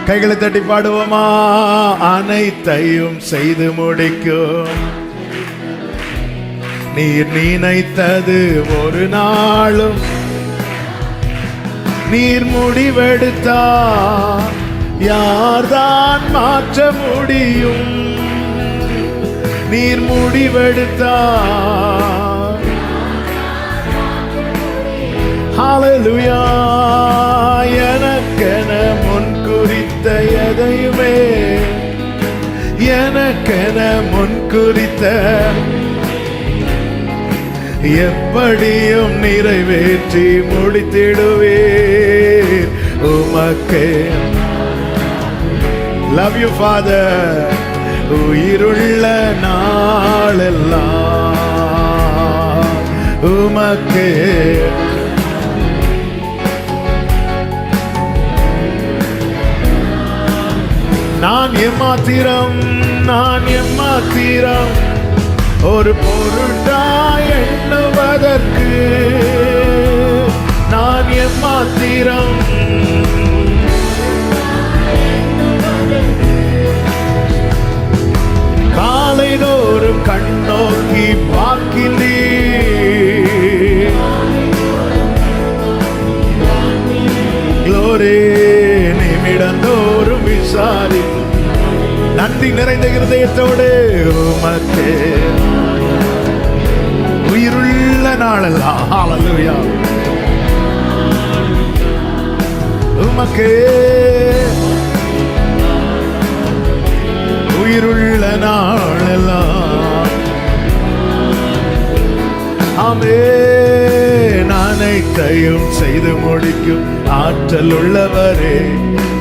கைகளை தட்டி பாடுவோமா? அனைத்தையும் செய்து முடிக்கும் நீர் நினைத்தது ஒரு நாளும் நீர் முடிவெடுத்தார் யார்தான் மாற்ற முடியும்? நீர் முடிவெடுத்தார். ஹல்லேலூயா. எனக்கென முன் குறித்த எதையுமே எனக்கென முன் குறித்த எப்படியும் நிறைவேற்றி முடித்திடுவீர் உமக்கே. Love you Father. உயிருள்ள நாளெல்லாம் உமக்கே. நான் எம்மாத்திரம் ஒரு பொருட்டாய் எண்ணுவதற்கு நான் எம்மாத்திரம். காலை தோறும் கண்ணோக்கி பார்க்கிறீர். க்ளோரி. நிமிடந்தோறும் விசாரி நன்றி நிறைந்த இருதயத்தோடு உமக்கே. உயிருள்ள நாளெல்லாம் ஹல்லேலூயா உமக்கே. உயிருள்ள நாளெல்லாம் ஆமென். அனைத்தையும் செய்து முடிக்கும் ஆற்றல் உள்ளவரே,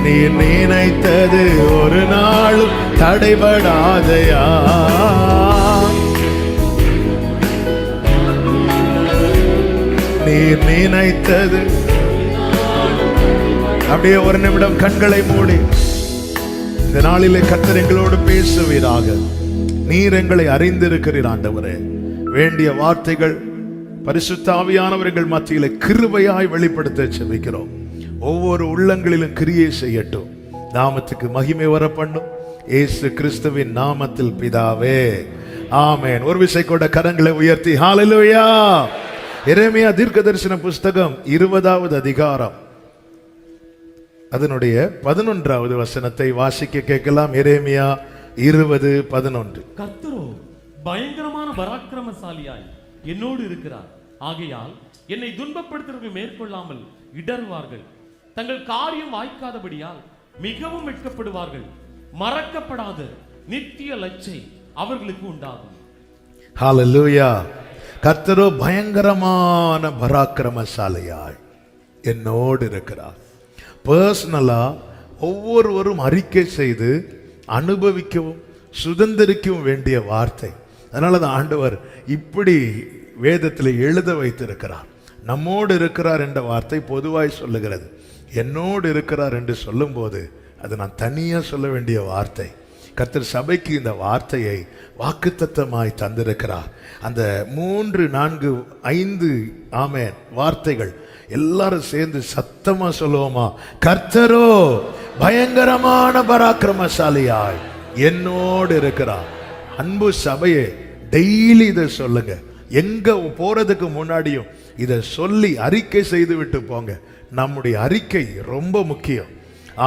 நீ நினைத்தது ஒரு நாளும் தடைபடாதையா? நீ நினைத்தது. அப்படியே ஒரு நிமிடம் கண்களை மூடி இந்த நாளிலே கர்த்தர் எங்களோடு பேசுவீராக. நீர் எங்களை அறிந்திருக்கிறீர் ஆண்டவரே. வேண்டிய வார்த்தைகள் பரிசுத்த ஆவியானவர்கள் மத்தியிலே கிருபையாய் வெளிப்படுத்த செபிக்கிறோம். ஒவ்வொரு உள்ளங்களிலும் கிரியை செய்யட்டும். நாமத்துக்கு மகிமை வர பண்ணும் இயேசு கிறிஸ்துவின் நாமத்தில் பிதாவே ஆமென். ஒரு விசை கூட கரங்களை உயர்த்தி ஹல்லேலூயா. எரேமியா தீர்க்கதரிசன புஸ்தகம் 20வது அதிகாரம் அதனுடைய 11வது வசனத்தை வாசிக்க கேட்கலாம். எரேமியா 20:11. கர்த்தரோ பயங்கரமான பராக்கிரமசாலியாய் என்னோடு இருக்கிறார். ஆகையால் என்னை துன்பப்படுத்துவர்கள் மேற்கொள்ளாமல் இடறுவார்கள். தங்கள் காரியம் வாய்க்காதபடியால் மிகவும் வெட்கப்படுவார்கள். மறக்கப்படாத நித்திய லட்சை அவர்களுக்கு உண்டாகும். ஹல்லேலூயா. கர்த்தரோ பயங்கரமான பராக்கிரமசாலியாய் என்னோடு இருக்கிறார். பர்சனலா ஒவ்வொருவரும் அறிக்கை செய்து அனுபவிக்கவும் சுதந்திரிக்கவும் வேண்டிய வார்த்தை. அதனால தான் ஆண்டவர் இப்படி வேதத்தில் எழுத வைத்திருக்கிறார். நம்மோடு இருக்கிறார் என்ற வார்த்தை பொதுவாய் சொல்லுகிறது. என்னோடு இருக்கிறார் என்று சொல்லும் போது அது நான் தனியா சொல்ல வேண்டிய வார்த்தை. கர்த்தர் சபைக்கு இந்த வார்த்தையை வாக்குத்தத்தமாய் தந்திருக்கிறார். அந்த 3, 4, 5 ஆமென் வார்த்தைகள் எல்லாரும் சேர்ந்து சத்தமா சொல்லுவோமா? கர்த்தரோ பயங்கரமான பராக்கிரமசாலியாய் என்னோடு இருக்கிறார். அன்பு சபையே, டெய்லி இதை சொல்லுங்க. எங்க போறதுக்கு முன்னாடியும் இதை சொல்லி அறிக்கை செய்து விட்டு போங்க. நம்முடைய அறிக்கை ரொம்ப முக்கியம்.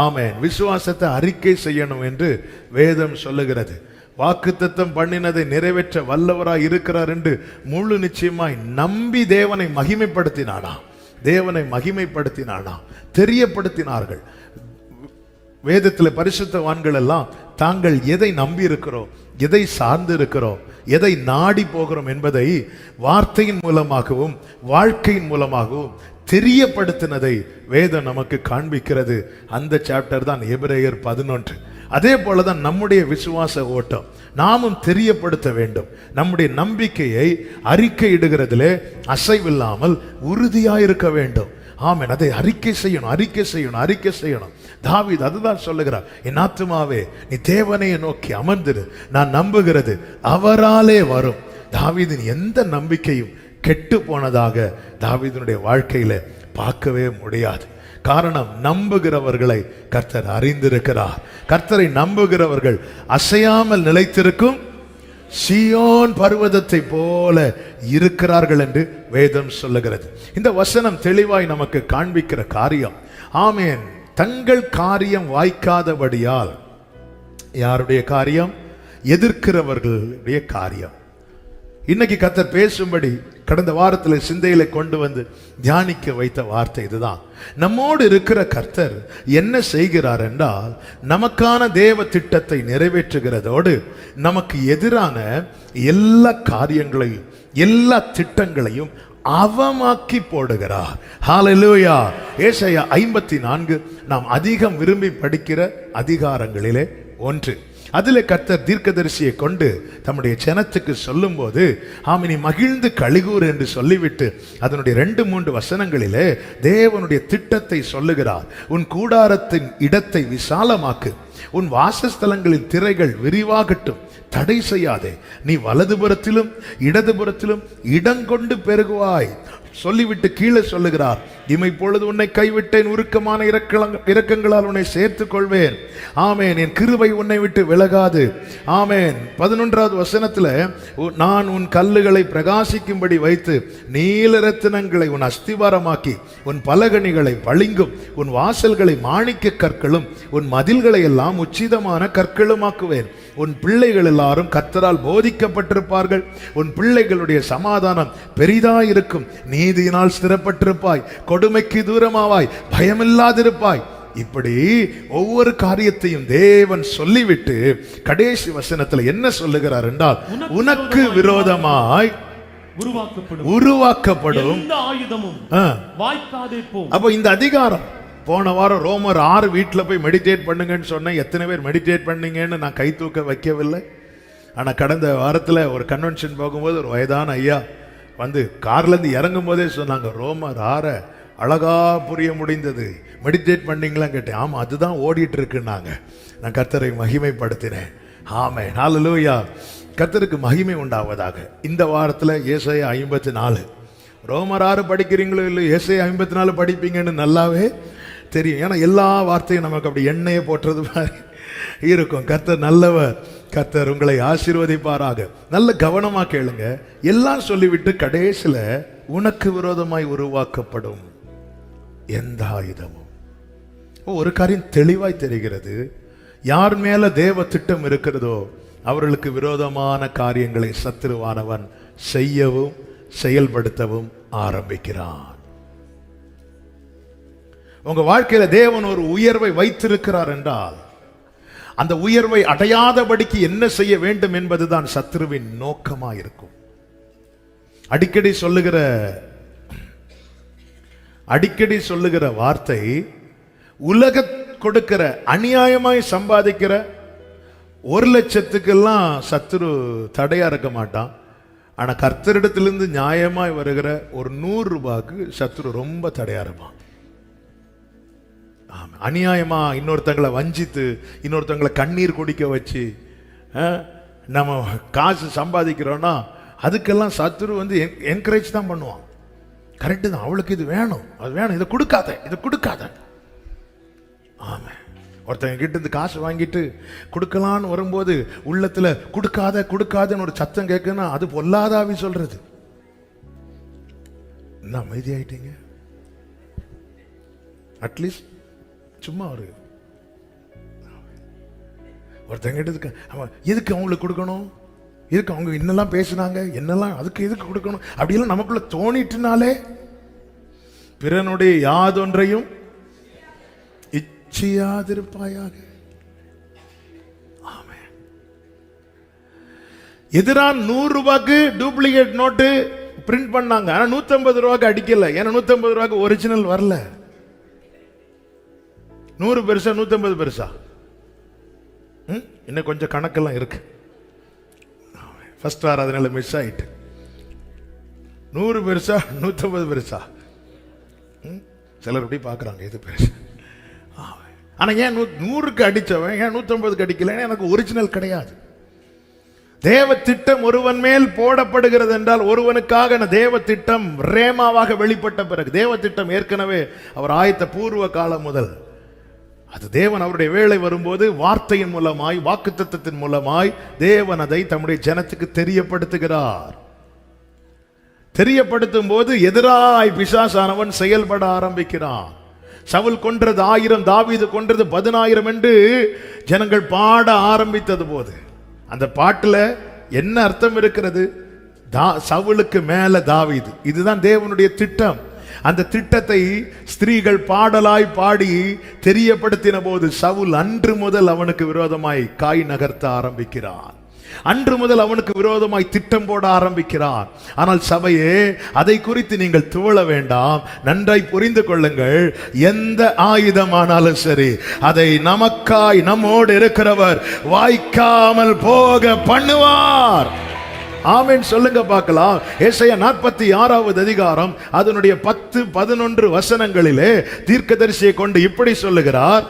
ஆமென். விசுவாசத்தை அறிக்கை செய்யணும் என்று வேதம் சொல்லுகிறது. வாக்குத்தத்தம் பண்ணினதை நிறைவேற்ற வல்லவராய் இருக்கிறார் என்று முழு நிச்சயமாய் நம்பி தேவனை மகிமைப்படுத்தினானா தெரியப்படுத்தினார்கள். வேதத்தில் பரிசுத்தவான்கள் எல்லாம் தாங்கள் எதை நம்பி இருக்கிறோம், எதை சார்ந்து இருக்கிறோம், எதை நாடி போகிறோம் என்பதை வார்த்தையின் மூலமாகவும் வாழ்க்கையின் மூலமாகவும் தெரியப்படுத்தினதை வேதம் நமக்கு காண்பிக்கிறது. அந்த சாப்டர் தான் எபிரேயர் 11. அதே போலதான் நம்முடைய விசுவாச ஓட்டம் நாமும் தெரியப்படுத்த வேண்டும். நம்முடைய நம்பிக்கையை அறிக்கையிடுகிறதிலே அசைவில்லாமல் உறுதியாயிருக்க வேண்டும். ஆமென். அதை அறிக்கை செய்யணும். தாவீது அதுதான் சொல்லுகிறார். என் ஆத்துமாவே நீ தேவனையை நோக்கி அமர்ந்திரு, நான் நம்புகிறது அவராலே வரும். தாவீதின் எந்த நம்பிக்கையும் கெட்டு போனதாக தாவீதினுடைய வாழ்க்கையில பார்க்கவே முடியாது. காரணம், நம்புகிறவர்களை கர்த்தர் அறிந்திருக்கிறார். கர்த்தரை நம்புகிறவர்கள் அசையாமல் நிலைத்திருக்கும் சீயோன் பர்வதத்தை போல இருக்கிறார்கள் என்று வேதம் சொல்லுகிறது. இந்த வசனம் தெளிவாய் நமக்கு காண்பிக்கிற காரியம், ஆமென், தங்கள் காரியம் வாய்க்காதபடியால். யாருடைய காரியம்? எதிர்க்கிறவர்களுடைய காரியம். இன்னைக்கு கர்த்தர் பேசும்படி கடந்த வாரத்தில் சிந்தையில கொண்டு வந்து தியானிக்க வைத்த வார்த்தை இதுதான். நம்மோடு இருக்கிற கர்த்தர் என்ன செய்கிறார் என்றால், நமக்கான தேவ திட்டத்தை நிறைவேற்றுகிறதோடு நமக்கு எதிரான எல்லா காரியங்களையும் எல்லா திட்டங்களையும் அவமாக்கி போடுகிறார். ஹல்லேலூயா. ஏசாயா 54 நாம் அதிகம் விரும்பி படிக்கிற அதிகாரங்களிலே ஒன்று. அதிலே கர்த்தர் தீர்க்கதரிசியை கொண்டு தம்முடைய ஜனத்துக்கு சொல்லும் போது, ஆமினி மகிழ்ந்து கலிகூர் என்று சொல்லிவிட்டு அதனுடைய 2-3 வசனங்களிலே தேவனுடைய திட்டத்தை சொல்லுகிறார். உன் கூடாரத்தின் இடத்தை விசாலமாக்கு, உன் வாசஸ்தலங்களின் திரைகள் விரிவாகட்டும், தடை செய்யாதே, நீ வலதுபுறத்திலும் இடதுபுறத்திலும் இடங்கொண்டு பெருகுவாய் சொல்லிவிட்டு கீழே சொல்லுகிறார், இமைப்பொழுது உன்னை கைவிட்டேன், உருக்கமான இரக்கங்களால் உன்னை சேர்த்துக் கொள்வேன். ஆமேன், என் கிருபை உன்னை விட்டு விலகாது. ஆமேன். 11வது வசனத்துல, நான் உன் கல்லுகளை பிரகாசிக்கும்படி வைத்து நீல ரத்தினங்களை உன் அஸ்திவாரமாக்கி உன் பலகணிகளை பளிங்கும் உன் வாசல்களை மாணிக்க கற்களும் உன் மதில்களை எல்லாம் உச்சிதமான கற்களுமாக்குவேன். உன் பிள்ளைகள் எல்லாரும் கர்த்தரால் போதிக்கப்பட்டிருப்பார்கள். உன் பிள்ளைகளுடைய சமாதானம் பெரிதாயிருக்கும். நீதியினால் ஸ்திரப்பட்டிருப்பாய், கொடுமைக்கு தூரமாவாய், பயமில்லாதிருப்பாய். இப்படி ஒவ்வொரு காரியத்தையும் தேவன் சொல்லிவிட்டு கடைசி வசனத்தில் என்ன சொல்லுகிறார் என்றால், உனக்கு விரோதமாய் உருவாக்கப்படும் ஆயுதமும் வாய்க்காதே போம். அப்ப இந்த அதிகாரம், போன வாரம் ரோமர் 6 வீட்டில் போய் மெடிடேட் பண்ணுங்கன்னு சொன்னேன். எத்தனை பேர் மெடிடேட் பண்ணீங்கன்னு நான் கை தூக்க வைக்கவில்லை. ஆனால் கடந்த வாரத்தில் ஒரு கன்வென்ஷன் போகும்போது ஒரு வயதான ஐயா வந்து கார்லேருந்து இறங்கும் போதே சொன்னாங்க, ரோமர் 6 அழகா புரிய முடிந்தது, மெடிடேட் பண்ணீங்களான்னு கேட்டேன். ஆமாம், அதுதான் ஓடிட்டு இருக்குன்னாங்க. நான் கர்த்தரை மகிமைப்படுத்தினேன். ஆமென், ஹல்லேலூயா. கர்த்தருக்கு மகிமை உண்டாவதாக. இந்த வாரத்தில் ஏசாயா 54, ரோமர் 6 படிக்கிறீங்களோ இல்லை, ஏசாயா 54 படிப்பீங்கன்னு நல்லாவே தெரியும். ஏன்னா எல்லா வார்த்தையும் நமக்கு அப்படி எண்ணெயை போட்டுறது மாதிரி இருக்கும். கர்த்தர் நல்லவர். கர்த்தர் உங்களை ஆசீர்வதிப்பாராக. நல்ல கவனமா கேளுங்க. எல்லாம் சொல்லிவிட்டு கடைசியில உனக்கு விரோதமாய் உருவாக்கப்படும் எந்த ஆயுதமும். ஒரு காரியம் தெளிவாய் தெரிகிறது, யார் மேல தேவ திட்டம் இருக்கிறதோ அவர்களுக்கு விரோதமான காரியங்களை சத்துருவானவன் செய்யவும் செயல்படுத்தவும் ஆரம்பிக்கிறான். உங்க வாழ்க்கையில தேவன் ஒரு உயர்வை வைத்திருக்கிறார் என்றால், அந்த உயர்வை அடையாதபடிக்கு என்ன செய்ய வேண்டும் என்பதுதான் சத்துருவின் நோக்கமா இருக்கும். அடிக்கடி சொல்லுகிற வார்த்தை, உலக கொடுக்கிற அநியாயமாய் சம்பாதிக்கிற 1 லட்சத்துக்கெல்லாம் சத்துரு தடையா இருக்க மாட்டான். ஆனா கர்த்தரிடத்திலிருந்து நியாயமாய் வருகிற ஒரு 100 ரூபாய்க்கு சத்துரு ரொம்ப தடையா இருப்பான். அநியாயமா இன்னொருத்தங்களை வஞ்சித்து இன்னொருத்தங்களை கண்ணீர் குடிக்க வச்சு நம்ம காசு சம்பாதிக்கிறோம்னா அதுக்கெல்லாம் சத்துரு வந்து என்கரேஜ் தான் பண்ணுவான். கரெக்டு தான், அவளுக்கு இது வேணும், அது வேணும், இதை கொடுக்காத. ஆமா, ஒருத்தங்க கிட்ட இருந்து காசு வாங்கிட்டு கொடுக்கலான்னு வரும்போது உள்ளத்துல கொடுக்காதன்னு ஒரு சத்தம் கேட்குன்னா அது பொல்லாதாவி சொல்றது. என்ன அமைதியாயிட்டீங்க? அட்லீஸ்ட் சும்மா ஒருத்தங்க எதுக்கு அவங்களுக்கு கொடுக்கணும், எதுக்கு அவங்க என்னெல்லாம் பேசுனாங்க, என்னெல்லாம் அதுக்கு எதுக்கு கொடுக்கணும் அப்படியெல்லாம் நமக்குள்ள தோணிட்டுனாலே பிறனுடைய யாதொன்றையும் இச்சியாதிருப்பாயாக. ஆமென். எதிரான 100 ரூபாய்க்கு டூப்ளிகேட் நோட்டு பிரிண்ட் பண்ணாங்க. ஆனா 150 ரூபாய்க்கு அடிக்கல. ஏன்னா 150 ரூபாய்க்கு ஒரிஜினல் வரல. 100 பெருசா 150 பெருசா? இன்னும் கொஞ்சம் கணக்கெல்லாம் இருக்கு. ஃபர்ஸ்ட் வாரம் அதனால மிஸ் ஆயிட்டு. 100 பெருசா 150 பெருசா? சிலர் அப்படி பார்க்குறாங்க, எது பெருசா. ஆனால் ஏன் 100க்கு அடித்தவன் ஏன் 150க்கு அடிக்கல? எனக்கு ஒரிஜினல் கிடையாது. தேவ திட்டம் ஒருவன் மேல் போடப்படுகிறது என்றால் ஒருவனுக்காக தேவ திட்டம் ரேமாவாக வெளிப்பட்ட பிறகு, தேவ திட்டம் ஏற்கனவே அவர் ஆயத்த பூர்வ காலம் முதல், அது தேவன் அவருடைய வேளை வரும்போது வார்த்தையின் மூலமாய் வாக்குத்தத்தத்தின் மூலமாய் தேவன் அதை தம்முடைய ஜனத்துக்கு தெரியப்படுத்துகிறார். தெரியப்படுத்தும் போது எதிராய் பிசாசானவன் செயல்பட ஆரம்பிக்கிறான். சவுல் கொன்றது 1000, தாவீது கொன்றது 10,000 என்று ஜனங்கள் பாட ஆரம்பித்தது போது அந்த பாட்டுல என்ன அர்த்தம் இருக்கிறது? சவுலுக்கு மேல தாவீது, இதுதான் தேவனுடைய திட்டம். அந்த திட்டத்தை ஸ்திரீகள் பாடலாய் பாடி தெரியப்படுத்தின போது சவுல் அன்று முதல் அவனுக்கு விரோதமாய் காய் நகர்த்த ஆரம்பிக்கிறான். அன்று முதல் அவனுக்கு விரோதமாய் திட்டம் போட ஆரம்பிக்கிறான். ஆனால் சபையே, அதை குறித்து நீங்கள் துவள வேண்டாம். நன்றாய் புரிந்து கொள்ளுங்கள். எந்த ஆயுதமானாலும் சரி, அதை நமக்காய் நம்மோடு இருக்கிறவர் வாய்க்காமல் போக பண்ணுவார். ஆமென் சொல்லுங்க பார்க்கலாம். ஏசாயா 46வது அதிகாரம் அதனுடைய 10, 11 வசனங்களிலே தீர்க்கதரிசியை கொண்டு இப்படி சொல்லுகிறார்.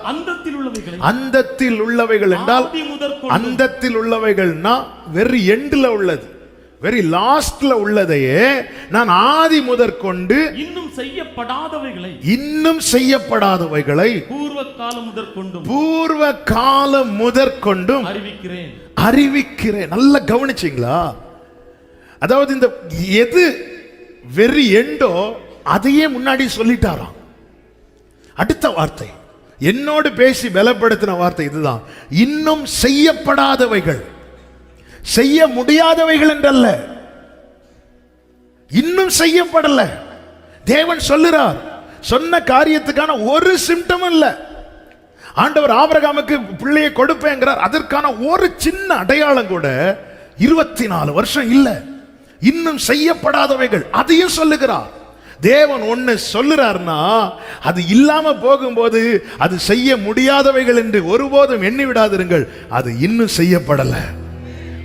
அந்தத்தில் உள்ளவைகள் என்றால், அந்தத்தில் உள்ளவைகள்னா வெரி எண்ட்ல உள்ளது, வெரி லாஸ்ட்ல உள்ளதையே நான் ஆதி முதற்கொண்டு இன்னும் செய்யப்படாதவைகளை பூர்வ காலம் முதற்கொண்டும் அறிவிக்கிறேன். நல்லா கவனிச்சிங்களா? அதாவது இந்த எது வெரி எண்டோ அதையே முன்னாடி சொல்லிட்டாராம். அடுத்த வார்த்தை என்னோடு பேசி பலப்படுத்தின வார்த்தை இதுதான். இன்னும் செய்யப்படாதவைகள், செய்ய முடியாதவைகள் என்றல்ல, இன்னும் செய்யப்படல. தேவன் சொல்லுறார், சொன்ன காரியத்துக்கான ஒரு சிம்டம் இல்ல. ஆண்டவர் ஆபிரகாமுக்கு பிள்ளையை கொடுப்பேங்கிறார், அதற்கான ஒரு சின்ன அடையாளம் கூட 24 வருஷம் இல்ல. இன்னும் செய்யப்படாதவைகள் அதையும் சொல்லுகிறார். தேவன் ஒன்னு சொல்லுறார்னா அது இல்லாம போகும்போது அது செய்ய முடியாதவைகள் என்று ஒருபோதும் எண்ணி விடாதிருங்கள். அது இன்னும் செய்யப்படல.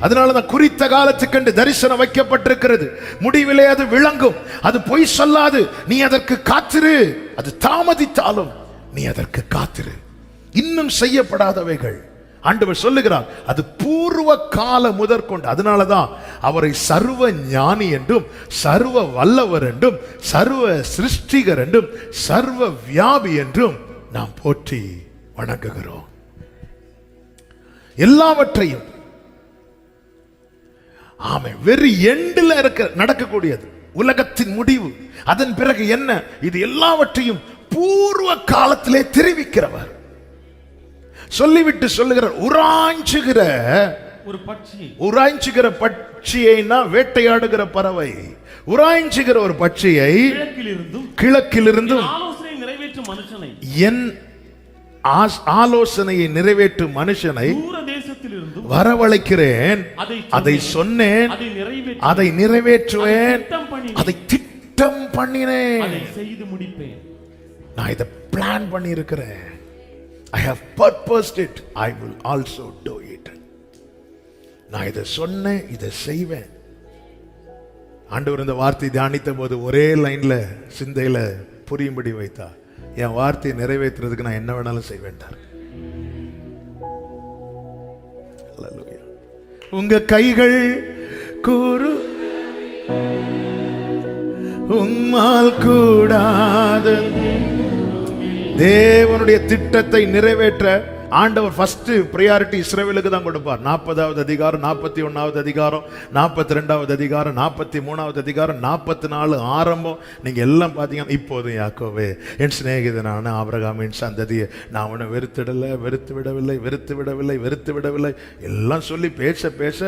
அதனாலதான் குறித்த காலத்துக்கென்று தரிசனம் வைக்கப்பட்டிருக்கிறது. முடிவிலே அது விளங்கும். அது பொய் சொல்லாது. நீ அதற்கு காத்திரு. அது தாமதித்தாலும் நீ அதற்கு காத்திரு. இன்னும் செய்யப்படாதவைகள் ஆண்டவர் சொல்லுகிறார். அது பூர்வ கால முதற்கொண்டு. அதனாலதான் அவரை சர்வ ஞானி என்றும், சர்வ வல்லவர் என்றும், சர்வ சிருஷ்டிகர் என்றும், சர்வ வியாபி என்றும் நாம் போற்றி வணங்குகிறோம். எல்லாவற்றையும் ஆமே வெரி எண்டில் நடக்கக்கூடியது உலகத்தின் முடிவு. அதன் பிறகு என்ன? இது எல்லாவற்றையும் பூர்வ காலத்திலே தெரிவிக்கிறவர். சொல்லிவிட்டு சொல்லுகிறார், உராய்ச்சுகிற ஒரு பட்சி. உராய்ச்சுகிற பட்சியைனா வேட்டையாடுகிற பறவை. உராய்ச்சுகிற ஒரு பட்சியை கிழக்கிலிருந்தும் என் ஆலோசனையை நிறைவேற்றும் மனுஷனை வரவழைக்கிறேன். அதை சொன்னேன், அதை நிறைவேற்றுவேன், அதை திட்டம் பண்ணினேன், செய்து முடிப்பேன். நான் இதை பிளான் பண்ணி இருக்கிறேன். I have purposed it, I will also do it. நான் இதை சொன்னேன், இதை செய்வேன். ஆண்டவர் இந்த வார்த்தை தியானித்த போது ஒரே லைன்ல சிந்தையில புரியும்படி வைத்தார். என் வார்த்தையை நிறைவேற்றுறதுக்கு நான் என்ன வேணாலும் செய்வேன்டார். உங்க கைகள் கூறு உம்மால் கூடாது. தேவனுடைய திட்டத்தை நிறைவேற்ற ஆண்டவர் ஃபர்ஸ்ட் பிரையாரிட்டி இஸ்ரவேலுக்கு தான் கொடுப்பார். 40வது அதிகாரம், 41வது அதிகாரம், 42வது அதிகாரம், 43வது அதிகாரம், 44 ஆரம்பம். நீங்க எல்லாம் பாத்தீங்கன்னா, இப்போது யாக்கோவே என் சிநேகிதனான ஆபிரகாமின் சந்ததியை நான் உன்னை வெறுத்து விடவில்லை எல்லாம் சொல்லி பேச பேச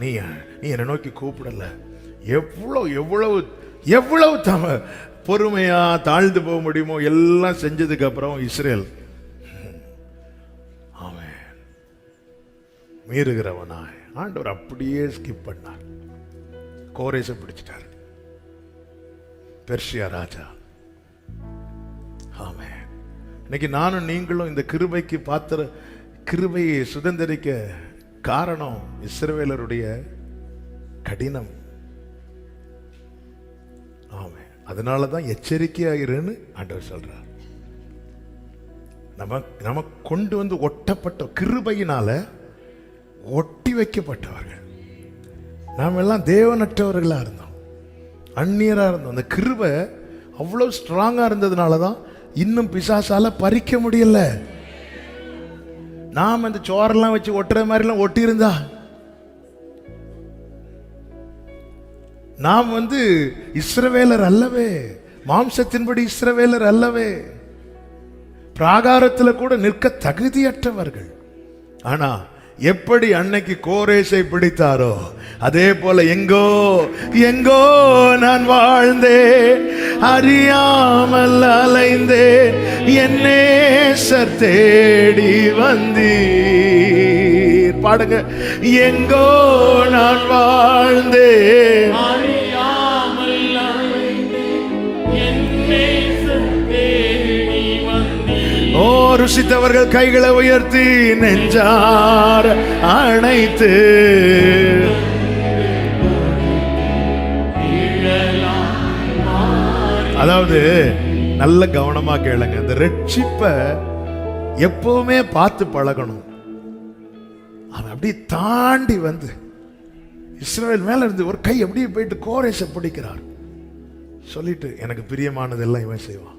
நீ என்னை நோக்கி கூப்பிடல. எவ்வளவு பொறுமையா தாழ்ந்து போக முடியுமோ எல்லாம் செஞ்சதுக்கு அப்புறம் இஸ்ரேல் மீறுகிறவனாய் ஆண்டவர் அப்படியே ஸ்கிப் பண்ணார். கோரேச பிடிச்சிட்டார், பெர்ஷியா ராஜா. ஆமே. இன்னைக்கு நானும் நீங்களும் இந்த கிருபைக்கு பாத்திர, கிருபையை சுதந்திரிக்க காரணம் இஸ்ரவேலருடைய கடினம். ஆமே. அதனாலதான் எச்சரிக்கையாயிருன்னு ஆண்டவர் சொல்றார். நம்ம கொண்டு வந்து ஒட்டப்பட்ட கிருபையினால ஒட்டி வைக்கப்பட்டவர்கள். நாம் எல்லாம் தேவனற்றவர்களா இருந்தோம், அந்நியரா இருந்தோம். அந்த கிருபை அவ்வளவு ஸ்ட்ராங்கா இருந்ததுனால தான் இன்னும் பிசாசால பறிக்க முடியல. நாம் அந்த சோரெல்லாம் வச்சு ஒட்டுற மாதிரிலாம் ஒட்டி இருந்தா நாம் இஸ்ரவேலர் அல்லவே, மாம்சத்தின்படி இஸ்ரவேலர் அல்லவே, பிராகாரத்தில் கூட நிற்க தகுதியற்றவர்கள். ஆனா எப்படி அன்னைக்கு கோரேசை பிடித்தாரோ அதே போல எங்கோ எங்கோ நான் வாழ்ந்தேன், அறியாமல் அலைந்தேன், என் நேசர் தேடி வந்தீர். பாடுங்க. எங்கோ நான் வாழ்ந்தேன், அறியாமல் அலைந்தேன், என் நேசர் தேடி வந்தீர். ஓ ருசித்தவர்கள் கைகளை உயர்த்தி நெஞ்சார அணைத்து அதாவது நல்ல கவனமா கேளுங்க. இந்த ரட்சிப்பை எப்பவுமே பார்த்து பழகணும். அவன் அப்படி தாண்டி இஸ்ரவேல் மேல இருந்து ஒரு கை அப்படியே போயிட்டு கோரேசை பிடிக்கிறார். சொல்லிட்டு எனக்கு பிரியமானதெல்லாம் இவன் செய்வான்.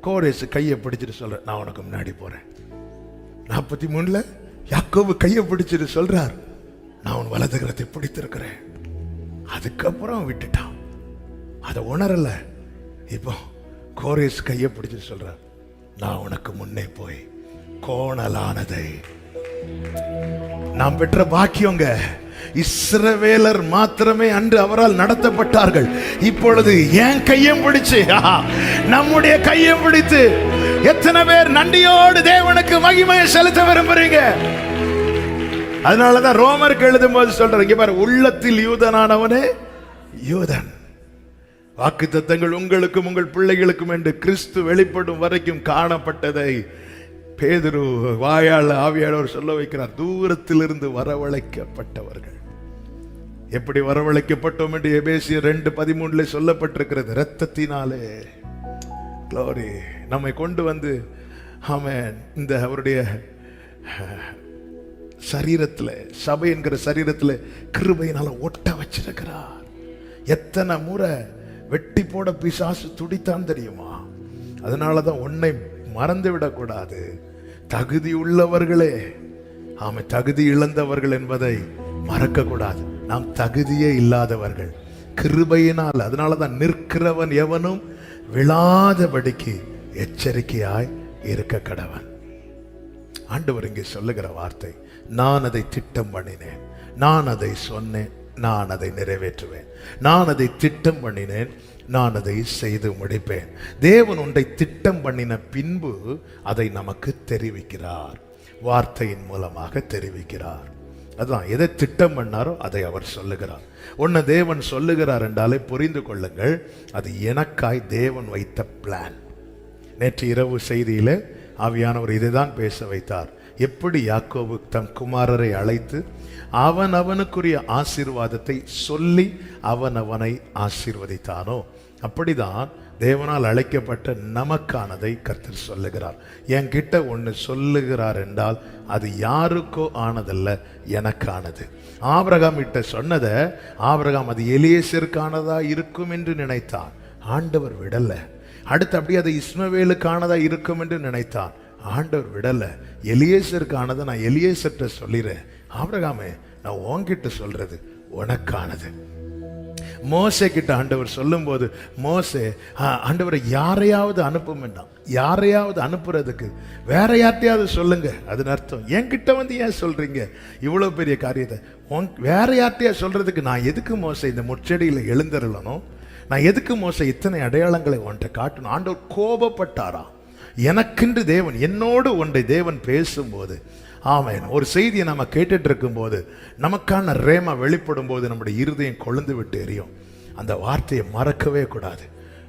கோரேசு கையை பிடிச்சிட்டு சொல்ற, நான் உனக்கு முன்னாடி போறேன். 43 யாக்கோபு கையை பிடிச்சிட்டு சொல்றார், நான் உன் வலதுகரத்தை பிடித்திருக்கிறேன். அதுக்கப்புறம் விட்டுட்டான், அதை உணரல. இப்போ கோரேஸ் கையை பிடிச்சிட்டு சொல்றார், நான் உனக்கு முன்னே போய் கோணலானதை. நாம் பெற்ற பாக்கியங்க. இஸ்ரவேலர் மாத்திரமே அன்று அவரால் நடத்தப்பட்டார்கள். இப்பொழுது என் கையும் பிடிச்சு, நம்முடைய கையும் பிடித்து எத்தனை பேர் நன்றியோடு தேவனுக்கு மகிமையை செலுத்த விரும்புறீங்க? அதனாலதான் ரோமருக்கு எழுதும் போது சொல்றீங்க பாரு, உள்ளத்தில் யூதனானவனே யூதன். வாக்குத்தத்தங்கள் உங்களுக்கும் உங்கள் பிள்ளைகளுக்கும் என்று கிறிஸ்து வெளிப்படும் வரைக்கும் காணப்பட்டதை பேதுரு வாயால் ஆவியாளர் சொல்ல வைக்கிறார். தூரத்திலிருந்து வரவழைக்கப்பட்டவர்கள். எப்படி வரவழைக்கப்பட்டோம் என்று எபேசியர் 2:13 சொல்லப்பட்டிருக்கிறது. இரத்தத்தினாலே. க்ளோரி. நம்மை கொண்டு ஆமென், இந்த அவருடைய சரீரத்தில், சபை என்கிற சரீரத்தில் கிருபையினால ஒட்ட வச்சிருக்கிறார். எத்தனை முறை வெட்டி போட பிசாசு துடித்தான் தெரியுமா? அதனாலதான் உன்னை மறந்து விடக்கூடாது. தகுதி உள்ளவர்களே, ஆமை, தகுதி இழந்தவர்கள் என்பதை மறக்க கூடாது. நாம் தகுதியே இல்லாதவர்கள் கிருபையினால். அதனாலதான் நிற்கிறவன் எவனும் விழாதபடிக்கு எச்சரிக்கையாய் இருக்க கடவன். ஆண்டவர் இங்கே சொல்லுகிற வார்த்தை, நான் அதை திட்டம் பண்ணினேன், நான் அதை சொன்னேன், நான் அதை நிறைவேற்றுவேன். நான் அதை திட்டம் பண்ணினேன், நான் அதை செய்து முடிப்பேன். தேவன் ஒன்றை திட்டம் பண்ணின பின்பு அதை நமக்கு தெரிவிக்கிறார், வார்த்தையின் மூலமாக தெரிவிக்கிறார். அதுதான் எதை திட்டம் பண்ணாரோ அதை அவர் சொல்லுகிறார். ஒன்னு தேவன் சொல்லுகிறார் என்றாலே புரிந்து கொள்ளுங்கள், அது எனக்காய் தேவன் வைத்த பிளான். நேற்று இரவு செய்தியில ஆவியானவர் இதைதான் பேச வைத்தார். எப்படி யாக்கோபு தம் குமாரரை அழைத்து அவன் அவனுக்குரிய ஆசீர்வாதத்தை சொல்லி அவன் அவனை ஆசீர்வதித்தானோ, அப்படிதான் தேவனால் அழைக்கப்பட்ட நமக்கானதை கர்த்தர் சொல்லுகிறார். என்கிட்ட ஒன்று சொல்லுகிறார் என்றால் அது யாருக்கோ ஆனதல்ல, எனக்கானது. ஆபிரகாம் கிட்ட சொன்னதை ஆபிரகாம் அது எலியேசருக்கானதா இருக்கும் என்று நினைத்தான். ஆண்டவர் விடல. அடுத்து அப்படியே அது இஸ்மவேலுக்கானதா இருக்கும் என்று நினைத்தான். ஆண்டவர் விடல. எலியேசருக்கானதை நான் எலியேசர்கிட்ட சொல்லிடுறேன். ஆபிரகாமே, நான் உன்கிட்ட சொல்றது உனக்கானது. மோசே கிட்ட ஆண்டவர் சொல்லும் போது, மோசே ஆண்டவரை யாரையாவது அனுப்பும் வேண்டாம், யாரையாவது அனுப்புறதுக்கு வேற யார்ட்டையாவது சொல்லுங்க. அதன் அர்த்தம் என்கிட்ட ஏன் சொல்றீங்க இவ்வளவு பெரிய காரியத்தை? வேற யார்ட்டையா சொல்றதுக்கு நான் எதுக்கு மோசே இந்த முச்செடியில எழுந்தருளணும்? நான் எதுக்கு மோசே இத்தனை அடையாளங்களை ஒன்றை காட்டணும்? ஆண்டவர் கோபப்பட்டாரா? எனக்கென்று தேவன், என்னோடு ஒன்றை தேவன் பேசும்போது, ஆமென், ஒரு செய்தியை நம்ம கேட்டுட்டு இருக்கும் போது, நமக்கான ரேமா வெளிப்படும் போது நம்முடைய இருதயம் கொழுந்து விட்டு எரியும். அந்த வார்த்தையை மறக்கவே கூடாது.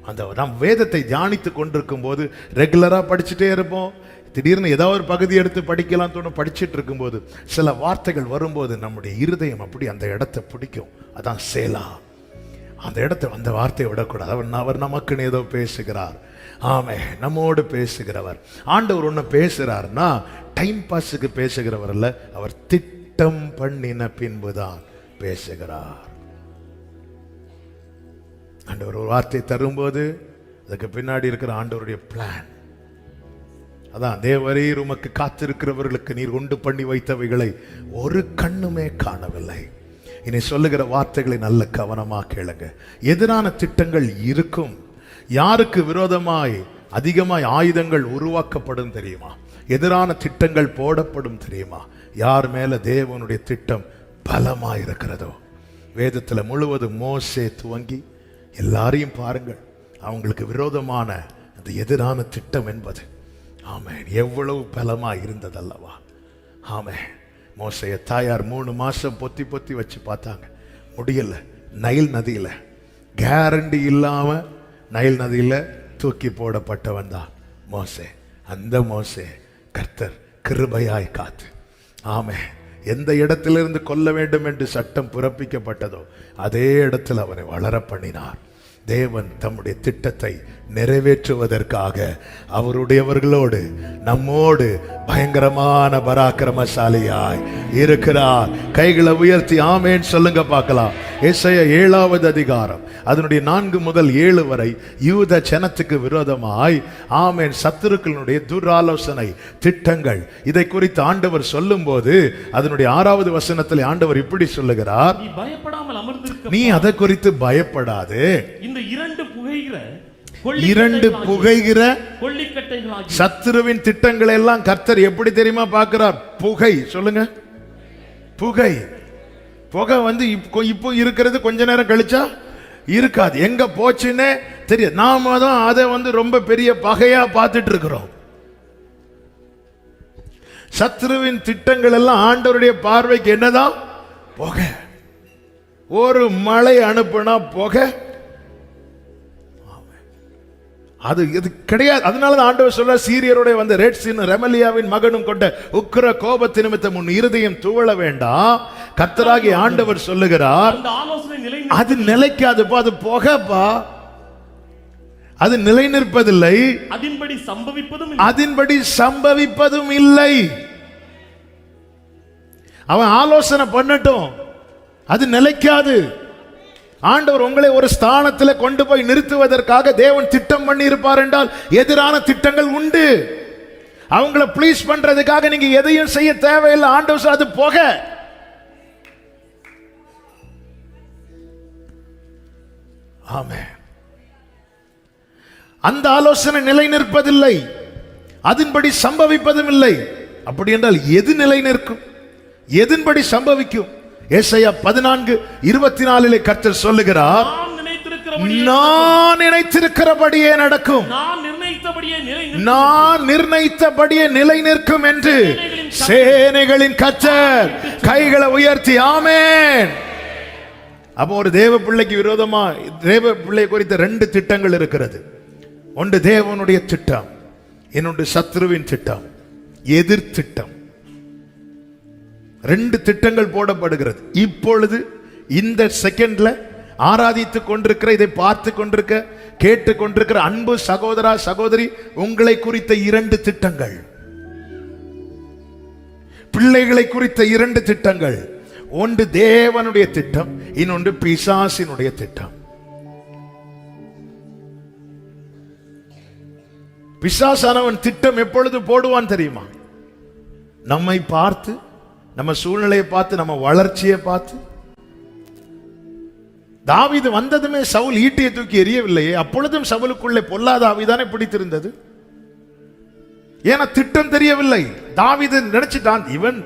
அந்த நம் வேதத்தை தியானித்து கொண்டிருக்கும் போது ரெகுலராக படிச்சுட்டே இருப்போம். திடீர்னு ஏதாவது ஒரு பகுதி எடுத்து படிக்கலாம் தோணும். படிச்சுட்டு இருக்கும்போது சில வார்த்தைகள் வரும்போது நம்முடைய இருதயம் அப்படி அந்த இடத்தை பிடிக்கும். அதான் சேலா. அந்த இடத்தை, அந்த வார்த்தையை விடக்கூடாது. அவர் நமக்குன்னு ஏதோ பேசுகிறார். ஆமே, நம்மோடு பேசுகிறவர். ஆண்டவர் ஒன்று பேசுகிறார்னா டைம் பாஸுக்கு பேசுகிறவர் அல்ல, அவர் திட்டம் திட்டம் பண்ணின பின்புதான் பேசுகிறார். ஆண்டவர் ஒரு வார்த்தை தரும்போது அதுக்கு பின்னாடி இருக்கிற ஆண்டவருடைய பிளான் அதான். தேவரீர் உமக்கு காத்திருக்கிறவர்களுக்கு நீர் உண்டு பண்ணி வைத்தவைகளை ஒரு கண்ணுமே காணவில்லை. இனி சொல்லுகிற வார்த்தைகளை நல்ல கவனமாக கேளுங்க. எதிரான திட்டங்கள் இருக்கும். யாருக்கு விரோதமாய் அதிகமாய் ஆயுதங்கள் உருவாக்கப்படும் தெரியுமா? எதிரான திட்டங்கள் போடப்படும் தெரியுமா? யார் மேல தேவனுடைய திட்டம் பலமாய் இருக்கிறதோ. வேதத்தில் முழுவதும் மோசே துவங்கி எல்லாரையும் பாருங்கள், அவங்களுக்கு விரோதமான அந்த எதிரான திட்டம் என்பது ஆமென் எவ்வளவு பலமாய் இருந்ததல்லவா. ஆமென். மோசைய தாயார் 3 மாசம் பொத்தி பொத்தி வச்சு பார்த்தாங்க, முடியல. நைல் நதியில கேரண்டி இல்லாம நைல் நதியில தூக்கி போடப்பட்டவன் தான் மோசே. அந்த மோசே கர்த்தர் கிருபையாய் காத்து ஆமென் எந்த இடத்திலிருந்து கொல்ல வேண்டும் என்று சட்டம் பிறப்பிக்கப்பட்டதோ அதே இடத்தில் அவனை வளர பண்ணினார். தேவன் தம்முடைய திட்டத்தை நிறைவேற்றுவதற்காக அவருடையவர்களோடு நம்மோடு பயங்கரமான பராக்கிரமசாலியாய் இருக்கிறார். கைகளை உயர்த்தி ஆமேன் சொல்லுங்க பார்க்கலாம். ஏசாயா 7வது அதிகாரம் அதனுடைய 4 முதல் 7 வரை யூத ஜனத்துக்கு விரோதமாய் ஆமேன் சத்துருக்களுடைய துராலோசனை திட்டங்கள் இதை குறித்து ஆண்டவர் சொல்லும் போது அதனுடைய 6வது வசனத்தில் ஆண்டவர் இப்படி சொல்லுகிறார், நீ பயப்படாமல் அமர்ந்திருக்க, நீ அதை குறித்து பயப்படாது. இந்த இரண்டு புகைகிற கொள்ளிக்கட்டைகளாகி சத்துருவின் திட்டங்களை எல்லாம் கர்த்தர் எப்படி தெரியுமா பார்க்கிறார்? புகை. சொல்லுங்க, புகை. புகை வந்து இப்போ இருக்கிறது கொஞ்ச நேரம் கழிச்சா இருக்காது, எங்க போச்சுன்னே தெரியாது. நாம தான் அதை வந்து ரொம்ப பெரிய பகையா பார்த்துட்டு இருக்கிறோம். சத்துருவின் திட்டங்கள் எல்லாம் ஆண்டவருடைய பார்வைக்கு என்னதான்? புகை. ஒரு மழை அனுப்புனா புகை, அது இது கிடையாது. அதனால ஆண்டவர் சொல்ற சீரியரோட வந்த ரெட்சின் ரெமலியாவின் மகனும் கொண்ட உக்கிர கோபத்து நிமித்தம் உன் இருதயம் துவள வேண்டாம். கர்த்தராகிய ஆண்டவர் சொல்லுகிறார், அது நிலைக்காதுப்பா, அது புகைப்பா, அது நிலை நிற்பதில்லை, அதன்படி சம்பவிப்பதும் இல்லை. அவன் ஆலோசனை பண்ணட்டும், அது நிலைக்காது. ஆண்டவர் உங்களை ஒரு ஸ்தானத்தில் கொண்டு போய் நிறுத்துவதற்காக தேவன் திட்டம் பண்ணி இருப்பார் என்றால் எதிரான திட்டங்கள் உண்டு. அவங்கள ப்ளீஸ் பண்றதுக்காக நீங்க எதையும் செய்ய தேவையில்லை. ஆண்டவர் அது புகை. ஆமென். அந்த ஆலோசனை நிலை நிற்பதில்லை, அதன்படி சம்பவிப்பதும் இல்லை. அப்படி என்றால் எது நிலை நிற்கும்? எதன்படி சம்பவிக்கும்? ஏசாயா 14:24 கர்த்தர் சொல்லுகிறார், நான் நினைத்திருக்கிறபடியே நடக்கும், நான் நிர்ணயித்தபடியே நிலை நிற்கும் என்று சேனைகளின் கர்த்தர். கைகளை உயர்த்தி ஆமென். அப்போ ஒரு தேவ பிள்ளைக்கு விரோதமா தேவ பிள்ளை குறித்த 2 திட்டங்கள் இருக்கிறது. ஒன்று தேவனுடைய திட்டம், இன்னொன்று சத்ருவின் திட்டம், எதிர் திட்டம். 2 திட்டங்கள் போடப்படுகிறது. இப்பொழுது இந்த செகண்ட்ல ஆராதித்துக் கொண்டிருக்கிற, இதை பார்த்து கொண்டிருக்க, கேட்டு கொண்டிருக்கிற அன்பு சகோதரா சகோதரி, உங்களை குறித்த 2 திட்டங்கள், பிள்ளைகளை குறித்த 2 திட்டங்கள். ஒன்று தேவனுடைய திட்டம், இன்னொன்று பிசாசினுடைய திட்டம். பிசாசானவன் திட்டம் எப்பொழுது போடுவான் தெரியுமா? நம்மை பார்த்து, நம்ம சூழ்நிலையை பார்த்து, நம்ம வளர்ச்சியை பார்த்து. தாவீது வந்ததுமே சவுல் ஈட்டியை தூக்கி எறியவில்லையே, அப்பொழுதும் சவுலுக்குள்ளே பொல்லாத ஆவிதானே பிடித்திருந்தது. ஏன்னா திட்டம் தெரியவில்லை. தாவீது நினைச்சிட்டான் இவன்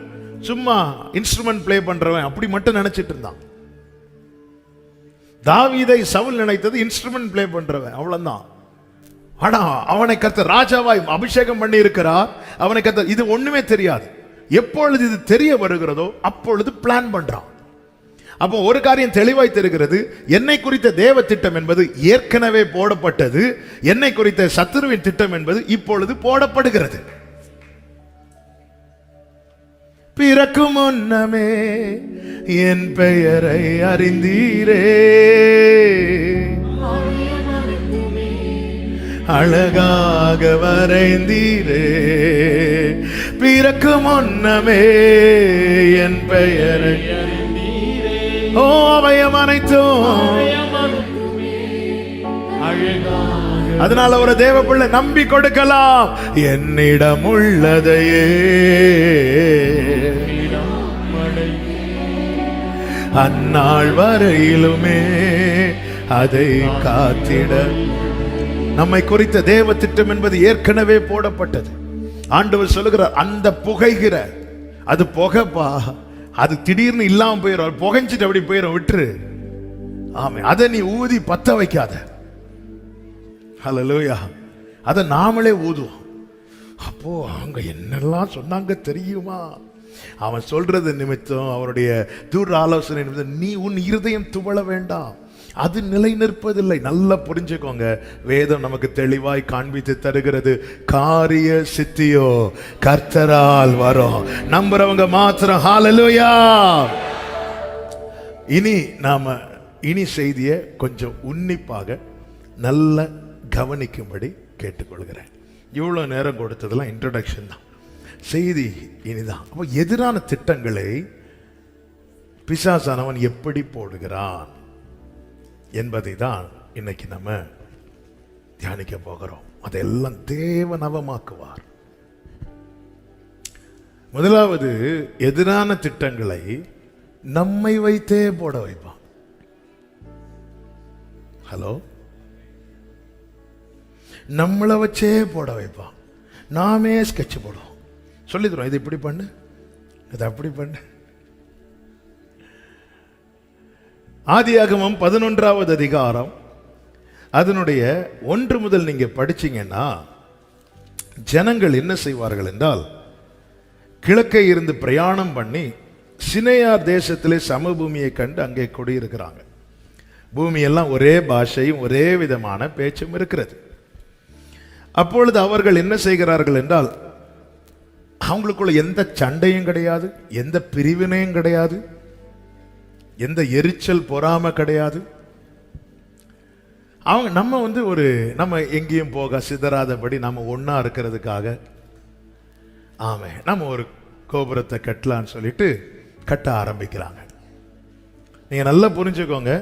சும்மா இன்ஸ்ட்ருமெண்ட் பிளே பண்றவன், அப்படி மட்டும் நினைச்சிட்டு இருந்தான். தாவீதை சவுல் நினைத்தது இன்ஸ்ட்ருமெண்ட் பிளே பண்றவன், அவ்வளவுதான். ஆனா அவனை கர்த்தர் ராஜாவாய் அபிஷேகம் பண்ணி இருக்கிறார். அவனை கர்த்தர் இது ஒண்ணுமே தெரியாது. எப்பொழுது இது தெரிய வருகிறதோ அப்பொழுது பிளான் பண்றான். அப்போ ஒரு காரியம் தெளிவாய் தெரிகிறது, என்னை குறித்த தேவ திட்டம் என்பது ஏற்கனவே போடப்பட்டது, என்னை குறித்த சத்துருவின் திட்டம் என்பது இப்பொழுது போடப்படுகிறது. பிறக்கும் முன்னமே என் பெயரை அறிந்தீரே, அழகாக வரைந்தீரே, பிறக்கும் முன்னமே என் பெயரை அறிந்தீரே. ஓ அவையம் அனைத்தும். அவையமனைத்துமே அழகாக அதனால ஒரு தேவ பிள்ளை நம்பி கொடுக்கலாம். என்னிடம் உள்ளதையே மழை அந்நாள் வரையிலுமே அதை காத்திட. நம்மை குறித்த தேவ திட்டம் என்பது ஏற்கனவே போடப்பட்டது. ஆண்டவர் சொல்லுகிறார், அந்த புகைகிற அது புகைப்பா, அது திடீர்னு இல்லாம போயிடும், புகைஞ்சிட்டு அப்படி போயிடும், விட்டுரு. ஆமே, அதை நீ ஊதி பத்த வைக்காத. ஹல்லேலூயா. அதை நாமளே ஊதுவோம். அப்போ அவங்க என்னெல்லாம் சொன்னாங்க தெரியுமா? அவன் சொல்றது நிமித்தம், அவருடைய தூர ஆலோசனை நிமித்தம் நீ உன் இருதயம் துவள வேண்டாம். அது நிலை நிற்பதில்லை. நல்லா புரிஞ்சுக்கோங்க. வேதம் நமக்கு தெளிவாய் காண்பித்து தருகிறது, காரிய சித்தியோ கர்த்தரால் வரும். நம்புறவங்க மாத்திரம் ஹல்லேலூயா. இனி செய்தியை கொஞ்சம் உன்னிப்பாக நல்ல கவனிக்கும்படி கேட்டுக்கொள்கிறேன். இவ்வளோ நேரம் கொடுத்ததெல்லாம் இன்ட்ரோடக்ஷன் தான். செய்தி இனிதான். அப்போ எதிரான திட்டங்களை பிசாசானவன் எப்படி போடுகிறான் என்பதை தான் இன்னைக்கு நம்ம தியானிக்க போகிறோம். அதெல்லாம் தேவன் அவமாக்குவார். முதலாவது, எதிரான திட்டங்களை நம்மை வைத்தே போட வைப்பான். ஹலோ, நம்மளை வச்சே போட வைப்பான். நாமே ஸ்கெட்ச் போடுவோம், சொல்லி தரோம், இது இப்படி பண்ணு, இது அப்படி பண்ணு. ஆதியாகமம் 11வது அதிகாரம் அதனுடைய 1 முதல் நீங்க படிச்சீங்கன்னா, ஜனங்கள் என்ன செய்வார்கள் என்றால், கிழக்கே இருந்து பிரயாணம் பண்ணி சினையார் தேசத்திலே சமபூமியை கண்டு அங்கே குடியிருக்கிறாங்க. பூமியெல்லாம் ஒரே பாஷையும் ஒரே விதமான பேச்சும் இருக்கிறது. அப்பொழுது அவர்கள் என்ன செய்கிறார்கள் என்றால், அவங்களுக்குள்ள எந்த சண்டையும் கிடையாது, எந்த பிரிவினையும் கிடையாது, எந்த எரிச்சல் பொறாமை கிடையாது. அவங்க நம்ம எங்கேயும் போக சிதறாதபடி நம்ம ஒன்னா இருக்கிறதுக்காக நம்ம ஒரு கோபுரத்தை கட்டலான்னு சொல்லிட்டு கட்ட ஆரம்பிக்கிறாங்க. நீங்க நல்லா புரிஞ்சுக்கோங்க,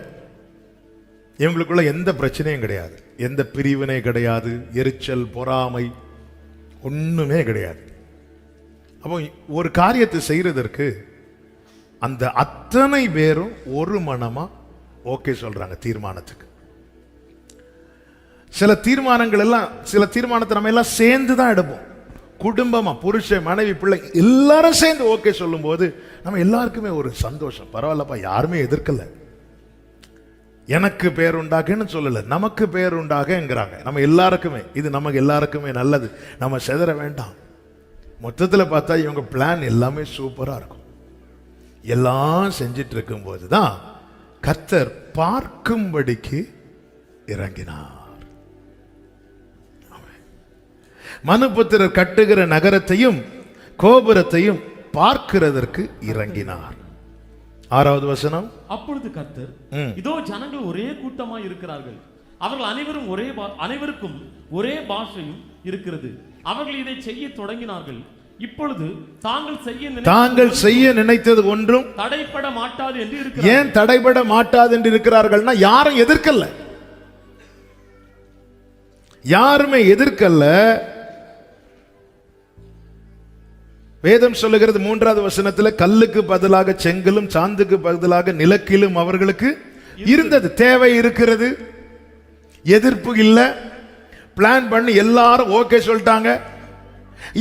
இவங்களுக்குள்ள எந்த பிரச்சனையும் கிடையாது, எந்த பிரிவினை கிடையாது, எரிச்சல் பொறாமை ஒண்ணுமே கிடையாது. அப்போ ஒரு காரியத்தை செய்யறதற்கு அந்த அத்தனை பேரும் ஒரு மனமா ஓகே சொல்றாங்க தீர்மானத்துக்கு. சில தீர்மானத்தை நம்ம எல்லாம் சேர்ந்து தான் எடுப்போம். குடும்பமா, புருஷன் மனைவி பிள்ளை எல்லாரும் சேர்ந்து ஓகே சொல்லும் போது நம்ம எல்லாருக்குமே ஒரு சந்தோஷம். பரவாயில்லப்பா, யாருமே எதிர்க்கல, எனக்கு பேர் உண்டாக்குன்னு சொல்லல, நமக்கு பேர் உண்டாகங்கிறாங்க. நம்ம எல்லாருக்குமே இது நமக்கு எல்லாருக்குமே நல்லது, நம்ம செதற வேண்டாம். மொத்தத்தில் பார்த்தா இவங்க பிளான் எல்லாமே சூப்பரா இருக்கும். எல்லாம் செஞ்சிட்டு இருக்கும் போதுதான் கர்த்தர் பார்க்கும்படிக்கு இறங்கினார். மனுபுத்திரர் கட்டுகிற நகரத்தையும் கோபுரத்தையும் பார்க்கிறதற்கு இறங்கினார். 6வது வசனம். அப்பொழுது கர்த்தர், இதோ ஜனங்கள் ஒரே கூட்டமாய் இருக்கிறார்கள், அவர்கள் அனைவருக்கும் ஒரே பாஷையும் இருக்கிறது, அவர்கள் இதை செய்ய தொடங்கினார்கள். இப்பொழுது தாங்கள் செய்ய நினைத்தது ஒன்றும் தடைபட மாட்டாது என்று இருக்கிறார்கள். ஏன் தடைபட மாட்டாது என்று இருக்கிறார்கள்னா, யாரும் எதிர்க்கல, யாருமே எதிர்க்கல. வேதம் சொல்லுகிறது 3வது வசனத்தில், கல்லுக்கு பதிலாக செங்கலும் சாந்துக்கு பதிலாக நிலக்கிலும் அவர்களுக்கு இருந்தது. தேவை இருக்கிறது, எதிர்ப்பு இல்லை, பிளான் பண்ணி எல்லாரும் ஓகே சொல்லிட்டாங்க.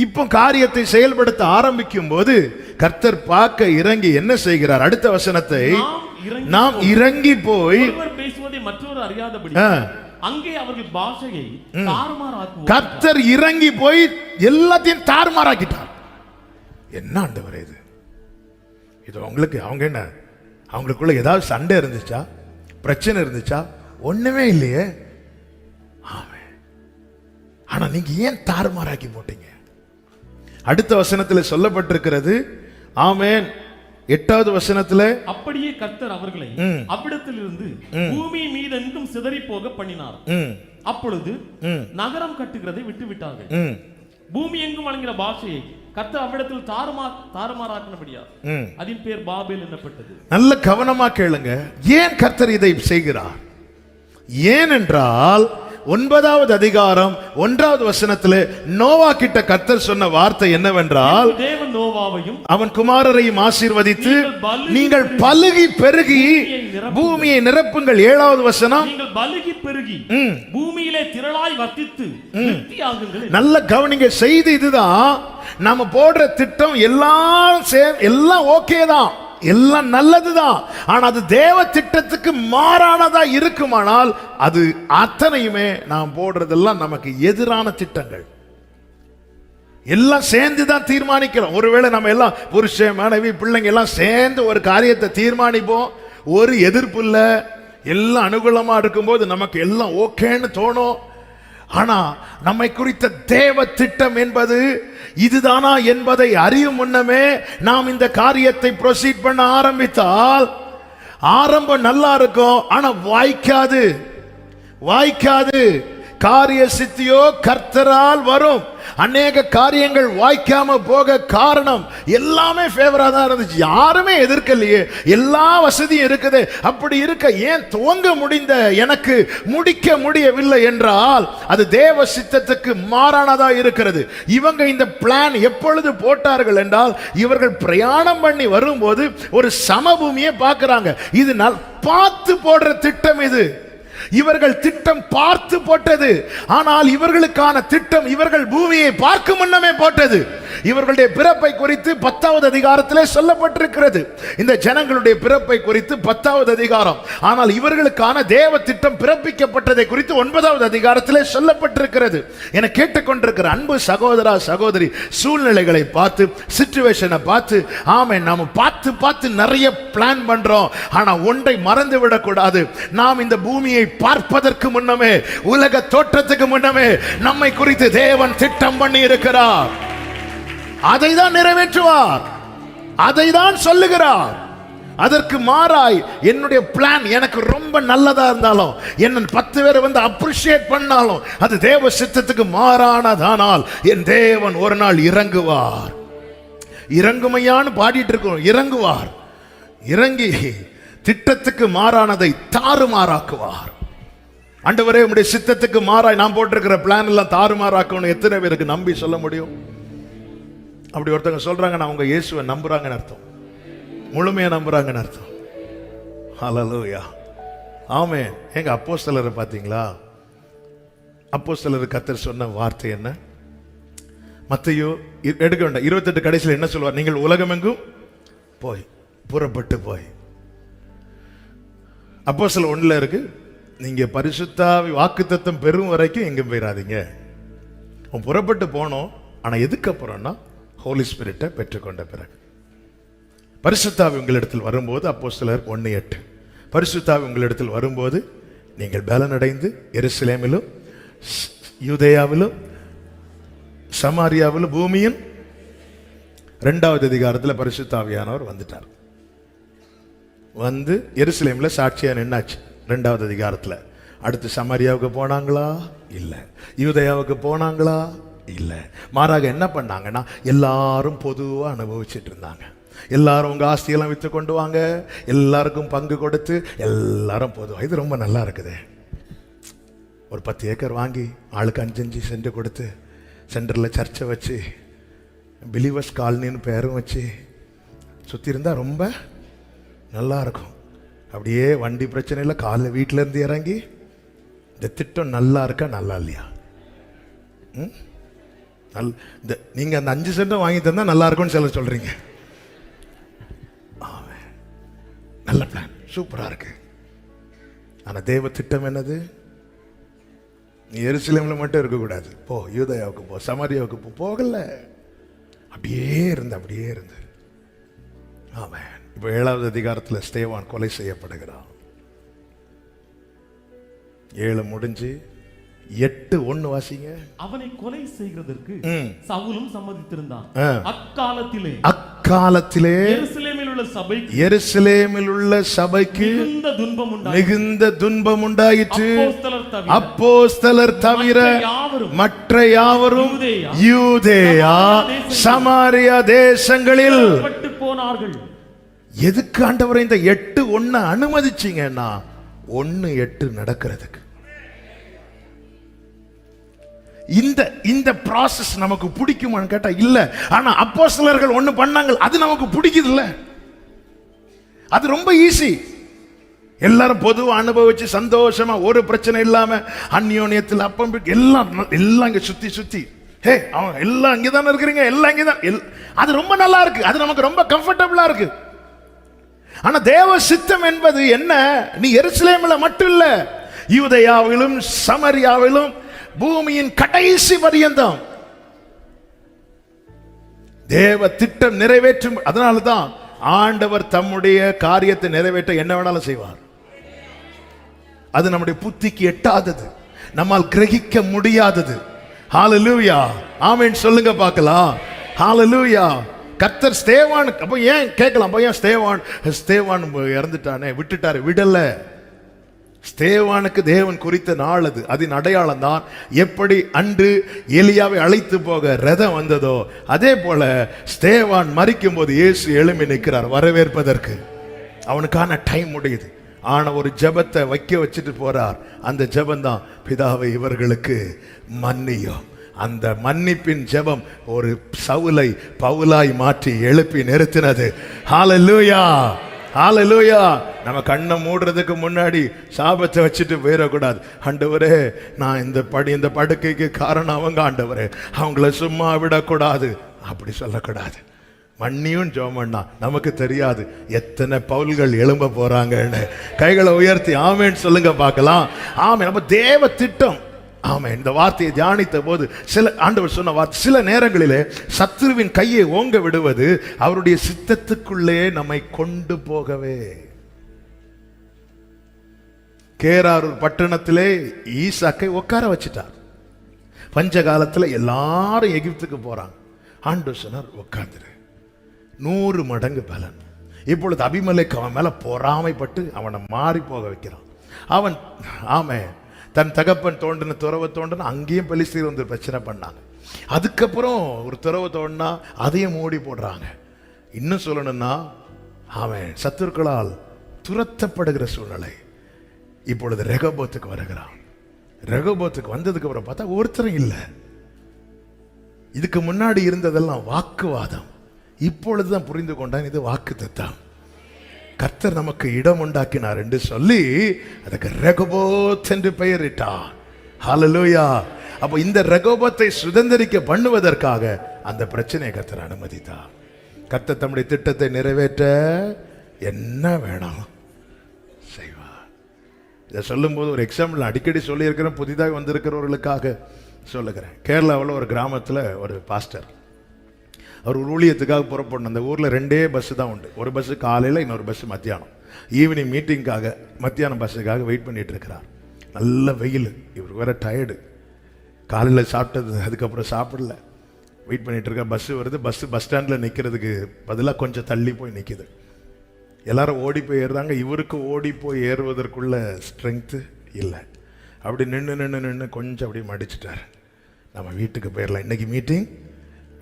இப்போ காரியத்தை செயல்படுத்த ஆரம்பிக்கும் போது கர்த்தர் பார்க்க இறங்கி என்ன செய்கிறார்? அடுத்த வசனத்தை, நாம் இறங்கி போய் பேசுவதை மற்றொரு அறியாதபடி அங்கே அவர்கள் பாஷையை தாறுமாறாக்குவார். கர்த்தர் இறங்கி போய் எல்லாத்தையும் தாறுமாறாக்கிட்டார். என்ன ஆண்டவரே இது? இது அவங்க என்ன, அவங்களுக்குள்ள ஏதாவது சண்டை இருந்துச்சா, பிரச்சனை இருந்துச்சா? ஒண்ணுமே இல்லையே. ஆனா நீங்க ஏன் தாறுமாறாக்கி போட்டீங்க? அடுத்த வசனத்தில் சொல்லப்பட்டிருக்கிறது. ஆமென். 8வது வசனத்தில், அப்படியே கர்த்தர் அவர்களை அவ்விடத்திலிருந்து பூமி மீதெங்கும் சிதறி போக பண்ணினார். அப்பொழுது நகரம் கட்டுகிறதை விட்டு விட்டார்கள். பூமி எங்கும் வழங்கின பாஷையை கர்த்தர் அவ்விடத்தில் தாறுமாறாக்கினபடியா அதன் பேர் பாபேல் என்னப்பட்டது. நல்ல கவனமா கேளுங்க. ஏன் கர்த்தர் இதை செய்கிறார்? ஏனென்றால் 9வது அதிகாரம் 1வது வசனத்திலே நோவா கிட்ட கர்த்தர் சொன்ன வார்த்தை என்னவென்றால், தேவன் நோவாவையும் அவன் குமாரரையும் ஆசீர்வதித்து நீங்கள் பலுகி பெருகி பூமியை நிரப்புங்கள். 7வது வசனம், நீங்கள் பலுகி பெருகி பூமியிலே திரளாய் வர்த்தித்து விருத்தியாகுங்கள். நல்ல கவனிங்க, செய்தி இதுதான். நாம போடுற திட்டம் எல்லாம் ஓகே தான், எல்லாம் நல்லதுதான். ஆனா அது தேவ திட்டத்துக்கு மாறானதா இருக்குமானால் அது அத்தனையுமே நாம் போடுறதெல்லாம் நமக்கு எதிரான திட்டங்கள். எல்லாம் சேர்ந்து தான் தீர்மானிக்கிறோம். ஒருவேளை நம்ம எல்லாம் புருஷன் மனைவி பிள்ளைங்க எல்லாம் சேர்ந்து ஒரு காரியத்தை தீர்மானிப்போம், ஒரு எதிர்ப்பு இல்லை, எல்லாம் அனுகூலமா இருக்கும்போது நமக்கு எல்லாம் ஓகேன்னு தோணும். ஆனா நம்மை குறித்த தேவ திட்டம் என்பது இதுதானா என்பதை அறியும் முன்னமே நாம் இந்த காரியத்தை ப்ரொசீட் பண்ண ஆரம்பித்தால் ஆரம்பம் நல்லா இருக்கும், ஆனா வாய்க்காது. காரிய சித்தியோ கர்த்தரால் வரும். அநேக காரியங்கள் வாய்க்காம போக காரணம் எல்லாமே ஃபேவரா தான் இருந்துச்சு, யாருமே எதிர்க்கலையே, எல்லா வசதியும் இருக்குது. அப்படி இருக்க ஏன் துவங்க முடிந்த எனக்கு முடிக்க முடியவில்லை என்றால் அது தேவ சித்தத்துக்கு மாறானதா இருக்கிறது. இவங்க இந்த பிளான் எப்பொழுது போட்டார்கள் என்றால், இவர்கள் பிரயாணம் பண்ணி வரும்போது ஒரு சமபூமியை பார்க்கிறாங்க. இது பார்த்து போடுற திட்டம் இது. இவர்கள் திட்டம் பார்த்து போட்டது. ஆனால் இவர்களுக்கான திட்டம் இவர்கள் பூமியை பார்க்கும் முன்னமே போட்டது. இவர்களுடைய பிறப்பை குறித்து 10வது அதிகாரத்திலே சொல்லப்பட்டிருக்கிறது. இந்த ஜனங்களுடைய பிறப்பை குறித்து 10வது அதிகாரம். ஆனால் இவர்களுக்கான தேவ திட்டம் பிறப்பிக்கப்பட்டதை குறித்து 9வது அதிகாரத்திலே சொல்லப்பட்டிருக்கிறது. என கேட்டுக்கொண்டிருக்கிற அன்பு சகோதரா சகோதரி, சூழ்நிலைகளை பார்த்து, சிச்சுவேஷனை பார்த்து, ஆமென், நாம பார்த்து நிறைய பிளான் பண்றோம். ஆனா ஒன்றை மறந்து விடக்கூடாது. நாம் இந்த பூமியை பார்ப்பதற்கு முன்னமே, உலக தோற்றத்துக்கு முன்னமே நம்மை குறித்து தேவன் திட்டம் பண்ணி இருக்கிறார். அதை தான் நிறைவேற்றுவார், அதை தான் சொல்லுகிறார். அதற்கு மாறாய் என்னுடைய பிளான் எனக்கு ரொம்ப நல்லதா இருந்தாலும், என்ன 10 பேர் வந்து அப்ரிஷியேட் பண்ணாலும், அது தேவ சித்தத்துக்கு மாறானதானால் என் தேவன் ஒரு நாள் இறங்குவார். இறங்குமையான்னு பாடிட்டு இருக்கோம், இறங்குவார். இறங்கி திட்டத்துக்கு மாறானதை தாறுமாறாக்குவார். ஆண்டவரே, உம்முடைய சித்தத்துக்கு மாறாய் நான் போட்டிருக்கிற பிளான் எல்லாம் தாறுமாறாக்கணும். எத்தனை பேருக்கு நம்பி சொல்ல முடியும்? அப்படி ஒருத்தங்க சொல்றாங்க, நான் உங்க இயேசுவை நம்புறாங்கன்னு அர்த்தம், முழுமையா நம்புறாங்கன்னு அர்த்தம். ஹல்லேலூயா, ஆமென். எங்க அப்போஸ்தலரை பாத்தீங்களா? அப்போஸ்தலர் கர்த்தர் சொன்ன வார்த்தை என்ன? மத்தேயு எடுக்க வேண்டாம், 28 கடைசியில் என்ன சொல்வார்? நீங்கள் உலகமெங்கும் போய், புறப்பட்டு போய். அப்போஸ்தலர் 1 இருக்கு, நீங்க பரிசுத்தாவி வாக்குத்தத்தம் பெறும் வரைக்கும் எங்க போயிடாதீங்க. புறப்பட்டு போனோம். ஆனா எதுக்கு அப்புறம்னா, ஹோலி ஸ்பிரிட்டை பெற்றுக்கொண்ட பிறகு. பரிசுத்தாவி உங்களிடத்தில் வரும்போது, அப்போஸ்தலர் 1:8, பரிசுத்தாவி உங்களிடத்தில் வரும்போது நீங்கள் பலனடைந்து எருசலேமிலும் யூதேயாவிலும் சமாரியாவிலும் பூமியின் 2வது அதிகாரத்தில் பரிசுத்தாவியானவர் வந்துட்டார். வந்து எருசலேம்ல சாட்சியா நின்னாச்சு 2வது அதிகாரத்தில். அடுத்து சமாரியாவுக்கு போனாங்களா? இல்லை. யூதேயாவுக்கு போனாங்களா? இல்லை. மாறாக என்ன பண்ணாங்கன்னா, எல்லாரும் பொதுவாக அனுபவிச்சுட்டு இருந்தாங்க. எல்லாரும் உங்க ஆஸ்தியெல்லாம் விற்று கொண்டு வாங்க, எல்லாருக்கும் பங்கு கொடுத்து எல்லாரும் பொதுவாக. இது ரொம்ப நல்லா இருக்குது. ஒரு 10 ஏக்கர் வாங்கி ஆளுக்கு 5 சென்ட் கொடுத்து, சென்டரில் சர்ச்சை வச்சு, பிலீவர்ஸ் காலனின்னு பேரும் வச்சு சுற்றி இருந்தால் ரொம்ப நல்லா இருக்கும். அப்படியே வண்டி பிரச்சனை இல்லை, காலைல வீட்டில இருந்து இறங்கி இந்த திட்டம் நல்லா இருக்கா நல்லா இல்லையா? நீங்க அந்த 5 சென்ட் வாங்கி தந்தா நல்லா இருக்கும்னு சிலர் சொல்றீங்க. நல்ல பிளான், சூப்பரா இருக்கு. ஆனா தேவ திட்டம் என்னது? நீ எருசலேம்ல மட்டும் இருக்கக்கூடாது, போ யூதேயாவுக்கு போ, சமாரியாவுக்கு போ. போகல, அப்படியே இருந்து. ஆமென். இப்போ 7வது அதிகாரத்தில் ஸ்தேவான் கொலை செய்யப்படுகிறான். 7 முடிஞ்சு 8:1 வாசிங்க. அவனை கொலை செய்கிறதற்கு சவுலும் சம்மதித்திருந்தான். அக்காலத்திலே எருசலேமில் உள்ள சபைக்கு மிகுந்த துன்பம் உண்டாயிற்று. அப்போஸ்தலர் தவிர மற்ற யாவரும் யூதேயா சமாரியா தேசங்களில் போனார்கள். எதுக்கு ஆண்டவரை இந்த 8:1 அனுமதிச்சீங்கன்னா 1:8 நடக்கிறதுக்கு. இந்த ப்ராசஸ் நமக்கு பிடிக்குமான்னு கேட்டா இல்ல. ஆனா அப்போஸ்தலர்கள் ஒண்ணு பண்ணாங்க, அது நமக்கு பிடிக்குது இல்ல. அது ரொம்ப ஈஸி. எல்லாரும் பொதுவா அனுபவிச்சு சந்தோஷமா ஒரு பிரச்சனை இல்லாம அந்யோன்யத்தில் அப்பம் எல்லாம் இங்க சுத்தி ஹே அவங்க எல்லாம் இங்கதானே இருக்கிறீங்க, எல்லாம் இங்கதான். அது ரொம்ப நல்லா இருக்கு, அது நமக்கு ரொம்ப கம்ஃபர்டபுளா இருக்கு. ஆனா தேவ சித்தம் என்பது என்ன? நீ எருசலேம்ல மட்டும் இல்ல, யூதேயாவிலும் சமரியாவிலும் பூமியின் கடைசி பரியந்தம் தேவ திட்டம் நிறைவேற்றும். அதனாலதான் ஆண்டவர் தம்முடைய காரியத்தை நிறைவேற்ற என்ன வேணாலும் செய்வார். அது நம்முடைய புத்திக்கு எட்டாதது, நம்மால் கிரகிக்க முடியாதது. ஹalleluya, ஆமென் சொல்லுங்க பார்க்கலாம். ஹalleluya. கர்த்தர் ஸ்தேவான் அப்ப ஏன் கேட்கலாம், அப்ப ஏன் ஸ்தேவான் இறந்துட்டானே விட்டுட்டாரு? விடல. ஸ்தேவானுக்கு தேவன் குறித்த நாள் அது. அதன் அடையாளம் தான் எப்படி அன்று எலியாவை அழைத்து போக ரதம் வந்ததோ அதே போல ஸ்தேவான் மரிக்கும் போது இயேசு எழும்பி நிற்கிறார் வரவேற்பதற்கு. அவனுக்கான டைம் முடியுது. ஆனா ஒரு ஜெபத்தை வச்சுட்டு போறார். அந்த ஜெபம் தான் பிதாவை இவர்களுக்கு மன்னியும். அந்த மன்னிப்பின் ஜெபம் ஒரு சவுலை பவுலாய் மாற்றி எழுப்பி நிறுத்தினது. ஹalleluya, ஹalleluya. நம்ம கண்ணை மூடுறதுக்கு முன்னாடி சாபத்தை வச்சுட்டு போயிடக்கூடாது. ஆண்டவரே நான் இந்த படுக்கைக்கு காரணம் அவங்க, ஆண்டவரே அவங்கள சும்மா விடக்கூடாது அப்படி சொல்லக்கூடாது. மண்ணியும் ஜோமண்ணா நமக்கு தெரியாது எத்தனை பவுல்கள் எழும்ப போறாங்கன்னு. கைகளை உயர்த்தி ஆமேன்னு சொல்லுங்க பார்க்கலாம். ஆமே, நம்ம தேவ திட்டம். ஆமே, இந்த வார்த்தையை தியானித்த போது ஆண்டவர் சொன்ன வார்த்தை, சில நேரங்களிலே சத்துருவின் கையை ஓங்க விடுவது அவருடைய சித்தத்துக்குள்ளே நம்மை கொண்டு போகவே. கேராரூர் பட்டணத்திலே ஈசாக்கை உட்கார வச்சிட்டார். பஞ்ச காலத்துல எல்லாரும் எகிப்துக்கு போறாங்க. ஆண்டவர் சொன்னார் உட்கார்ந்துரு, 100 மடங்கு பலன். இப்பொழுது அபிமெலேக்கு அவன் மேல பொறாமைப்பட்டு அவனை மாறி போக வைக்கிறான். அவன் ஆமே தன் தகப்பன் தோண்டின துறவை தோண்டின அங்கேயும் பெலிஸ்தீர் வந்து பிரச்சனை பண்ணாங்க. அதுக்கப்புறம் ஒரு துறவை தோண்டினா அதையும் மூடி போடுறாங்க. இன்னும் சொல்லணும்னா அவன் சத்துருக்களால் துரத்தப்படுகிற சூழ்நிலை. இப்பொழுது ரெகோபோத்துக்கு வருகிறான். ரெகோபோத்துக்கு வந்ததுக்கு அப்புறம் பார்த்தா ஒருத்தரும் இல்லை. இதுக்கு முன்னாடி இருந்ததெல்லாம் வாக்குவாதம். இப்பொழுதுதான் புரிந்து கொண்டான் இது வாக்கு தத்தம். கர்த்தர் நமக்கு இடம் உண்டாக்கினார் என்று சொல்லி அதுக்கு ரெகோபோத் என்று பெயரிட்டார். ஹalleluya. அப்போ இந்த ரெகோபத்தை சுதந்திரிக்க பண்ணுவதற்காக அந்த பிரச்சனையை கர்த்தர் அனுமதித்தார். கர்த்தர் தம்முடைய திட்டத்தை நிறைவேற்ற என்ன வேணாம் செய்வார். இதை சொல்லும்போது ஒரு எக்ஸாம்பிள் அடிக்கடி சொல்லியிருக்கிறேன், புதிதாக வந்திருக்கிறவர்களுக்காக சொல்லுகிறேன். கேரளாவில் ஒரு கிராமத்தில் ஒரு பாஸ்டர், அவர் ஒரு ஊழியத்துக்காக புறப்படணும். அந்த ஊரில் 2 பஸ் தான் உண்டு. ஒரு பஸ் காலையில், இன்னொரு பஸ் மத்தியானம். ஈவினிங் மீட்டிங்காக மத்தியானம் பஸ்ஸுக்காக வெயிட் பண்ணிட்டு இருக்கிறார். நல்ல வெயில், இவர் வேற டயர்டு. காலையில் சாப்பிட்டது அதுக்கப்புறம் சாப்பிடல, வெயிட் பண்ணிட்டு இருக்க. பஸ்ஸு வருது. பஸ் ஸ்டாண்டில் நிற்கிறதுக்கு பதிலாக கொஞ்சம் தள்ளி போய் நிற்கிது. எல்லாரும் ஓடி போய் ஏறுறாங்க. இவருக்கு ஓடி போய் ஏறுவதற்குள்ள ஸ்ட்ரென்த்து இல்லை. அப்படி நின்று கொஞ்சம் அப்படியே மடிச்சிட்டார். நம்ம வீட்டுக்கு போயிடலாம், இன்னைக்கு மீட்டிங்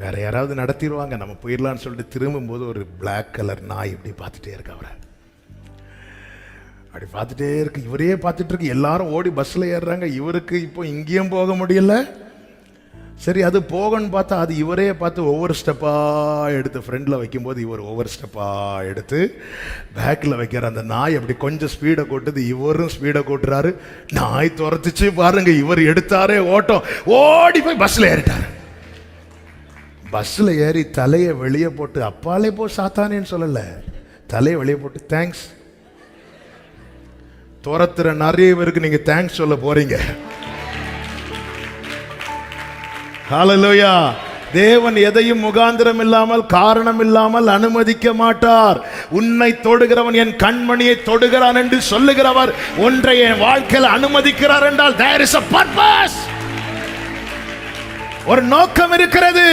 வேற யாராவது நடத்திடுவாங்க, நம்ம போயிடலான்னு சொல்லிட்டு திரும்பும்போது ஒரு பிளாக் கலர் நாய் இப்படி பார்த்துட்டே இருக்கு. அவரை அப்படி பார்த்துட்டே இருக்கு. இவரே பார்த்துட்டு இருக்கு. எல்லாரும் ஓடி பஸ்ல ஏறுறாங்க. இவருக்கு இப்போ இங்கேயும் போக முடியல. சரி அது போகணும்னு பார்த்தா அது இவரே பார்த்து ஒவ்வொரு ஸ்டெப்பா எடுத்து ஃப்ரெண்ட்ல வைக்கும்போது இவர் ஒவ்வொரு ஸ்டெப்பா எடுத்து பேக்ல வைக்கிற. அந்த நாய் அப்படி கொஞ்சம் ஸ்பீடை கூட்டுது, இவரும் ஸ்பீடை கூட்டுறாரு. நாய் துரத்துச்சு பாருங்க. இவர் எடுத்தாரே ஓட்டம், ஓடி போய் பஸ்ல ஏறிட்டாரு. பஸ்ஸில் ஏறி தலையை வெளியே போட்டு, அப்பாலே போ சாத்தானேன்னு சொல்லலை, தலையை வெளியே போட்டு தேங்க்ஸ். துரத்துற நிறைய பேருக்கு நீங்க தேங்க்ஸ் சொல்ல போறீங்க. ஹalleluya. தேவன் எதையும் முகாந்திரம் இல்லாமல் காரணம் இல்லாமல் அனுமதிக்க மாட்டார். உன்னை தொடுகிறவன் என் கண்மணியை தொடுகிறான் என்று சொல்லுகிறவர் ஒன்றை என் வாழ்க்கையில் அனுமதிக்கிறார் என்றால் there is a purpose. ஒரு நோக்கம் இருக்கிறது.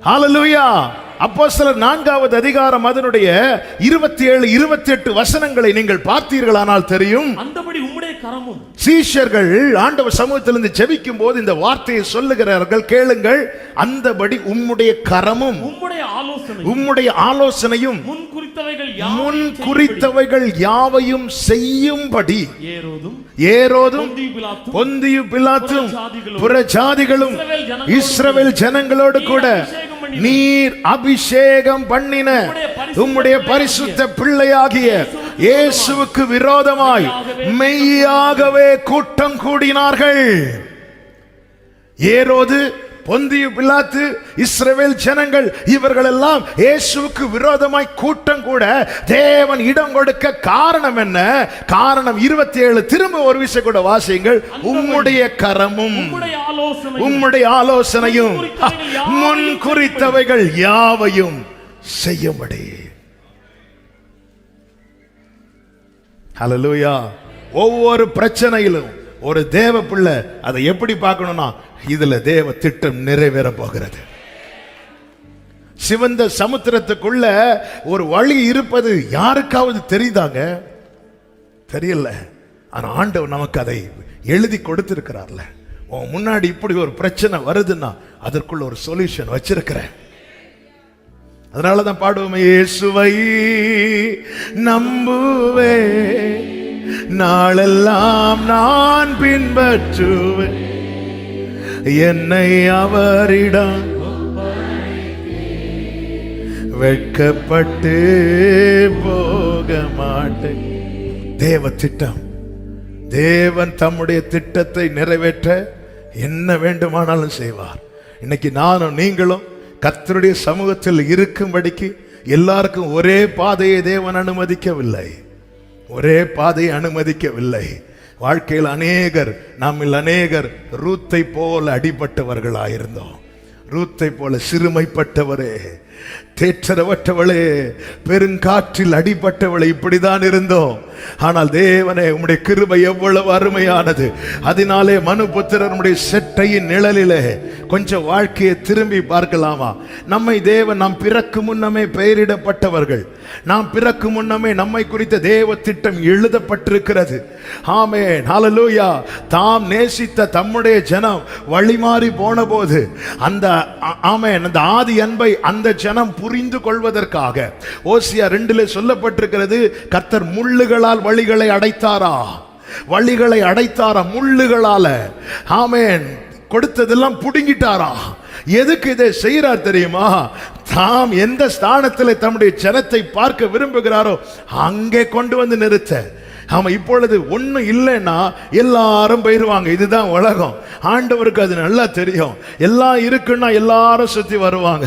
ஹalleluya. அப்போஸ்தலர் 4வது அதிகாரம் அதனுடைய 27 28 வசனங்களை நீங்கள் பார்த்தீர்களானால் தெரியும். அந்தபடி உம்முடைய கரமும். சீஷர்கள் ஆண்டவர் சமூகத்திலிருந்து ஜெபிக்கும் போது இந்த வார்த்தையை சொல்லுகிறார்கள், கேளுங்கள். அந்தபடி உம்முடைய கரமும் உம்முடைய ஆலோசனையும் முன் குறித்தவைகள் யாவையும் செய்யும்படி ஏரோதும் பொந்தியு பிலாத்தும் புறஜாதிகளும் இஸ்ரவேல் ஜனங்களோடு கூட நீர் அபிஷேகம் பண்ணின உம்முடைய பரிசுத்த பிள்ளையாகிய இயேசுவுக்கு விரோதமாய் மெய்யாகவே கூட்டம் கூடினார்கள். ஏரோது, பொந்தியு பிலாத்து, இஸ்ரவேல் ஜனங்கள் இவர்கள் எல்லாம் இயேசுவுக்கு விரோதமாய் கூட்டம் கூட தேவன் இடம் கொடுக்க காரணம் என்ன? காரணம் 27 திரும்ப ஒரு விஷயம் கூட வாசியுங்கள். உம்முடைய கரமும் உம்முடைய ஆலோசனையும் முன் குறித்தவைகள் யாவையும் செய்யும்படி. ஹல்லேலூயா. ஒவ்வொரு பிரச்சனையிலும் ஒரு தேவ பிள்ளை அதை எப்படி பார்க்கணும்னா, இதுல தேவ திட்டம் நிறைவேற போகிறது. சிவந்த சமுத்திரத்துக்குள்ள ஒரு வழி இருப்பது யாருக்காவது தெரியுதாங்க? தெரியல. ஆனா ஆண்டவர் நமக்கு அதை எழுதி கொடுத்திருக்கிறார்ல. முன்னாடி இப்படி ஒரு பிரச்சனை வருதுன்னா அதற்குள்ள ஒரு சொல்யூஷன் வச்சிருக்கிறேன். அதனாலதான் பாடுவோமே, இயேசுவை நம்புவே நாளெல்லாம் நான் பின்பற்றுவேன், என்னை அவரிடம் வெட்கப்பட்டு போக மாட்டேன். தேவ திட்டம். தேவன் தம்முடைய திட்டத்தை நிறைவேற்ற என்ன வேண்டுமானாலும் செய்வார். இன்னைக்கு நானும் நீங்களும் கர்த்தருடைய சமூகத்தில் இருக்கும்படிக்கு எல்லாருக்கும் ஒரே பாதையை தேவன் அனுமதிக்கவில்லை. ஒரே பாதையை அனுமதிக்கவில்லை. வாழ்க்கையில் நம்மில் அநேகர் ரூத்தை போல அடிபட்டவர்களாயிருந்தோம். ரூத்தை போல சிறுமைப்பட்டவரே, தேற்றரவற்றவளே, பெருங்காற்றில் அடிபட்டவளே, இப்படிதான் இருந்தோம். ஆனால் தேவனே, உம்முடைய கிருபை எவ்வளவு அருமையானது. அதனாலே மனுபுத்திரனுடைய செட்டையின் நிழலிலே கொஞ்சம் வாழ்க்கையை திரும்பி பார்க்கலாமா? நம்மை தேவன் நாம் பிறக்கு முன்னமே பெயரிடப்பட்டவர்கள். நாம் பிறக்கு முன்னமே நம்மை குறித்த தேவ திட்டம் எழுதப்பட்டிருக்கிறது. ஆமென், ஹல்லேலூயா. தாம் நேசித்த தம்முடைய ஜனம் வழிமாறி போன போது அந்த ஆதி அன்பை அந்த ஜனம் புரிந்து கொள்வதற்காக ஓசியா 2 சொல்லப்பட்டிருக்கிறது, கர்த்தர் முள்ளுகளால் வழிகளை அடைத்தாரா? வழிகளை அடைத்தாரா முள்ளுகளால. ஆமென். கொடுத்ததெல்லாம் புடுங்கிட்டாரா? எதுக்கு இதை செய்யறார் தெரியுமா? தாம் எந்த ஸ்தானத்தில் தம்முடைய ஜனத்தை பார்க்க விரும்புகிறாரோ அங்கே கொண்டு வந்து நிறுத்த. ஆமா, இப்பொழுது ஒன்னும் இல்லைன்னா எல்லாரும் போயிருவாங்க. இதுதான் உலகம். ஆண்டவருக்கு அது நல்லா தெரியும். எல்லாம் இருக்குன்னா எல்லாரும் சுத்தி வருவாங்க.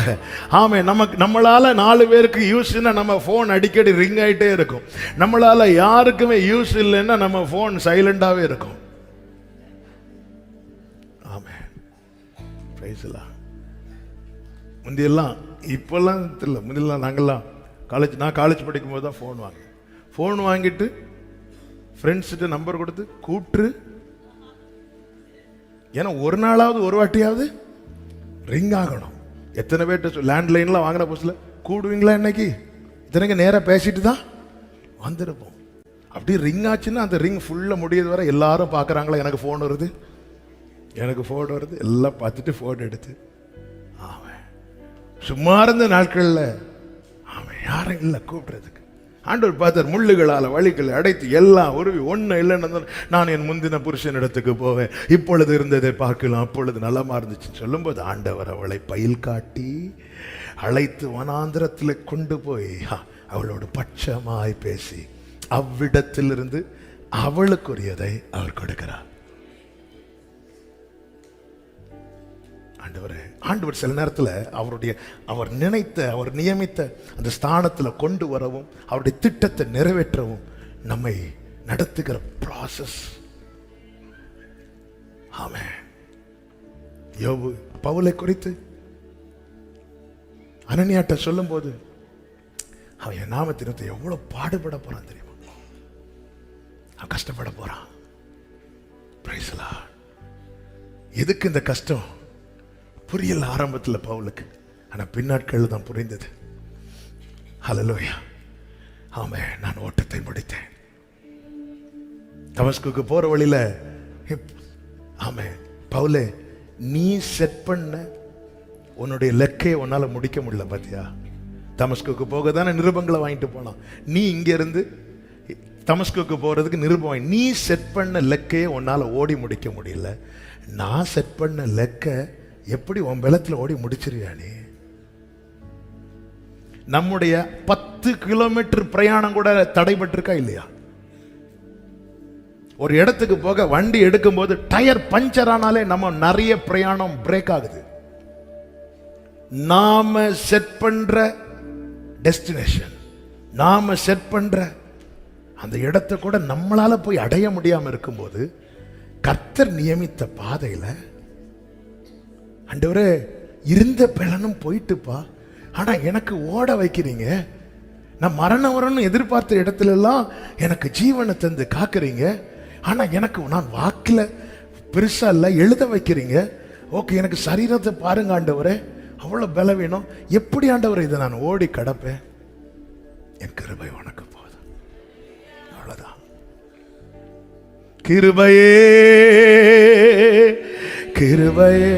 ஆமே, நம்மளால 4 பேருக்கு யூஸ்னா நம்ம போன் அடிக்கடி ரிங் ஆயிட்டே இருக்கும். நம்மளால யாருக்குமே யூஸ் இல்லைன்னா நம்ம போன் சைலண்டாவே இருக்கும். ஆமே, முந்தியெல்லாம், இப்பெல்லாம் தெரியல, முந்தியெல்லாம் நாங்கெல்லாம் நான் காலேஜ் படிக்கும் போது தான் ஃபோன் வாங்கிட்டு ஃப்ரெண்ட்ஸ்கிட்ட நம்பர் கொடுத்து கூப்பிட்டு, ஏன்னா ஒரு நாளாவது ஒரு வாட்டியாவது ரிங் ஆகணும். எத்தனை பேர்ட்ட லேண்ட்லைன்லாம் வாங்கின புதுசில் கூடுவீங்களா இன்னைக்கு? இத்தனைக்கு நேராக பேசிட்டு தான் வந்துருப்போம். அப்படி ரிங் ஆச்சுன்னா அந்த ரிங் ஃபுல்லாக முடியது வரை எல்லாரும் பார்க்குறாங்களா, எனக்கு ஃபோன் வருது, எல்லாம் பார்த்துட்டு ஃபோன் எடுத்து. ஆமாம், சும்மா இருந்த நாட்களில் ஆமாம் யாரும் இல்லை கூப்பிடுறதுக்கு. ஆண்டவர் பார்த்தார், முள்ளுகளால் வழிகளை அடைத்து எல்லாம் உருவி ஒன்றும் இல்லைன்னு நான் என் முந்தின புருஷன் இடத்துக்கு போவேன், இப்பொழுது இருந்ததை பார்க்கலாம், அப்பொழுது நலமா இருந்துச்சுன்னு சொல்லும்போது ஆண்டவர் அவளை பயில் காட்டி அழைத்து வனாந்திரத்தில் கொண்டு போய் அவளோடு பட்சமாய் பேசி அவ்விடத்திலிருந்து அவளுக்குரியதை அவர் கொடுக்கிறார். ஆண்டவர் சில நேரத்தில் அவர் நினைத்த, அவர் நியமித்த அந்த ஸ்தானத்தில் கொண்டு வரவும் அவருடைய திட்டத்தை நிறைவேற்றவும் நம்மை நடத்துகிற ப்ராசஸ். ஆமென். யோபு பவுலை குறித்து அனனியாட்ட சொல்லும் போது அவன் என் நாமத்தினத்தை எவ்வளவு பாடுபட போறான் தெரியுமா? அவன் கஷ்டப்பட போறான். Price the Lord. எதுக்கு இந்த கஷ்டம் புரியல ஆரம்பத்தில் பவுலுக்கு. ஆனா பின்னாட்கள் தான் புரிந்தது. ஹல்லேலூயா. ஆமென். நான் ஓட்டத்தை முடித்தேன். தமஸ்குக்கு போற வழியில ஆமென், பவுலே, நீ செட் பண்ண உன்னுடைய லெக்கையை உன்னால முடிக்க முடியல பாத்தியா? தமஸ்குக்கு போக தானே நிருபங்களை வாங்கிட்டு போனான். நீ இங்க இருந்து தமஸ்குக்கு போறதுக்கு நிருபம் நீ செட் பண்ண லெக்கையை உன்னால ஓடி முடிக்க முடியல. நான் செட் பண்ண லெக்க எப்படி உன் பலத்துல ஓடி முடிச்சிருவியா நீ? நம்முடைய 10 கிலோமீட்டர் பிரயாணம் கூட தடைபட்டிருக்கா இல்லையா? ஒரு இடத்துக்கு போக வண்டி எடுக்கும் போது டயர் பஞ்சர் ஆனாலே நம்ம நிறைய பிரயாணம் பிரேக் ஆகுது. நாம செட் பண்ற டெஸ்டினேஷன், நாம செட் பண்ற அந்த இடத்தை கூட நம்மளால போய் அடைய முடியாம இருக்கும்போது கர்த்தர் நியமித்த பாதையில ஆண்டவரே இருந்த பலனும் போயிட்டுப்பா, ஆனா எனக்கு ஓட வைக்கிறீங்க, நான் மரணம் வரணும்னு எதிர்பார்த்த இடத்துல எல்லாம் எனக்கு ஜீவனை தந்து காக்குறீங்க, ஆனா எனக்கு நான் வாக்குல பெருசா இல்ல எழுத வைக்கிறீங்க. ஓகே, எனக்கு சரீரத்தை பாருங்க ஆண்டவரே, அவ்வளவு பலம் வேணும், எப்படி ஆண்டவரே இதை நான் ஓடி கடப்பேன்? என் கிருபை உனக்கு போதும். அவ்வளவுதான். கிருபையே கிருபையே.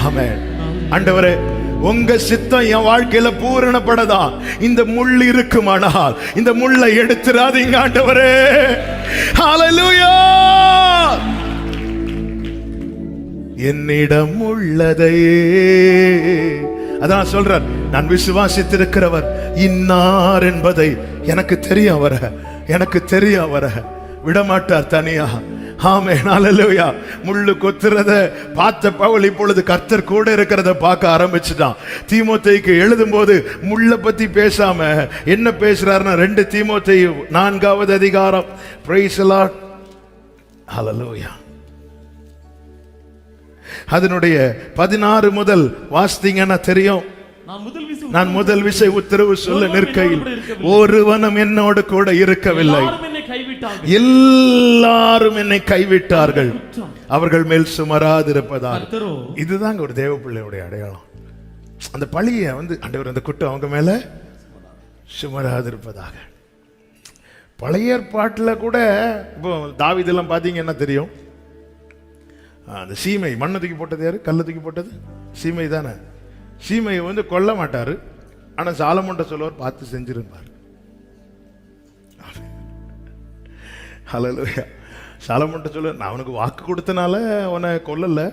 ஆமென். ஆண்டவரே, உங்க சித்தம் என் வாழ்க்கையில பூரணப்படதா. இந்த முள் இருக்குமானால் இந்த முள்ளை எடுத்துறாதீங்க ஆண்டவரே. ஹல்லேலூயா. என்னிடம் உள்ளதையே, அதான் சொல்றார், நான் விசுவாசித்திருக்கிறவர் இன்னார் என்பதை எனக்கு தெரியும், வர எனக்கு தெரியும், வர விடமாட்டார் தனியா. ஆமென். ஹல்லேலூயா. முள்ளு கொத்துறத பார்த்த பவுல் இப்பொழுது கர்த்தர் கூட இருக்கிறத பார்க்க ஆரம்பிச்சுட்டான். தீமோத்தேயுக்கு எழுதும் போது முள்ளை பத்தி பேசாம என்ன பேசுறாருன்னா 2 தீமோத்தேயு 4வது அதிகாரம். Praise the Lord. ஹல்லேலூயா. அதனுடைய 16 முதல் வாசித்தீங்கன்னா தெரியும். நான் முதல் விசை உத்தரவு சொல்ல நிற்கையில் ஒருவனும் என்னோடு கூட இருக்கவில்லை, எல்லாரும் என்னை கைவிட்டார்கள், அவர்கள் மேல் சுமராதிருப்பதாக. இதுதாங்க ஒரு தேவ பிள்ளையுடைய அடையாளம். அந்த பழியை ஆண்டவர், அந்த குற்றம் அவங்க மேல சுமராதிருப்பதாக. பழைய ஏற்பாட்டில் கூட இப்போ தாவீதெல்லாம் பார்த்தீங்கன்னா தெரியும், அந்த சீமை மண்ணை தூக்கி போட்டது யாரு? கல்லை தூக்கி போட்டது சீமை தானே. சீமையை கொல்ல மாட்டாரு, ஆனா சாலமோன்ட்ட சொல்லுவார், பார்த்து செஞ்சிருப்பார். ஹல்லேலூயா. சாலமோன்ட்ட சொல்ல, நான் உனக்கு வாக்கு கொடுத்தனால உன்னை கொல்லல,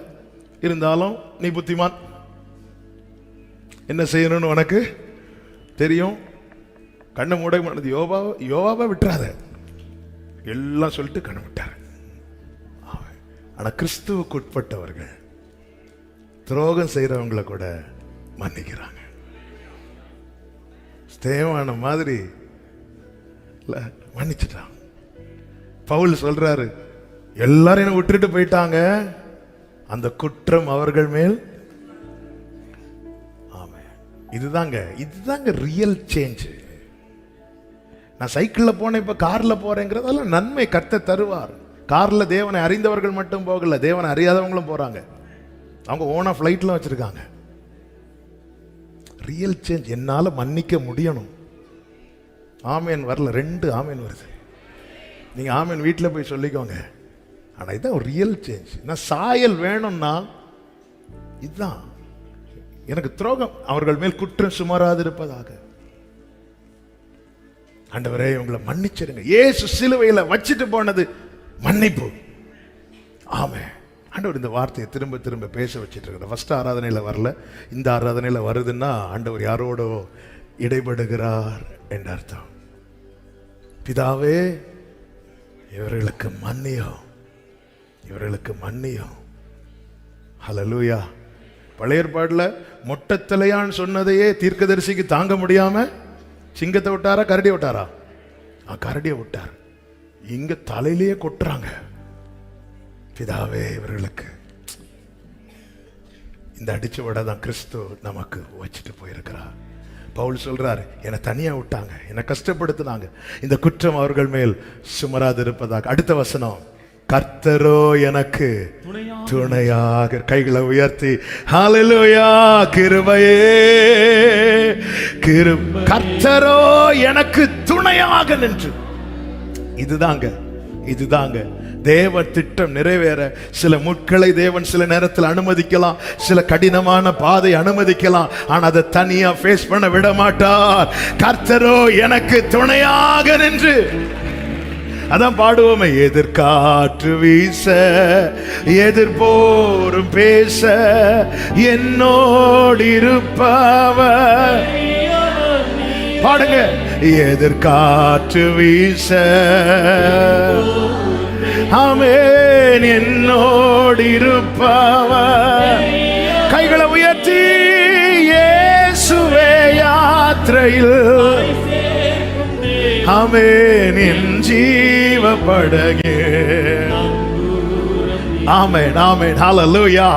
இருந்தாலும் நீ புத்திமான், என்ன செய்யணும்னு உனக்கு தெரியும், கண்ணை மூட மாட்டது. யோவாவை விட்டுறாத எல்லாம் சொல்லிட்டு கண்ணை விட்டார். ஆனா கிறிஸ்துவுக்கு உட்பட்டவர்கள் துரோகம் செய்யறவங்களை கூட மன்னிக்கிறாங்க. ஸ்தேவான மாதிரி மன்னிச்சுட்டான். பவுல் சொல்றாரு, எல்லாரும் என்ன விட்டுட்டு போயிட்டாங்க, அந்த குற்றம் அவர்கள் மேல். ஆமா, இதுதாங்க ரியல் சேஞ்ச். நான் சைக்கிள்ல போனேன், இப்ப கார்ல போறேங்கிறதெல்லாம் நன்மை கர்த்தர் தருவார். கார்ல தேவனை அறிந்தவர்கள் மட்டும் போகல, தேவனை அறியாதவங்களும் போறாங்க. அவங்க ஓனா ஃபிளைட்லாம் வச்சிருக்காங்க. Real change. என்னால மன்னிக்க முடியணும். ஆமேன் வரல, 2 ஆமேன் வருது. நீங்க ஆமேன் வீட்டில் போய் சொல்லிக்கோங்க. ஆனா இதுதான் ஒரு ரியல் சேஞ்ச். நான் சாயல் வேணும்னா இதுதான். எனக்கு துரோகம் அவர்கள் மேல் குற்றம் சுமராதிருப்பதாக. ஆண்டவரே உங்களை மன்னிச்சிருங்க. இயேசு சிலுவையில் வச்சிட்டு போனது மன்னிப்பு. ஆமென். ஆண்டவர் இந்த வார்த்தையை திரும்ப திரும்ப பேச வச்சிட்டு இருக்கிற. ஃபர்ஸ்ட் ஆராதனையில் வரல, இந்த ஆராதனையில் வருதுன்னா ஆண்டவர் யாரோட இடைபடுகிறார் என்ற அர்த்தம். பிதாவே இவர்களுக்கு மன்னியும், இவர்களுக்கு மன்னியும். ஹல்லேலூயா. பழைய ஏற்பாடுல மொட்டத்தலையான்னு சொன்னதையே தீர்க்கதரிசிக்கு தாங்க முடியாம சிங்கத்தை விட்டாரா, கரடியை விட்டாரா? கரடியை விட்டார். இங்க தலையிலேயே கொட்டுறாங்க. பிதாவே இவர்களுக்கு. இந்த அடிச்சு விட தான் கிறிஸ்து நமக்கு வச்சுட்டு போயிருக்கிறார். பவுல் சொல்றாரு, என்னை தனியா விட்டாங்க, என்னை கஷ்டப்படுத்தினாங்க, இந்த குற்றம் அவர்கள் மேல் சுமராது இருப்பதாக. அடுத்த வசனம், கர்த்தரோ எனக்கு துணையாக துணையாக. கைகளை உயர்த்தி ஹல்லேலூயா. கிருபையே கர்த்தரோ எனக்கு துணையாக நின்று. இதுதாங்க தேவ திட்டம் நிறைவேற சில முட்களை தேவன் சில நேரத்தில் அனுமதிக்கலாம், சில கடினமான பாதை அனுமதிக்கலாம். ஆனா அதை தனியா ஃபேஸ் பண்ண விட மாட்டார். கர்த்தரோ எனக்கு துணையாக நின்று. அதான் பாடுவோமே, எதிர்காற்று வீச எதிர்போரும் பேச என்னோடு இருப்பவர். பாடுங்க, எதிர்காற்று வீச ஆமென் என்னோடு இருப்பவர். கைகளை உயர்த்தி இயேசுவே யாத்திரையில் ஆமென் என் ஜீவ படகே. ஆமென் ஆமென் ஹல்லேலூயா.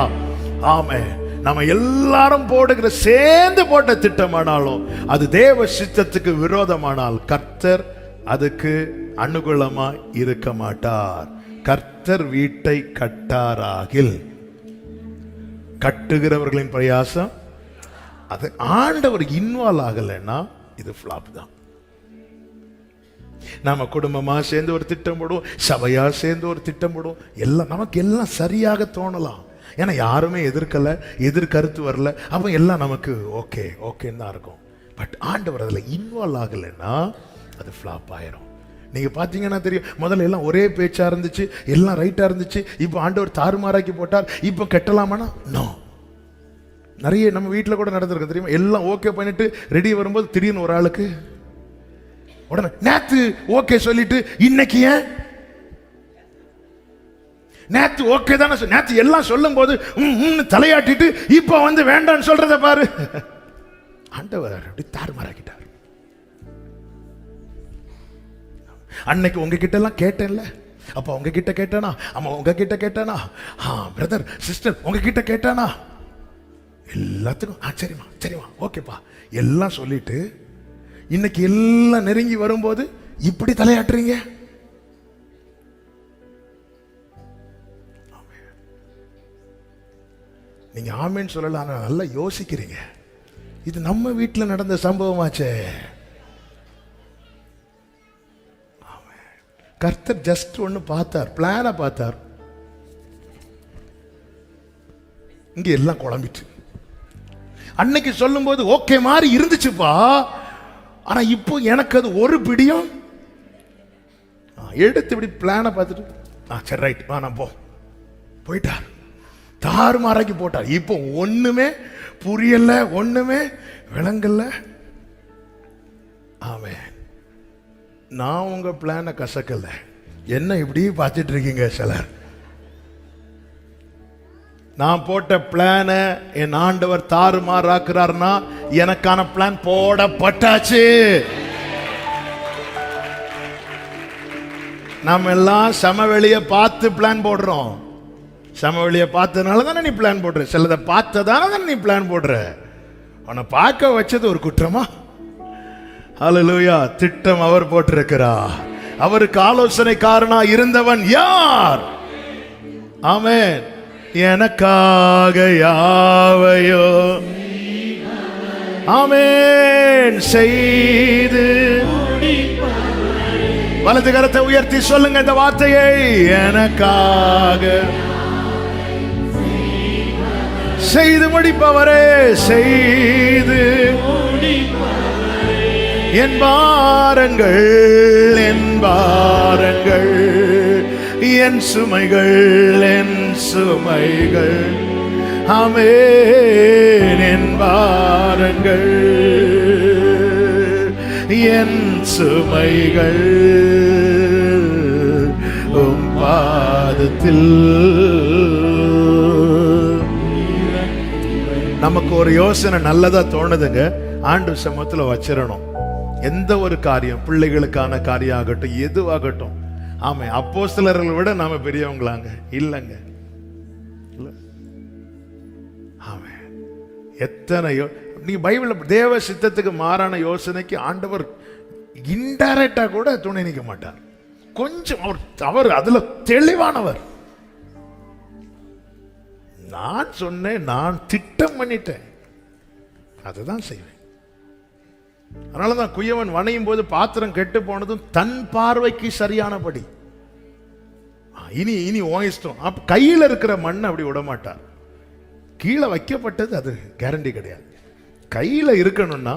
ஆமென். நம்ம எல்லாரும் போடுகிற சேர்ந்து போட்ட திட்டமானாலும் அது தேவ சித்தத்துக்கு விரோதமானால் கர்த்தர் அதுக்கு அனுகூலமா இருக்க மாட்டார். கர்த்தர் வீட்டை கட்டாராகில் கட்டுகிறவர்களின் பிரயாசம் அது ஆண்டவர் இன்வால்வ் ஆகலைன்னா இது ஃபிளாப் தான். நாம குடும்பமா சேர்ந்து ஒரு திட்டம் போடுவோம், சபையா சேர்ந்து ஒரு திட்டம் போடுவோம், எல்லாம் நமக்கு எல்லாம் சரியாக தோணலாம். ஏன்னா யாருமே எதிர்க்கல, எதிர்கருத்து வரல, அப்ப எல்லாம் நமக்கு ஓகேன்னு தான் இருக்கும். பட் ஆண்டவர் அதுல இன்வால்வ் ஆகலைன்னா அது ஃபிளாப் ஆயிரும். நீங்க பாத்தீங்கன்னா தெரியும், முதல்ல எல்லாம் ஒரே பேச்சா இருந்துச்சு, எல்லாம் ரைட்டா இருந்துச்சு. இப்போ ஆண்டவர் தாறுமாறாக்கி போட்டார். இப்போ கெட்டலாமானா நோ. நிறைய நம்ம வீட்டில் கூட நடந்திருக்கு தெரியுமா, எல்லாம் ஓகே பண்ணிட்டு ரெடி வரும்போது திடீர்னு ஒரு ஆளுக்கு உடனே நேத்து ஓகே சொல்லிட்டு இன்னைக்கு ஏன் நேத்து ஓகே தானே, நேத்து எல்லாம் சொல்லும் போது தலையாட்டிட்டு இப்ப வந்து வேண்டான்னு சொல்றத பாரு. ஆண்டவர் அப்படி தாறுமாறாக்கிட்டார். அன்னைக்கு உங்ககிட்ட எல்லாம் கேட்டேன்ல, அப்ப உங்ககிட்ட கேட்டானா, அம்மா உங்ககிட்ட கேட்டானா, பிரதர் சிஸ்டர் உங்ககிட்ட கேட்டானா, எல்லாத்துக்கும் சரிம்மா ஓகேப்பா எல்லாம் சொல்லிட்டு இன்னைக்கு எல்லாம் நெருங்கி வரும்போது இப்படி தலையாட்டுறீங்க. நீங்க ஆமேன்னு சொல்லலாம், நல்லா யோசிக்கிறீங்க. இது நம்ம வீட்டில் நடந்த சம்பவமாச்சே. கர்த்தர் ஜஸ்ட் ஒன்னு பார்த்தார், பிளான பார்த்தார். இங்க எல்லாம் குழம்பிட்டு அன்னைக்கு சொல்லும் போது ஓகே மாதிரி இருந்துச்சுப்பா, ஆனா இப்போ எனக்கு அது ஒரு பிடியும் எடுத்து இப்படி பிளான பார்த்துட்டு சரி ரைட் நான் போயிட்டார், தாறுமாறாக்கி போட்டார். இப்போ ஒண்ணுமே புரியல, ஒண்ணுமே விளங்கல. ஆமென். நான் உங்க பிளான கசக்கல, என்ன இப்படி பார்த்துட்டு இருக்கீங்க சிலர். நான் போட்ட பிளான என் ஆண்டவர் தாறுமாறாக்குறார்னா எனக்கான பிளான் போடப்பட்டாச்சு. நம்ம எல்லாம் சமவெளியை பார்த்து பிளான் போடுறோம். சமவெளியை பார்த்ததுனால தானே நீ பிளான் போடுற, சிலதை பார்த்ததான தானே நீ பிளான் போடுற. உன்னை பார்க்க வச்சது ஒரு குற்றமா? ஹல்லேலூயா. திட்டம் அவர் போட்டிருக்கிறார். அவருக்கு ஆலோசனைக்காரனா இருந்தவன் யார்? ஆமென். எனக்காக யாவையோ ஆமென் செய்து. வலது கரத்தை உயர்த்தி சொல்லுங்க இந்த வார்த்தையை, எனக்காக செய்து முடிப்பவரே, செய்து என் பாரங்கள் என் சுமைகள் ஆமென். என் பாரங்கள் என் சுமைகள் உம் பாதத்தில். நமக்கு ஒரு யோசனை நல்லதா தோணுதுங்க, ஆண்டு சமூகத்தில் வச்சிடணும். எந்த ஒரு காரியம், பிள்ளைகளுக்கான காரியம் ஆகட்டும், எதுவாகட்டும். ஆமா, அப்போஸ்தலர்களை விட நாம பெரியவங்களாங்க இல்லைங்க. ஆமா, எத்தனையோ நீ பைபிள் தேவ சித்தத்துக்கு மாறான யோசனைக்கு ஆண்டவர் இன்டைரக்டா கூட துணை நிற்க மாட்டார். கொஞ்சம் அவர் அதுல தெளிவானவர். நான் சொன்னேன், நான் திட்டம் பண்ணிட்டேன், அதுதான் செய்வேன். அதனாலதான் குயவன் வணையும் போது பாத்திரம் கெட்டு போனதும் தன் பார்வைக்கு சரியானபடி. இனி உன் இஷ்டம். கையில் இருக்கிற மண் அப்படி விட மாட்டார். கீழே வைக்கப்பட்டது அது கேரண்டி கிடையாது. கையில இருக்கணும்னா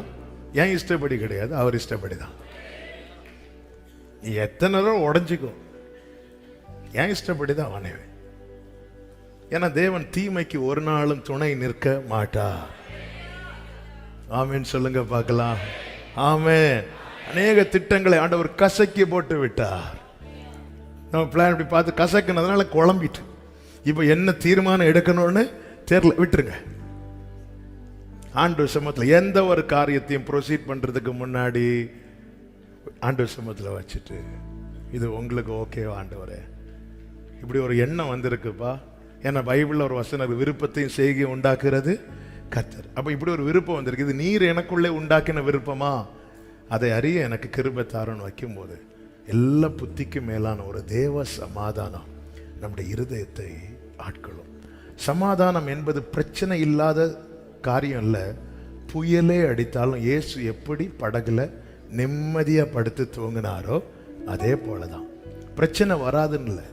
என் இஷ்டப்படி கிடையாது, அவர் இஷ்டப்படி தான். நீ எத்தனை தடவை உடஞ்சிக்கும், என் இஷ்டப்படி தான் வணைவேன். ஏன்னா தேவன் தீமைக்கு ஒரு நாளும் துணை நிற்க மாட்டார். ஆமேன் சொல்லுங்க பார்க்கலாம். ஆமென். அநேக திட்டங்களை ஆண்டவர் கசக்கி போட்டு விட்டார். நம்ம பிளான் இப்படி பார்த்து கசக்குனதுனால குழம்பிட்டு இப்போ என்ன தீர்மானம் எடுக்கணும்னு தெரியல, விட்டுருங்க. ஆண்டவர் சமூகத்தில் எந்த ஒரு காரியத்தையும் ப்ரொசீட் பண்றதுக்கு முன்னாடி ஆண்டவர் சமூகத்தில் வச்சுட்டு, இது உங்களுக்கு ஓகேவா ஆண்டவரே, இப்படி ஒரு எண்ணம் வந்திருக்குப்பா. ஏன்னா பைபிள்ல ஒரு வசனம், விருப்பத்தையும் செய்கை உண்டாக்குறது கர்த்தர். அப்ப இப்படி ஒரு விருப்பம் வந்திருக்கு, இது நீர் எனக்குள்ளே உண்டாக்கின விருப்பமா, அதை அறிய எனக்கு கிருபை தாரோன்னு வைக்கும்போது எல்லா புத்திக்கு மேலான ஒரு தேவ சமாதானம் நம்முடைய இருதயத்தை ஆட்கொள்ளும். சமாதானம் என்பது பிரச்சனை இல்லாத காரியம் இல்லை. புயலே அடித்தாலும் இயேசு எப்படி படகுல நிம்மதியா படுத்து தூங்கினாரோ அதே போலதான். பிரச்சனை வராதுன்னு இல்லை.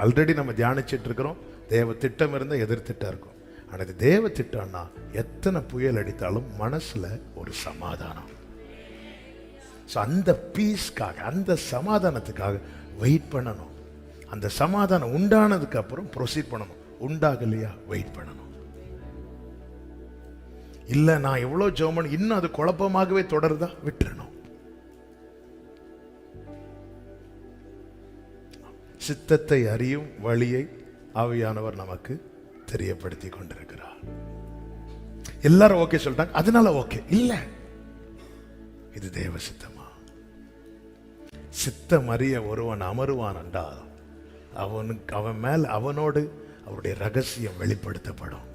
ஆல்ரெடி நம்ம தியானிச்சிட்டு இருக்கிறோம், தேவ திட்டம் இருந்தால் எதிர்த்திட்டம் இருக்கும். ஆனால் தேவ திட்டம்னா எத்தனை புயல் அடித்தாலும் மனசுல ஒரு சமாதானம். அந்த பீஸ்க்காக, அந்த சமாதானத்துக்காக வெயிட் பண்ணணும். அந்த சமாதானம் உண்டானதுக்கு அப்புறம் ப்ரொசீட் பண்ணணும். உண்டாகலையா வெயிட் பண்ணணும். இல்ல நான் எவ்வளவு ஜெபம் இன்னும் அது குழப்பமாகவே தொடருதா, விட்டுறணும். சித்தத்தை அறியும் வழியை ஆவியானவர் நமக்கு தெரியப்படுத்தி கொண்டிருக்கிறார். எல்லாரும் ஓகே சொல்லிட்டாங்க, அதனால ஓகே இல்ல. இது தேவ சித்தமா? சித்தம் அறிய ஒருவன் அமருவான் என்றால் அவன் மேல் அவனோடு அவருடைய ரகசியம் வெளிப்படுத்தப்படும்.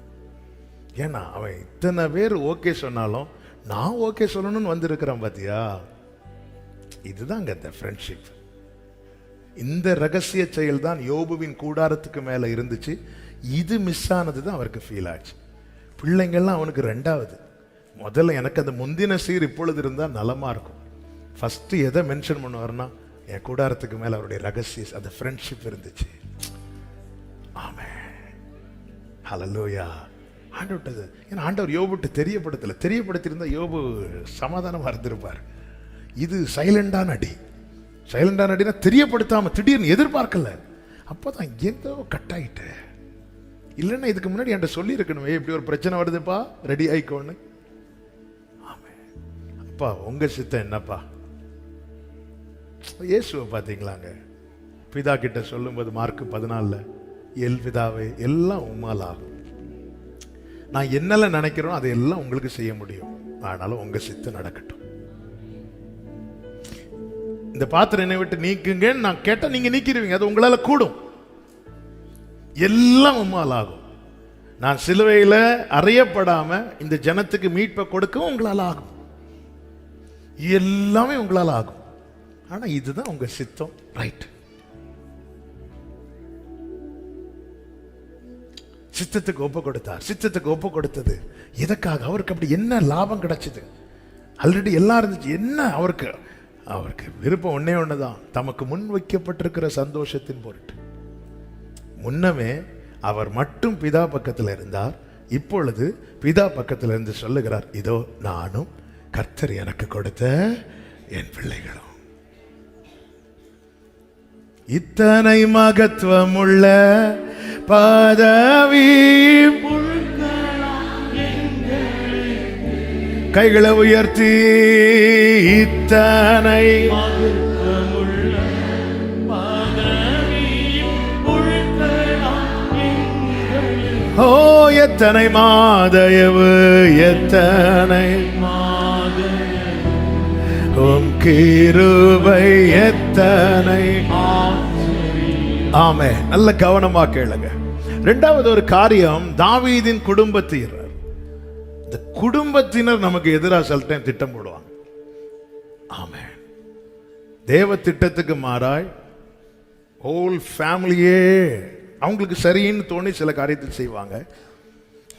ஏன்னா அவன் இத்தனை பேர் ஓகே சொன்னாலும் நான் ஓகே சொல்லணும்னு வந்திருக்கிறான் பாத்தியா. இதுதாங்க இந்த ஃப்ரெண்ட்ஷிப். இந்த ரகசிய செயல் தான் யோபுவின் கூடாரத்துக்கு மேல இருந்துச்சு. இது மிஸ் ஆனது தான் அவருக்கு ஃபீல் ஆச்சு. பிள்ளைங்கள்லாம் அவனுக்கு ரெண்டாவது. முதல்ல எனக்கு அந்த முந்தின சீர் இப்பொழுது இருந்தால் நலமா இருக்கும். ஃபர்ஸ்ட் எதை மென்ஷன் பண்ணுவார்னா என் கூடாரத்துக்கு மேல அவருடைய ரகசிய அந்த ஃப்ரெண்ட்ஷிப் இருந்துச்சு. ஆமென், ஹல்லேலூயா. ஆண்டவர்கிட்ட, ஏன்னா ஆண்டவர் யோபுட்டு தெரியப்படுத்தியிருந்தா யோபு சமாதானமா இருந்திருப்பார். இது சைலண்டான அடி. சைலண்டான அடினா தெரியப்படுத்தாம திடீர்னு எதிர்பார்க்கல, அப்போதான் ஏதோ கட் ஆயிட்டு. இல்லைன்னா இதுக்கு முன்னாடி என்கிட்ட சொல்லி இருக்கணுமே, இப்படி ஒரு பிரச்சனை வருதுப்பா, ரெடி ஆயிக்கோன்னு. ஆமென். அப்பா உங்க சித்தம் என்னப்பா? இயேசுவை பார்த்தீங்களாங்க, பிதா கிட்ட சொல்லும்போது மார்க் 14 எல் பிதாவே எல்லாம் உம்மால் ஆகும். நான் என்னெல்லாம் நினைக்கிறோம் அதையெல்லாம் உங்களுக்கு செய்ய முடியும், ஆனாலும் உங்க சித்தம் நடக்கட்டும். இந்த பாத்திரம் என்னை விட்டு நீக்குங்கன்னு நான் கேட்டா நீங்க நீக்கிடுவீங்க, அது உங்களால கூடும். எல்லாம் உம்மால் ஆகும். நான் சிலுவையில அறையப்படாம இந்த ஜனத்துக்கு மீட்பை கொடுக்கவும் உங்களால் ஆகும். எல்லாமே உங்களால் ஆகும். ஆனா இதுதான் உங்க சித்தம், ரைட்? சித்தத்துக்கு ஒப்பு கொடுத்தார். சித்தத்துக்கு ஒப்பு கொடுத்தது எதற்காக? அவருக்கு அப்படி என்ன லாபம் கிடைச்சது? ஆல்ரெடி எல்லாம் இருந்துச்சு. என்ன அவருக்கு விருப்பம் ஒன்னே ஒண்ணுதான், தமக்கு முன் வைக்கப்பட்டிருக்கிற சந்தோஷத்தின் பொருட்டு. முன்னமே அவர் மட்டும் பிதா பக்கத்தில் இருந்தார். இப்பொழுது பிதா பக்கத்தில் இருந்து சொல்லுகிறார், இதோ நானும் கர்த்தர் எனக்கு கொடுத்த என் பிள்ளைகளும். இத்தனை மகத்துவம் உள்ள பதவி கைகளை உயர்த்தி, இத்தனை ஓ எத்தனை மாதயவு, எத்தனை உம் கிருபை, எத்தனை. ஆமே. நல்ல கவனமா கேளுங்க. இரண்டாவது ஒரு காரியம், தாவீதின் குடும்பத்தினர். இந்த குடும்பத்தினர் நமக்கு எதிராக சில டைம் திட்டம் போடுவாங்க. ஆமே. தேவ திட்டத்துக்கு மாறாய் ஹோல் ஃபேமிலியே அவங்களுக்கு சரின்னு தோணி சில காரியத்தை செய்வாங்க.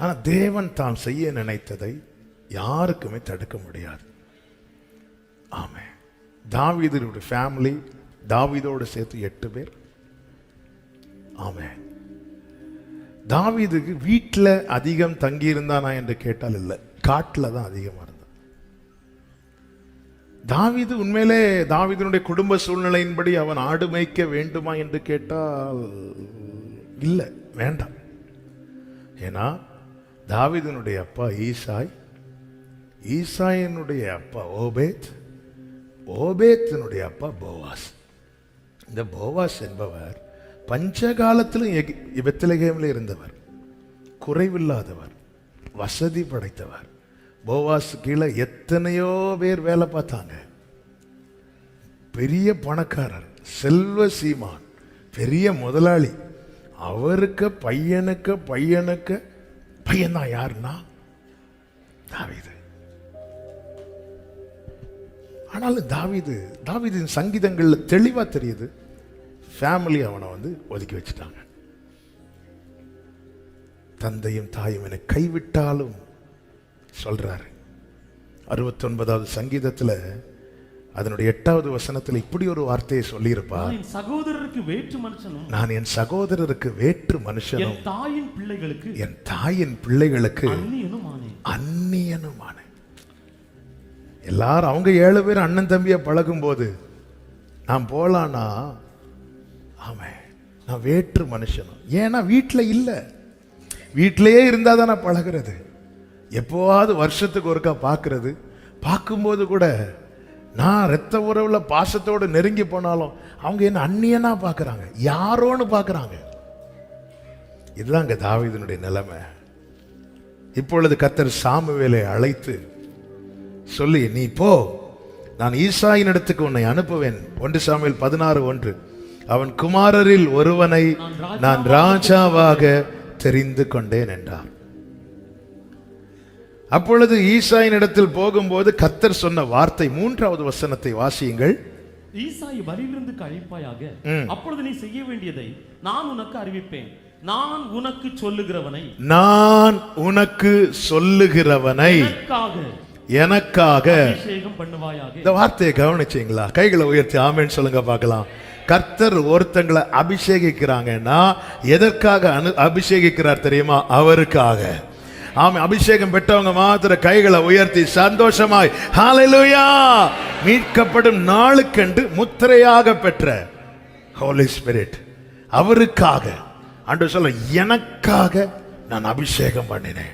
ஆனா தேவன் தான் செய்ய நினைத்ததை யாருக்குமே தடுக்க முடியாது. ஆமே. தாவீதுடைய ஃபேமிலி, தாவீதோடு சேர்த்து 8 பேர். ஆமே. தாவீதுக்கு வீட்டில் அதிகம் தங்கி இருந்தானா என்று கேட்டால் இல்லை, காட்டில் தான் அதிகமாக இருந்தான். தாவீது உண்மையிலே தாவீதினுடைய குடும்ப சூழ்நிலையின்படி அவன் ஆடு மேய்க்க வேண்டுமா என்று கேட்டால் இல்லை, வேண்டாம். ஏன்னா தாவீதினுடைய அப்பா ஈசாய், ஈசாயினுடைய அப்பா ஓபேத், ஓபேத்தினுடைய அப்பா போவாஸ். இந்த போவாஸ் என்பவர் பஞ்சகாலத்திலும் பெத்லகேமில் இருந்தவர், குறைவில்லாதவர், வசதி படைத்தவர். போவாஸ் கீழே எத்தனையோ பேர் வேலை பார்த்தாங்க. பெரிய பணக்காரர், செல்வ சீமான், பெரிய முதலாளி. அவருக்கு பையனுக்கு பையன் தான் யாருன்னா தாவீது. ஆனாலும் தாவீதின் சங்கீதங்கள்ல தெளிவா தெரியுது, ஃபேமிலி அவனை ஒதுக்கி வச்சுட்டாங்க. தந்தையும் தாயும் என்னை கைவிட்டாலும் சொல்றாரு. 69வது சங்கீதத்துல அதனுடைய 8வது வசனத்துல இப்படி ஒரு வார்த்தையை சொல்லியிருப்பார், நான் என் சகோதரருக்கு வேற்று மனுஷனும் என் தாயின் பிள்ளைகளுக்கு அந்நியனுமான. எல்லாரும் அவங்க 7 பேர் அண்ணன் தம்பியா பழகும் போது நான் போலானா, ஆமே, நான் வேற்று மனுஷனும். ஏன்னா வீட்டில் இல்லை, வீட்டிலேயே இருந்தா தான் நான் பழகிறது. எப்போவாது வருஷத்துக்கு ஒருக்கா பார்க்கறது, பார்க்கும்போது கூட நான் இரத்த உறவுல பாசத்தோடு நெருங்கி போனாலும் அவங்க என்ன அந்நியனா பார்க்கறாங்க, யாரோன்னு பார்க்கறாங்க. இதுதாங்க தாவீதினுடைய நிலைமை. இப்பொழுது கர்த்தர் சாமுவேலை அழைத்து சொல்லி, நீ போ, நான் ஈசாயின் இடத்துக்கு உன்னை அனுப்புவேன். 1 சாமுவேல் 16:1. அவன் குமாரரில் ஒருவனை நான் ராஜாவாக தெரிந்து கொண்டேன் என்றார். அப்பொழுது ஈசாயின் இடத்தில் போகும்போது கர்த்தர் சொன்ன வார்த்தை 3வது வசனத்தை வாசியுங்கள். ஈசாயை பலியிலிருந்து அழைப்பாயாக, அப்பொழுது நீ செய்ய வேண்டியதை நான் உனக்கு அறிவிப்பேன். நான் உனக்கு சொல்லுகிறவனை எனக்காக அபிஷேகம் பண்ணுவாயாக. இந்த வார்த்தையை கவனிச்சீங்களா? கைகளை உயர்த்தி ஆமென் சொல்லுங்க பார்க்கலாம். கர்த்தர் ஒருத்தங்களை அபிஷேகிக்கிறாங்கன்னா எதற்காக அபிஷேகிக்கிறார் தெரியுமா? அவருக்காக. ஆமே. அபிஷேகம் பெற்றவங்க மாத்திர கைகளை உயர்த்தி சந்தோஷமாய் ஹல்லேலூயா. மீட்கப்படும் நாளுக்கென்று முத்திரையாக பெற்ற ஹோலி ஸ்பிரிட் அவருக்காக. ஆண்டவர் சொல்ல, எனக்காக நான் அபிஷேகம் பண்ணினேன்.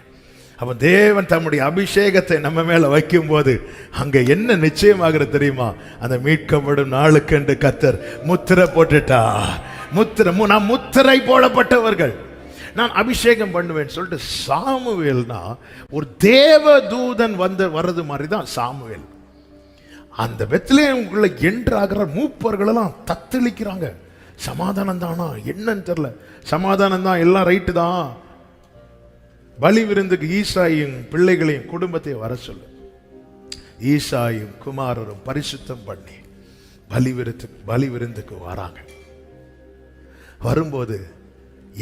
அப்ப தேவன் தம்முடைய அபிஷேகத்தை நம்ம மேல வைக்கும் போது அங்க என்ன நிச்சயமாகிறது தெரியுமா? அந்த மீட்கப்படும் நாளுக்கென்று கர்த்தர் முத்திரை போட்டுட்டா. நான் முத்திரை போடப்பட்டவர்கள், நான் அபிஷேகம் பண்ணுவேன் சொல்லிட்டு சாமுவேல்னா ஒரு தேவ தூதன் வர்றது மாதிரி தான் சாமுவேல். அந்த பெத்லகேமுக்குள்ள என்றாகிற மூப்பர்கள் எல்லாம் தத்தளிக்கிறாங்க. சமாதானம் தானா என்னன்னு தெரியல. சமாதானம் தான், எல்லாம் ரைட்டு தான். பலி விருந்துக்கு ஈசாயும் பிள்ளைகளையும் குடும்பத்தையும் வர சொல்லு. ஈசாயும் குமாரரும் பரிசுத்தம் பண்ணி பலி விருந்துக்கு வராங்க. வரும்போது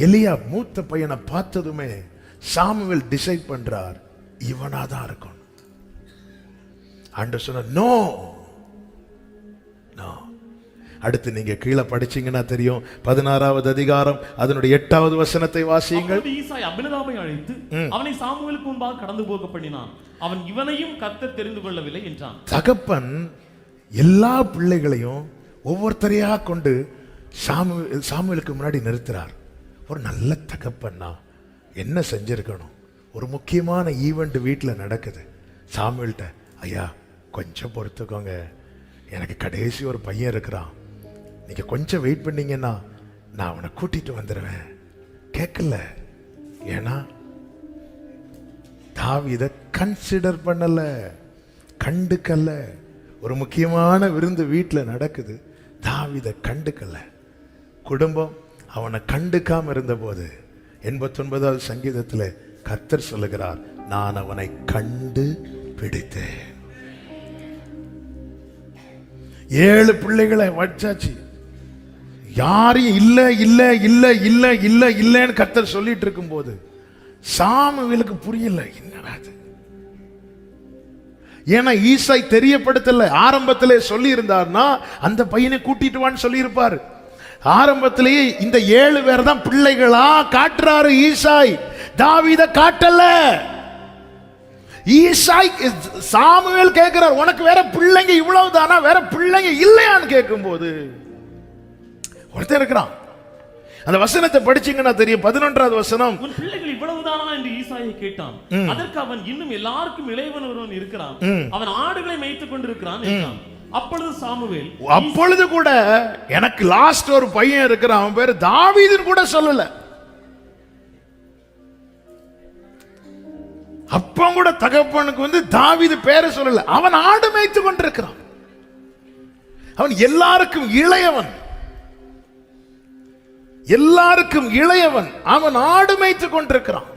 எலியா மூத்த பையனை பார்த்ததுமே சாமுவேல் டிசைட் பண்றார், இவனாதான் இருக்கும். ஆண்டவர் சொன்னார், நோ நோ. அடுத்து நீங்க கீழே படிச்சீங்கன்னா தெரியும். 16வது அதிகாரம் அதனுடைய 8வது வசனத்தை வாசியுங்கள். ஈசாய் அபினதாபை அழைத்து அவனை சாமுவேலுக்கு முன்பாக கடந்து போக பண்ணினான். அவன் இவனையும் கர்த்தர் தெரிந்து கொள்ளவில்லை என்றான். தகப்பன் எல்லா பிள்ளைகளையும் ஒவ்வொருத்தரையா கொண்டு சாமுவேலுக்கு முன்னாடி நிறுத்துறார். ஒரு நல்ல தகப்பன்னா என்ன செஞ்சிருக்கணும்? ஒரு முக்கியமான ஈவெண்ட் வீட்டில் நடக்குது. சாமுவேல்கிட்ட, ஐயா கொஞ்சம் பொறுத்துக்கோங்க, எனக்கு கடைசி ஒரு பையன் இருக்கிறான், நீங்க கொஞ்சம் வெயிட் பண்ணீங்கன்னா நான் அவனை கூட்டிட்டு வந்துடுவேன். கேட்கல. ஏன்னா தாவீதை கன்சிடர் பண்ணல, கண்டுக்கல. ஒரு முக்கியமான விருந்து வீட்டில் நடக்குது, தாவீதை கண்டுக்கல. குடும்பம் அவனை கண்டுக்காம இருந்த போது 89வது சங்கீதத்தில் கர்த்தர் சொல்லுகிறார், நான் அவனை கண்டு பிடித்தேன். 7 பிள்ளைகளை வச்சாச்சு, யாரையும் இல்ல இல்ல இல்ல இல்ல இல்ல இல்லன்னு கர்த்தர் சொல்லிட்டு இருக்கும் போது சாமுவேலுக்கு புரியல என்னடா இது. ஏன்னா ஈசாய் தெரியப்படுத்தல. ஆரம்பத்திலே சொல்லி இருந்தார்னா அந்த பையனை கூட்டிட்டு வான்னு சொல்லி இருப்பாரு. ஆரம்பத்திலேயே இந்த 7 பேர் தான் பிள்ளைகளா காட்டுறாரு ஈசாய், தாவீத காட்டல. ஈசாய் சாமுவேல் கேட்கிறார், உனக்கு வேற பிள்ளைங்க இவ்வளவு தானா, வேற பிள்ளைங்க இல்லையான்னு கேட்கும் போது ஒருத்தர் இருக்கிறான். அந்த வசனத்தை படிச்சீங்கன்னா தெரியும். 11வது வசனம், உன் பிள்ளைகள் இவ்வளவுதானா என்று ஈசாயை கேட்டான். அதற்கு அவன், இன்னும் எல்லாருக்கும் இளையவன் ஒருவன் இருக்கிறான், அவன் ஆடுகளை மேய்த்துக் கொண்டிருக்கிறான் என்றான். அப்பொழுது சாமுவேல், அப்பொழுது கூட எனக்கு லாஸ்ட் ஒரு பையன் இருக்கிறான், அவன் பேரு தாவீதுன்னு கூட சொல்லல. அப்ப கூட தகப்பனுக்கு தாவீது பேரை சொல்லல. அவன் ஆடு மேய்த்துக் கொண்டிருக்கிறான். அவன் எல்லாருக்கும் இளையவன், எல்லாருக்கும் இளையவன். அவன் ஆடு மேய்த்துக் கொண்டிருக்கிறான்.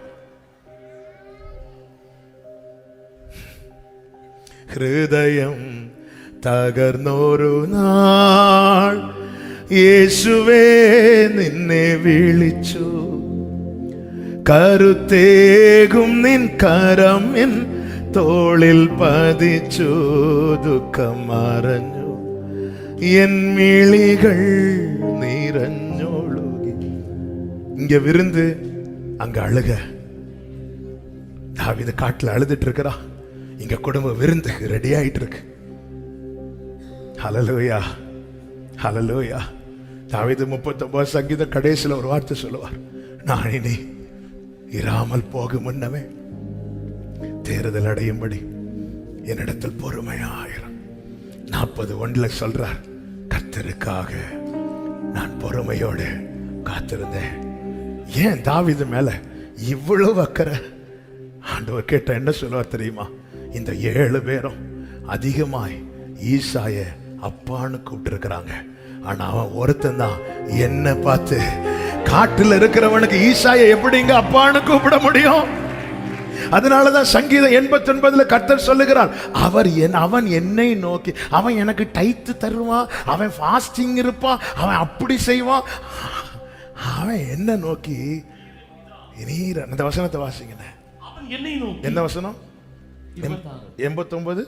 ஹிருதயம் തകർന്നൊരു നാൾ യേശുവേ നിന്നെ വിളിച്ചു, കരുത്തേകും നിൻ കരം എൻ തോളിൽ പതിച്ചു, ദുഃഖം മറഞ്ഞു എൻ മിഴികൾ നിറഞ്ഞൊഴുകി. இங்க விருந்து அங்க அழுக. தாவீது காட்டுல அழுதுட்டு இருக்கிறா, இங்க குடும்ப விருந்துக்கு ரெடி ஆயிட்டு இருக்கு. ஹல்லேலூயா, ஹல்லேலூயா. தாவீது 39 சங்கீத கடைசியில் ஒரு வார்த்தை சொல்லுவார், நான் இனி இராமல் போகும் முன்னமே தேறுதல் அடையும்படி என்னிடத்தில் பொறுமையாயிரும். 41 சொல்றார், கர்த்தருக்காக நான் பொறுமையோடு காத்திருந்தேன். ஏன் தாவீது மேல இவ்வளவு அக்கறை? ஆண்டவர் கேட்ட என்ன சொல்லுவார் தெரியுமா? இந்த 7 பேரும் அதிகமாய் ஈசாய அப்பான்னு கூப்பிட்டு இருக்கிறாங்க. ஆனா அவன் ஒருத்தன் தான் என்ன பார்த்து, காட்டுல இருக்கிறவனுக்கு ஈசாய எப்படிங்க அப்பான்னு கூப்பிட முடியும்? அதனாலதான் சங்கீதம் 89 கர்த்தர் சொல்லுகிறார், அவன் என்னை நோக்கி, அவன் எனக்கு டைத்து தருவான், அவன் ஃபாஸ்டிங் இருப்பான், அவன் அப்படி செய்வான், அவன் என்ன நோக்கி நீர். அந்த வசனத்தை வாசிங்க. என்ன வசனம்? 89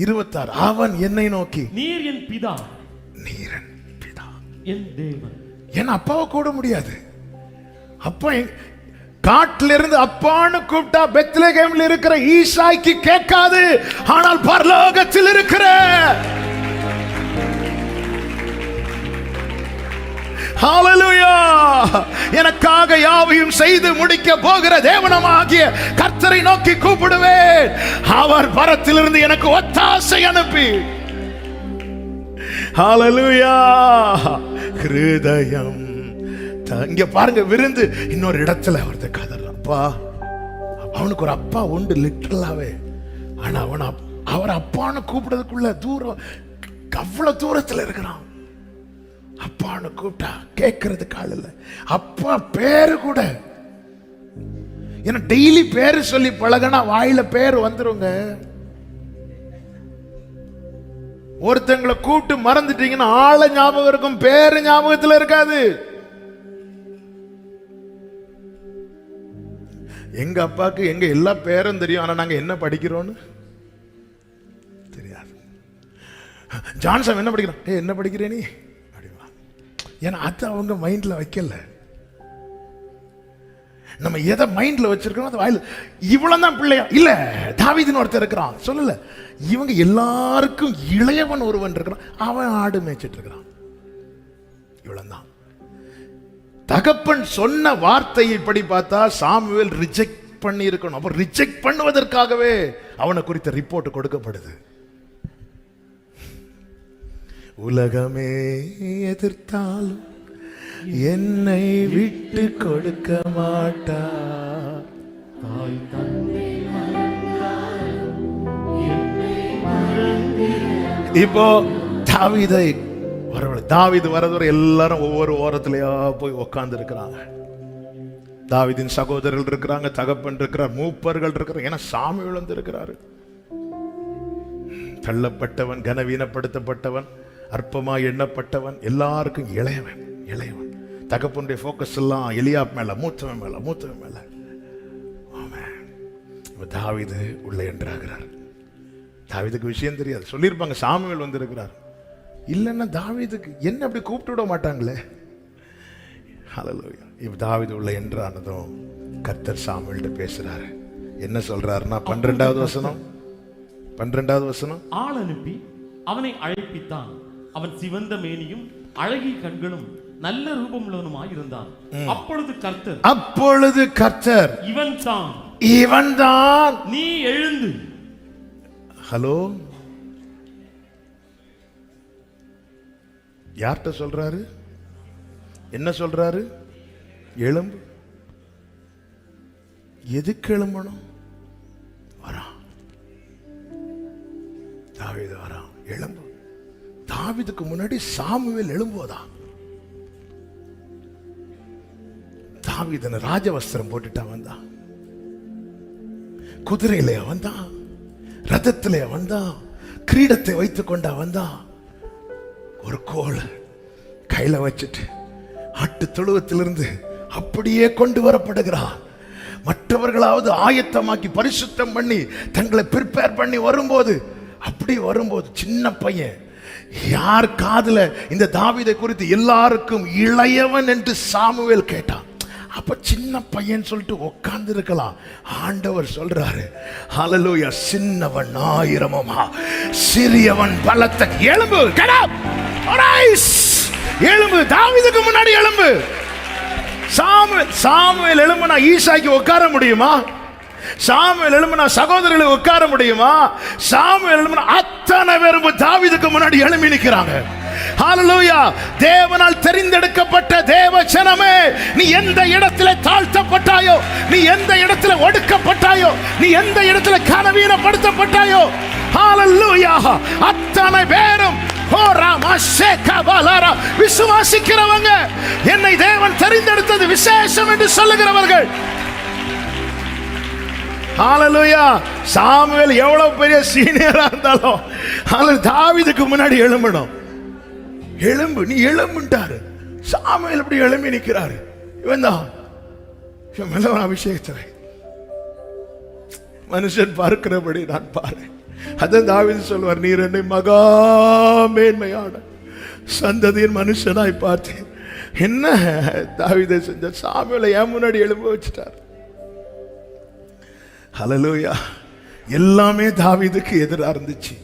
26. அவன் என்னை நோக்கி, நீர் என் பிதா, நீர் என் பிதா, என் தேவன். என் அப்பாவை கூட முடியாது. அப்பா காட்டில இருந்து அப்பான்னு கூப்பிட்டா பெத்லகேம்ல இருக்கிற ஈசாய்க்கு கேட்காது, ஆனால் பரலோகத்தில் இருக்கிற ஹல்லேலூயா, எனக்காக யாவையும் செய்து முடிக்க போகிற தேவனமாகிய கர்த்தரை நோக்கி கூப்பிடுவேன். அவர் பரத்திலிருந்து எனக்கு ஒத்தாசை அனுப்பி. ஹல்லேலூயா. ஹிருதயம். இங்க பாருங்க, விருந்து இன்னொரு இடத்துல அவர்த கதறப்பா. அவனுக்கு ஒரு அப்பா உண்டு லிட்டரலாவே. ஆனா அவர் அப்பான்னு கூப்பிடுறதுக்குள்ள தூரம், அவ்வளவு தூரத்துல இருக்கிறான். அப்பான்னு கூப்பிட்டா கேட்கறதுக்கு ஆள் இல்ல. அப்பா பேரு கூட, ஏன்னா டெய்லி பேரு சொல்லி பழகனா வாயில பேரு வந்துருங்க. ஒருத்தங்களை கூப்பிட்டு மறந்துட்டீங்கன்னா ஆள ஞாபகம் இருக்கும், பேரு ஞாபகத்துல இருக்காது. எங்க அப்பாவுக்கு எங்க எல்லா பேரும் தெரியும், ஆனா நாங்க என்ன படிக்கிறோம்னு தெரியாது. ஜான்சன் என்ன படிக்கிறான்? என்ன படிக்கிறே நீ? ஏன்னா அது அவங்க மைண்ட்ல வைக்கல. நம்ம எதை மைண்ட்ல வச்சிருக்கோம் அது வாயில. இவ்வளவு தான் பிள்ளையா இல்ல, தாவீதுன்னு ஒருத்தர் இருக்கிறான் சொல்லல. இவங்க எல்லாருக்கும் இளையவன் ஒருவன் இருக்கிறான், அவன் ஆடு மேய்ச்சிட்டு இருக்கிறான். இவ்வளவுதான். தகப்பன் சொன்ன வார்த்தையை படி பார்த்தா சாமுவேல் ரிஜெக்ட் பண்ணி இருக்கணும். அப்ப ரிஜெக்ட் பண்ணுவதற்காகவே அவனை குறித்த ரிப்போர்ட் கொடுக்கப்படுது. உலகமே எதிர்த்தாலும் என்னை விட்டு கொடுக்க மாட்டார். இப்போ தாவீது வரதுவரை எல்லாரும் ஒவ்வொரு ஓரத்திலேயா போய் உட்கார்ந்து இருக்கிறாங்க. தாவீதின் சகோதரர்கள் இருக்கிறாங்க, தகப்பன் இருக்கிறார், மூப்பர்கள் இருக்கிறார். ஏன்னா சாமுவேல் வந்து இருக்கிறாரு. தள்ளப்பட்டவன், கனவீனப்படுத்தப்பட்டவன், அற்பமாய் எண்ணப்பட்டவன், எல்லாருக்கும் இளையவன். இளையவன் தகப்பனுடைய ஃபோக்கஸ் எல்லாம் எலியாப் மேல, மூத்தவன் மேல, மூத்தவன் மேல. ஆமென். தாவீது உள்ள என்றாகிறார். தாவீதுக்கு விஷயம் தெரியாது. சொல்லியிருப்பாங்க சாமுவேல் வந்திருக்கிறார். இல்லைன்னா தாவீதுக்கு என்ன அப்படி கூப்பிட்டு விட மாட்டாங்களே. ஹல்லேலூயா. இப்ப தாவீது உள்ள என்றானதும் கர்த்தர் சாமுவேல்கிட்ட பேசுறாரு. என்ன சொல்றாருன்னா 12வது வசனம், 12வது வசனம். ஆள் அனுப்பி அவனை அழைப்பித்தான். அவன் சிவந்த மேனியும் அழகிய கண்களும் நல்ல ரூபமுள்ளவனுமாய் இருந்தான். அப்பொழுது கர்த்தர் இவன் தான் நீ எழுந்து. ஹலோ, யார்கிட்ட சொல்றாரு? என்ன சொல்றாரு? எழும்பு. எதுக்கு எழும்பணும்? வரான் தாவீது, வரான். எழும்பு. தாவீதுக்கு முன்னாடி சாமுவேல் எழும்புவதா? தாவீதன ராஜவஸ்திரம் போட்டுட்டா வந்தான், குதிரையிலே வந்தான், ரதத்திலே வந்தான், கிரீடத்தை வைத்துக் கொண்டா வந்தான். ஒரு கோல் கையில வச்சுட்டு ஆட்டு தொழுவத்திலிருந்து அப்படியே கொண்டு வரப்படுகிறான். மற்றவர்களாவது ஆயத்தமாக்கி பரிசுத்தம் பண்ணி தங்களை ப்ரிப்பேர் பண்ணி வரும்போது, அப்படி வரும்போது சின்ன பையன், யார் காதுல இந்த தாவீதை குறித்து எல்லாருக்கும் இளையவன் என்று சாமுவேல் கேட்டான். அப்ப சின்ன பையன் சொல்லிட்டு உட்கார்ந்து இருக்கலாம். ஆண்டவர் சொல்றாரு, ஹல்லேலூயா, சின்னவன் ஆயிரமுமா சிறியவன் பலத்த. எழும்பு, get up, arise, எழும்பு. தாவீதுக்கு முன்னாடி எழும்பு. சாமுவேல் எழும்புனா ஈசாய்க்கு உட்கார முடியுமா? சாமுவேல் எழும்புனா சகோதரர்களை உட்கார முடியுமா? சாமுவேல் எழும்புனா அத்தனை பேரும் தாவீதுக்கு முன்னாடி எழும்பி நிற்கிறாங்க. ஹல்லேலூயா. தேவனால் தெரிந்தெடுக்கப்பட்ட தேவ ஜனமே, நீ எந்த இடத்துல தாழ்த்தப்பட்டாயோ, நீ எந்த இடத்துல ஒடுக்கப்பட்டாயோ, நீ எந்த இடத்துல கனவீனப்படுத்தப்பட்டாயோ, ஹல்லேலூயா, அத்தனை பேரும் விசுவாசிக்கிறவங்க, என்னை தேவன் தெரிந்தெடுத்தது விசேஷம் என்று சொல்லுகிறவர்கள். ஹல்லேலூயா. சாமுவேல் எவ்வளவு பெரிய சீனியரா இருந்தாலும் தாவீதுக்கு முன்னாடி எழும்பணும். எழும்பு, நீ எழும்புட்டாரு. சாமுவேல் அப்படி எழும்பி நிற்கிறாரு. இவன் தான் அபிஷேகத்தை மனுஷன் பார்க்கிறபடி நான் பாரு. அதான் தாவீது சொல்வார், நீர் என்னை மகா மேன்மையான சந்ததியின் மனுஷனாய் பார்த்தேன். என்ன தாவீதை செஞ்ச? சாமுவேலை ஏன் முன்னாடி எழும்ப வச்சுட்டார். ஹல்லேலூயா. எல்லாமே தாவீதுக்கு எதிராக இருந்துச்சு,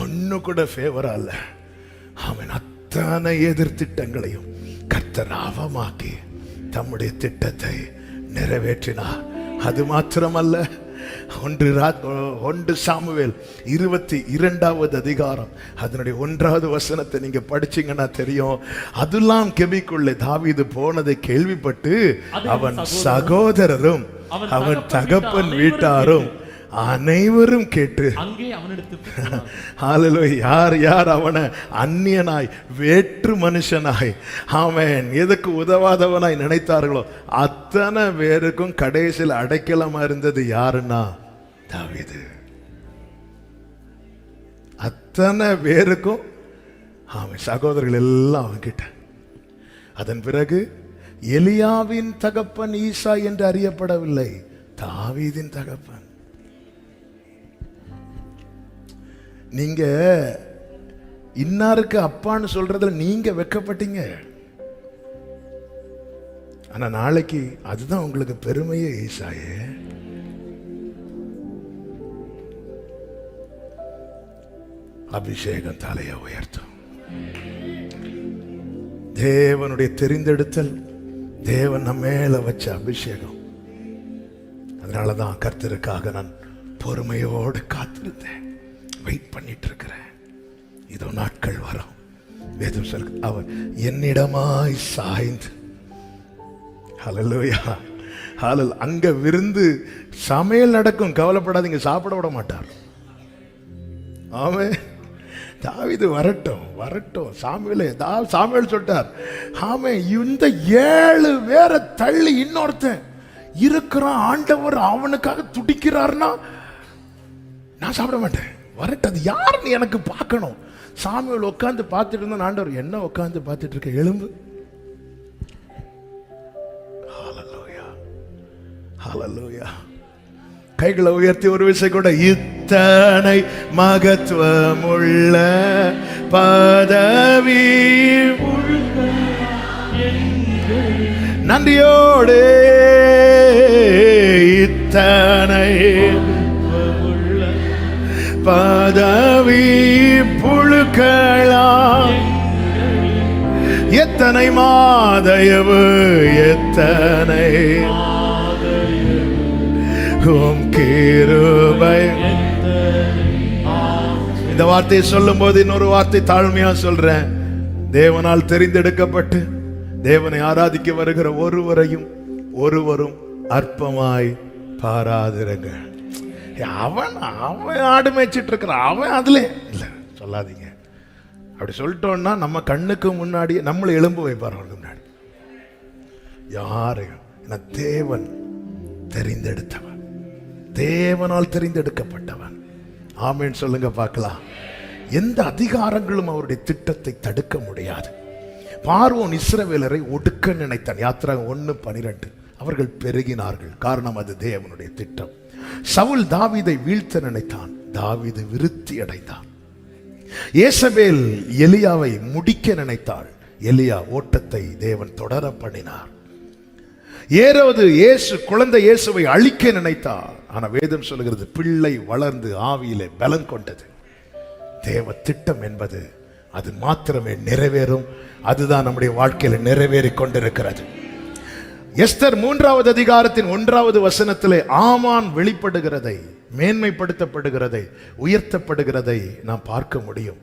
ஒன்னு கூட ஃபேவரா இல்ல. அவன் அத்தனை எதிர் திட்டங்களையும் கர்த்தர் அவமாக்கி தம்முடைய திட்டத்தை நிறைவேற்றினார். அது மாத்திரமல்ல, 1 சாமுவேல் 22வது அதிகாரம் அதனுடைய 1வது வசனத்தை நீங்க படிச்சீங்கன்னா தெரியும். அதுலாம் கெபிக்குள்ளே தாவீது போனதை கேள்விப்பட்டு அவன் சகோதரரும் அவன் தகப்பன் வீட்டாரும் அனைவரும் கேட்டு யார் யார் அவனை அந்நியனாய் வேற்று மனுஷனாய் ஆமென் எதுக்கு உதவாதவனாய் நினைத்தார்களோ அத்தனை பேருக்கும் கடைசியில் அடைக்கலமா இருந்தது யாருன்னா தாவீது. அத்தனை பேருக்கும் அவன் சகோதரர்கள் எல்லாம் அவன் கிட்ட. அதன் பிறகு எலியாவின் தகப்பன் ஈசா என்று அறியப்படவில்லை, தாவீதின் தகப்பன். நீங்க இன்னாருக்கு அப்பான்னு சொல்றதுல நீங்க வெட்கப்பட்டீங்க. ஆனா நாளைக்கு அதுதான் உங்களுக்கு பெருமையே. ஈசாயே அபிஷேகம் தலையை உயர்த்தும். தேவனுடைய தெரிந்தெடுத்தல், தேவன் நம்ம மேல வச்ச அபிஷேகம். அதனாலதான் கர்த்தருக்காக நான் பொறுமையோடு காத்திருந்தேன், வெயிட் பண்ணிட்டு இருக்கிறேன். இதோ நாட்கள் வரும். வேதம் சொல்ல அவர் என்னிடமாய் சாய்ந்து ஹல்லேலூயா ஹல்லேலூயா. அங்க விருந்து சமையல் நடக்கும், கவலைப்படாதீங்க, சாப்பிட விட மாட்டார். ஆமென். தாவீது வரட்டும் வரட்டும். சாமுவேல் சொல்லிட்டார், ஆமே இந்த 7 பேரை தள்ளி இன்னொருத்தன் இருக்கிறான், ஆண்டவர் அவனுக்காக துடிக்கிறார்னா நான் சாப்பிட மாட்டேன். வரட்டும், அது யாருன்னு எனக்கு பார்க்கணும். சாமுவேல் உட்கார்ந்து பார்த்துட்டு இருந்தா ஆண்டவர், என்ன உட்கார்ந்து பார்த்துட்டு இருக்க, எழும்பு. ஹல்லேலூயா, ஹல்லேலூயா. கைகளை உயர்த்தி ஒரு விஷயம் கூட, இத்தனை மகத்துவமுள்ள பதவி நன்றியோடு, இத்தனை பதவி புழுக்கலாம், எத்தனை மாதயவு, எத்தனை கிருபை. இந்த வார்த்தையை சொல்லும் போது இன்னொரு வார்த்தை தாழ்மையா சொல்றேன். தேவனால் தெரிந்தெடுக்கப்பட்டு தேவனை ஆராதிக்க வருகிற ஒருவரும் அற்பமாய் பாராதிருங்க. அவன் ஆடு மேய்ச்சிட்டு இருக்கிறான், அவன் அதுல இல்ல சொல்லாதீங்க. அப்படி சொல்லிட்டோம்னா நம்ம கண்ணுக்கு முன்னாடி நம்மளை எழும்பு வைப்பார். அவனுக்கு முன்னாடி யாரு? தேவன் தெரிந்தெடுத்தவன், தேவனால் தெரிந்தெடுக்கப்பட்டவன். ஆமென் சொல்லுங்க பார்க்கலாம். எந்த அதிகாரங்களும் அவருடைய திட்டத்தை தடுக்க முடியாது. பார்வோன் இஸ்ரவேலரை ஒடுக்க நினைத்தான். யாத்திராகமம் 1:12. அவர்கள் பெருகினார்கள், காரணம் அது தேவனுடைய திட்டம். சவுல் தாவீதை வீழ்த்த நினைத்தான், தாவீது விருத்தி அடைந்தான். ஏசபேல் எலியாவை முடிக்க நினைத்தாள், எலியா ஓட்டத்தை தேவன் தொடர பண்ணினார். ஏரோது குழந்தை இயேசுவை அழிக்க நினைத்தார். ஆனா வேதம் சொல்லுகிறது, பிள்ளை வளர்ந்து ஆவியிலே பலன் கொண்டது. தேவ திட்டம் என்பது அது மாத்திரமே நிறைவேறும். அதுதான் நம்முடைய வாழ்க்கையில நிறைவேறி கொண்டிருக்கிறது. எஸ்தர் 3வது அதிகாரத்தின் 1வது வசனத்திலே ஆமான் வெளிப்படுகிறதை, மேன்மைப்படுத்தப்படுகிறதை, உயர்த்தப்படுகிறதை நாம் பார்க்க முடியும்.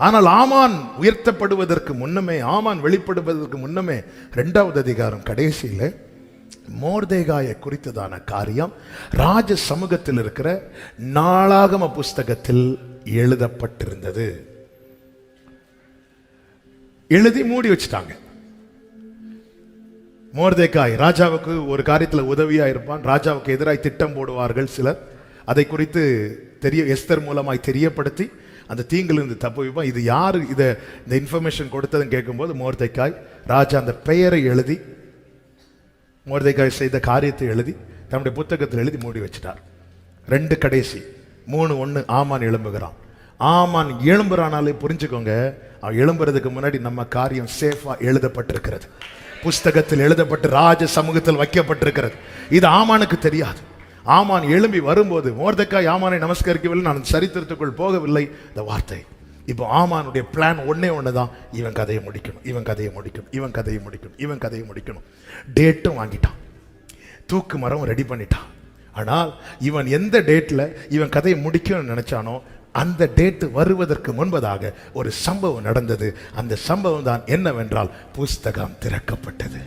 ஆனால் ஆமான் உயர்த்தப்படுவதற்கு முன்னமே, ஆமான் வெளிப்படுவதற்கு முன்னமே 2வது அதிகாரம் கடைசியில மோர்தேகாயை குறித்ததான காரியம் ராஜ சமூகத்தில் இருக்கிற நாளாகம புஸ்தகத்தில் எழுதப்பட்டிருந்தது. எழுதி மூடி வச்சுட்டாங்க. மோர்தேகாய் ராஜாவுக்கு ஒரு காரியத்தில் உதவியா இருப்பான். ராஜாவுக்கு எதிராய் திட்டம் போடுவார்கள் சிலர். அதை குறித்து எஸ்தர் மூலமாய் தெரியப்படுத்தி அந்த தீங்கிலிருந்து தப்புவிப்பான். இது யாரு இந்த இன்ஃபர்மேஷன் கொடுத்ததுன்னு கேட்கும்போது மோர்தேகாய். ராஜா அந்த பெயரை எழுதி, மோர்தேகாய் செய்த காரியத்தை எழுதி தன்னுடைய புத்தகத்தில் எழுதி மூடி வச்சிட்டார். 2 கடைசி 3:1 ஆமான் எழும்புகிறான். ஆமான் எழும்புறானாலே புரிஞ்சுக்கோங்க, அவன் எழும்புறதுக்கு முன்னாடி நம்ம காரியம் சேஃபா எழுதப்பட்டிருக்கிறது, புஸ்தகத்தில் எழுதப்பட்டு ராஜ சமூகத்தில் வைக்கப்பட்டிருக்கிறது. இது ஆமானுக்கு தெரியாது. ஆமான் எழும்பி வரும்போது மோர்தெக்காய் ஆமானை நமஸ்கரிக்கவில்லை. நான் சரித்திரத்துக்குள் போகவில்லை. இந்த வார்த்தை இப்போ ஆமானுடைய பிளான் ஒண்ணுதான், இவன் கதையை முடிக்கணும், இவன் கதையை முடிக்கணும், இவன் கதையை முடிக்கணும், இவன் கதையை முடிக்கணும். டேட்டும் வாங்கிட்டான், தூக்கு மரம் ரெடி பண்ணிட்டான். ஆனால் இவன் எந்த டேட்ல இவன் கதையை முடிக்கணும்னு நினைச்சானோ அந்த டேட் வருவதற்கு முன்பதாக ஒரு சம்பவம் நடந்தது. அந்த சம்பவம் தான் என்னவென்றால் புஸ்தகம் திறக்கப்பட்டது.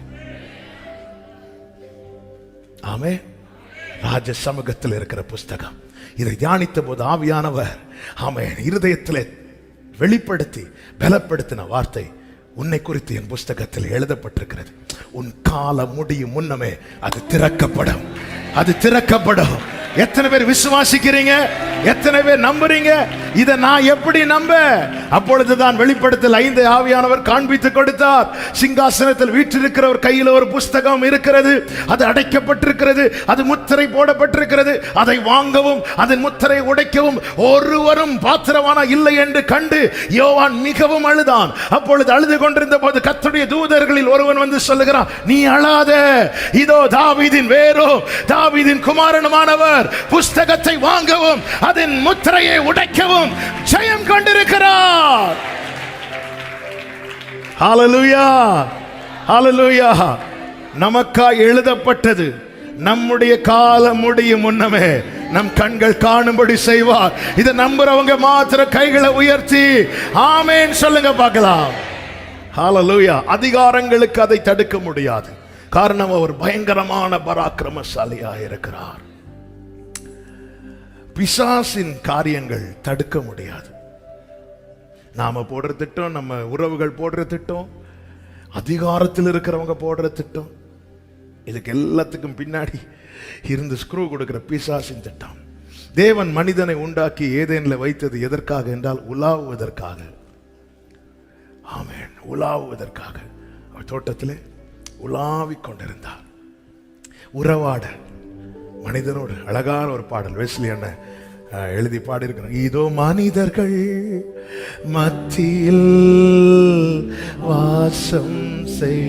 ஆமே, ராஜ சமூகத்தில் இருக்கிற புஸ்தகம். இதை தியானித்த போது ஆவியானவர் ஆமே இருதயத்தில் வெளிப்படுத்தி பலப்படுத்தின வார்த்தை, உன்னை குறித்து என் புஸ்தகத்தில் எழுதப்பட்டிருக்கிறது. உன் காலம் முடியும் முன்னமே அது திறக்கப்படும், அது திறக்கப்படும். எத்தனை பேர் விசுவாசிக்கிறீங்க? எத்தனை பேர் நம்புறீங்க? இதை நான் எப்படி நம்ப? அப்பொழுதுதான் வெளிப்படுத்தல் 5 ஆவியானவர் காண்பித்துக் கொடுத்தார். சிங்காசனத்தில் வீற்றிருக்கிறவர் கையில் ஒரு புஸ்தகம் இருக்கிறது, அது அடைக்கப்பட்டிருக்கிறது, அது முத்திரை போடப்பட்டிருக்கிறது. அதை வாங்கவும் அதன் முத்திரை உடைக்கவும் ஒருவரும் பாத்திரவானா இல்லை என்று கண்டு யோவான் மிகவும் அழுதான். அப்பொழுது அழுது கொண்டிருந்த போது கர்த்தருடைய தூதர்களில் ஒருவன் வந்து சொல்லுகிறான், நீ அழாத, இதோ தாவீதின் வேரோ தாவீதின் குமாரனுமானவர் புஸ்தகத்தை வாங்கவும் அதன் முத்திரையை உடைக்கவும் ஜெயம் கொண்டிருக்கிறார். ஹல்லேலூயா, ஹல்லேலூயா. நமக்காய் எழுதப்பட்டது. நம்முடைய காலம் முடியும் முன்னமே நம் கண்கள் காணும்படி செய்வார். இதை நம்புறவங்க மாத்திர கைகளை உயர்த்தி ஆமென் சொல்லுங்க பார்க்கலாம். ஹல்லேலூயா. அதிகாரங்களுக்கு அதை தடுக்க முடியாது. காரணம், அவர் பயங்கரமான பராக்கிரமசாலியாக இருக்கிறார். பிசாசின் காரியங்கள் தடுக்க முடியாது. நாம போடுற திட்டம், நம்ம உறவுகள் போடுற திட்டம், அதிகாரத்தில் இருக்கிறவங்க போடுற திட்டம், இதுக்கு எல்லாத்துக்கும் பின்னாடி இருந்து ஸ்க்ரூ கொடுக்கிற பிசாசின் திட்டம். தேவன் மனிதனை உண்டாக்கி ஏதேனில் வைத்தது எதற்காக என்றால் உலாவுவதற்காக. ஆமென். உலாவுவதற்காக அவர் தோட்டத்திலே உலாவிக் கொண்டிருந்தார். உறவாட மனிதனோடு அழகான ஒரு பாடல் வெஸ்லி அண்ணன் எழுதி பாடியிருக்கிறார். இதோ மனிதர்கள் மத்தியில் வாசம் செய்.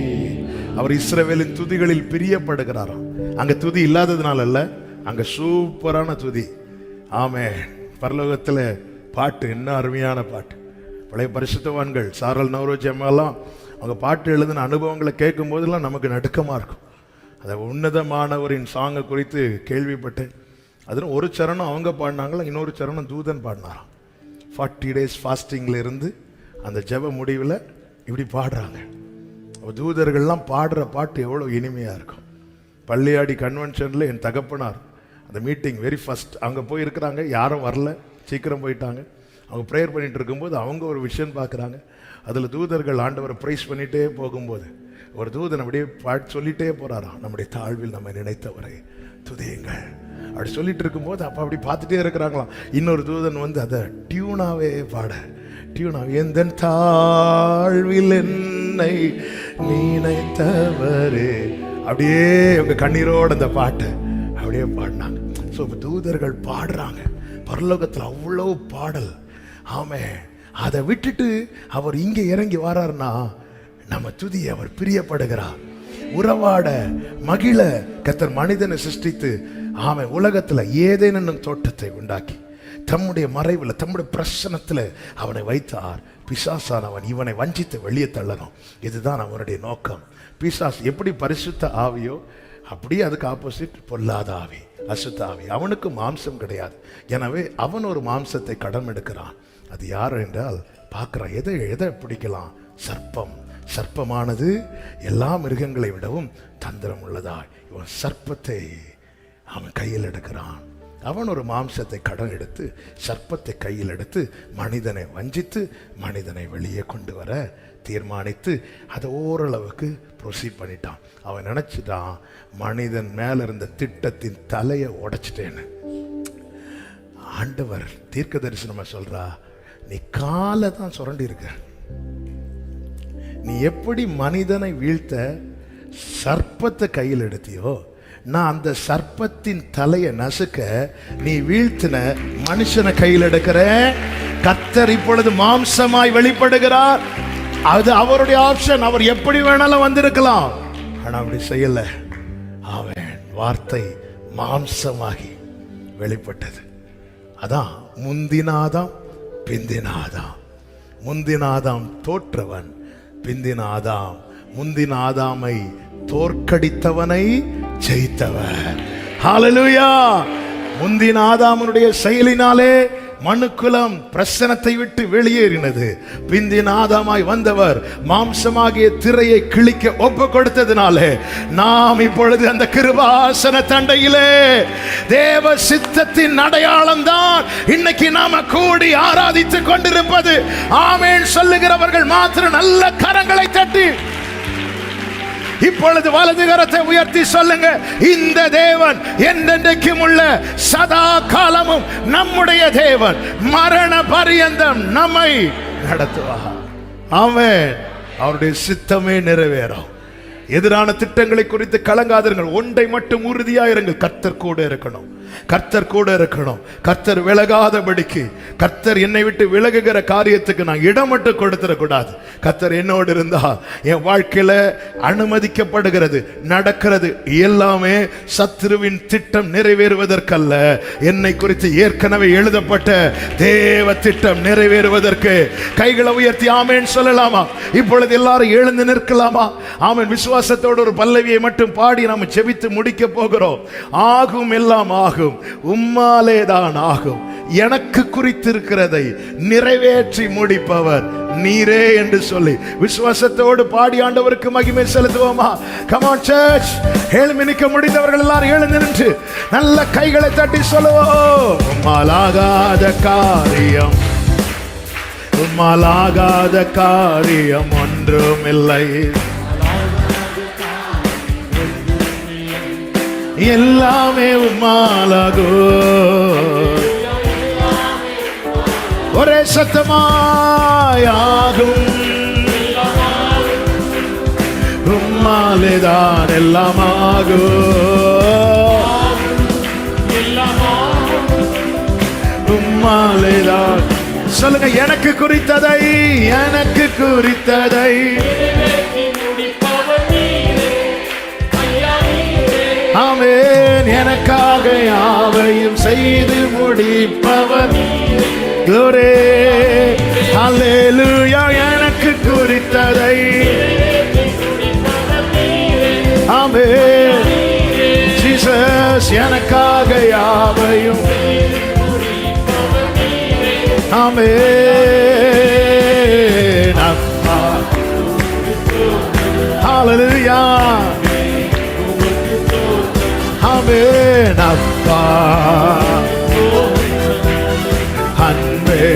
அவர் இஸ்ரவேலின் துதிகளில் பிரியப்படுகிறாராம். அங்க துதி இல்லாததுனால அல்ல, அங்க சூப்பரான துதி. ஆமென். பரலோகத்துல பாட்டு என்ன அருமையான பாட்டு. பழைய பரிசுத்தவான்கள் சாரல் நவரோஜி அம்மாலாம் அவங்க பாட்டு எழுதின அனுபவங்களை கேட்கும் போதெல்லாம் நமக்கு நடுக்கமா இருக்கும். அந்த உன்னதமானவரின் சாங்கை குறித்து கேள்விப்பட்டேன். அதில் ஒரு சரணம் அவங்க பாடினாங்களா, இன்னொரு சரணம் தூதன் பாடினாராம். 40 days ஃபாஸ்டிங்கில் இருந்து அந்த ஜெப முடிவில் இப்படி பாடுறாங்க. தூதர்கள்லாம் பாடுற பாட்டு எவ்வளோ இனிமையாக இருக்கும். பள்ளியாடி கன்வென்ஷனில் என் தகப்பனார் அந்த மீட்டிங் வெரி ஃபஸ்ட் அங்கே போயிருக்கிறாங்க. யாரும் வரல, சீக்கிரம் போயிட்டாங்க. அவங்க ப்ரேயர் பண்ணிட்டு இருக்கும்போது அவங்க ஒரு விஷயம் பார்க்குறாங்க. அதில் தூதர்கள் ஆண்டவரை ப்ரைஸ் பண்ணிகிட்டே போகும்போது ஒரு தூதன் அப்படியே பாட்டு சொல்லிகிட்டே போகிறாராம். நம்முடைய தாழ்வில் நம்ம நினைத்தவரை துதியுங்கள் அப்படி சொல்லிட்டு இருக்கும்போது அப்போ அப்படி பார்த்துட்டே இருக்கிறாங்களாம். இன்னொரு தூதன் வந்து அதை டியூனாவே பாட, டியூனாவே எந்த தாழ்வில் என்னை நினைத்தவரே அப்படியே அவங்க கண்ணீரோடு அந்த பாட்டை அப்படியே பாடினாங்க. ஸோ இப்போ தூதர்கள் பாடுறாங்க. பரலோகத்தில் அவ்வளோ பாடல். ஆமே, அதை விட்டுட்டு அவர் இங்கே இறங்கி வராருன்னா நம்ம துதி அவர் பிரியப்படுகிறார். உறவாட மகிழ கர்த்தர் மனிதனை சிருஷ்டித்து ஆமே உலகத்துல ஏதேனும் தோட்டத்தை உண்டாக்கி தம்முடைய மறைவில் தம்முடைய பிரசனத்தில் அவனை வைத்தார். பிசாசானவன் இவனை வஞ்சித்து வெளியே தள்ளணும். இதுதான் அவனுடைய நோக்கம். பிசாஸ் எப்படி பரிசுத்த ஆவியோ அப்படியே அதுக்கு ஆப்போசிட் பொல்லாத ஆவி, அசுத்த ஆவி. அவனுக்கு மாம்சம் கிடையாது. எனவே அவன் ஒரு மாம்சத்தை கடன் எடுக்கிறான். அது யார் என்றால் பார்க்கிறான். எதை பிடிக்கலாம்? சர்ப்பம். சர்ப்பமானது எல்லா மிருகங்களை விடவும் தந்திரம் உள்ளதா. இவன் சர்ப்பத்தை அவன் கையில் எடுக்கிறான். அவன் ஒரு மாம்சத்தை கடன் எடுத்து சர்ப்பத்தை கையில் எடுத்து மனிதனை வஞ்சித்து மனிதனை வெளியே கொண்டு வர தீர்மானித்து அதை ஓரளவுக்கு ப்ரொசீட் பண்ணிட்டான். அவன் நினைச்சிட்டான் மனிதன் மேல இருந்த திட்டத்தின் தலையை உடைச்சிட்டேன்னு. ஆண்டவர் தீர்க்க தரிசனமா சொல்றா, நீ காலை தான் சுரண்டி இருக்க. நீ எப்படி மனிதனை வீழ்த்த சர்ப்பத்தை கையில் எடுத்தியோ, நான் அந்த சர்ப்பத்தின் தலையை நசுக்க நீ வீழ்த்தின மனுஷனை கையில் எடுக்கிறேன். கர்த்தர் இப்பொழுது மாம்சமாய் வெளிப்படுகிறார். அது அவருடைய ஆப்ஷன். அவர் எப்படி வேணாலும் வந்திருக்கலாம், ஆனா அப்படி செய்யல. அவன் வார்த்தை மாம்சமாகி வெளிப்பட்டது. அதான் முந்தினாதாம் பிந்தினாதாம். முந்தினாதாம் தோற்றவன், பிந்தினாதாம் முந்தின ஆதாமை தோற்கடித்தவனை ஜெயித்தவர். ஹல்லேலூயா. முந்தின ஆதாமனுடைய செயலினாலே மனுக்குலம் பிரசனத்தை விட்டு வெளியேறினது. பிந்தின ஆதாமாய் வந்தவர் மாம்சமாகிய திரையை கிழிக்க ஒப்பு கொடுத்ததினாலே நாம் இப்பொழுது அந்த கிருபாசன தண்டையிலே தேவ சித்தத்தின் அடையாளம் தான் இன்னைக்கு நாம கூடி ஆராதித்துக் கொண்டிருப்பது. ஆமென் சொல்லுகிறவர்கள் மாத்திரம் நல்ல கரங்களை தட்டி இப்பொழுது வலது கரத்தை உயர்த்தி சொல்லுங்க, இந்த தேவன் என்றென்றைக்கும் உள்ள சதா காலமும் நம்முடைய தேவன், மரண பரியந்தம் நம்மை நடத்துவார். ஆமென். அவருடைய சித்தமே நிறைவேறும். எதிரான திட்டங்களை குறித்து கலங்காதீர்கள். ஒன்றை மட்டும் உறுதியாயிருங்கள், கர்த்தர் கூட இருக்கணும். கர்த்தர் கூட இருக்கணும். கர்த்தர் விலகாதபடிக்கு, கர்த்தர் என்னை விட்டு விலகுகிற காரியத்துக்கு நான் இடம் மட்டும் கொடுத்துடக்கூடாது. கர்த்தர் என்னோடு இருந்தா என் வாழ்க்கையில அனுமதிக்கப்படுகிறது நடக்கிறது எல்லாமே சத்துருவின் திட்டம் நிறைவேறுவதற்கல்ல, என்னை குறித்து ஏற்கனவே எழுதப்பட்ட தேவ திட்டம் நிறைவேறுவதற்கு. கைகளை உயர்த்தி ஆமென் சொல்லலாமா? இப்பொழுது எல்லாரும் எழுந்து நிற்கலாமா? ஆமென். விசுவாசத்தோடு ஒரு பல்லவியை மட்டும் பாடி நாம் ஜெபித்து முடிக்க போகிறோம். ஆகும், எல்லாம் ஆகும், உம்மாலேதான் ஆகும். எனக்கு குறித்திருக்கிறதை நிறைவேற்றி முடிப்பவர் நீரே என்று சொல்லி விசுவாசத்தோடு பாடி ஆண்டவருக்கு மகிமை செலுத்துவோமா? Come on church. எழும்பி நிற்க முடிந்தவர்கள் எல்லாரும் எழுந்து நின்று நல்ல கைகளை தட்டி சொல்லுவோம். உம்மாலாகாத காரியம், உம்மாலாகாத காரியம் ஒன்றுமில்லை, எல்லாமே உம்மாலாகோ. ஒரே சத்தமாயாகும், உம்மாலேதான் எல்லாமாகும், உம்மாலேதான். சொல்லுங்க, எனக்கு குறித்ததை, எனக்கு குறித்ததை. ஆமென். எனக்காக யாவையும் செய்து முடிப்பவர். Glory, Hallelujah. எனக்கு குறித்ததை, ஆமென். ஜீசஸ் எனக்காக யாவையும், ஆமென். அப்பா, Hallelujah. ஆமென். அப்பா அன்பே,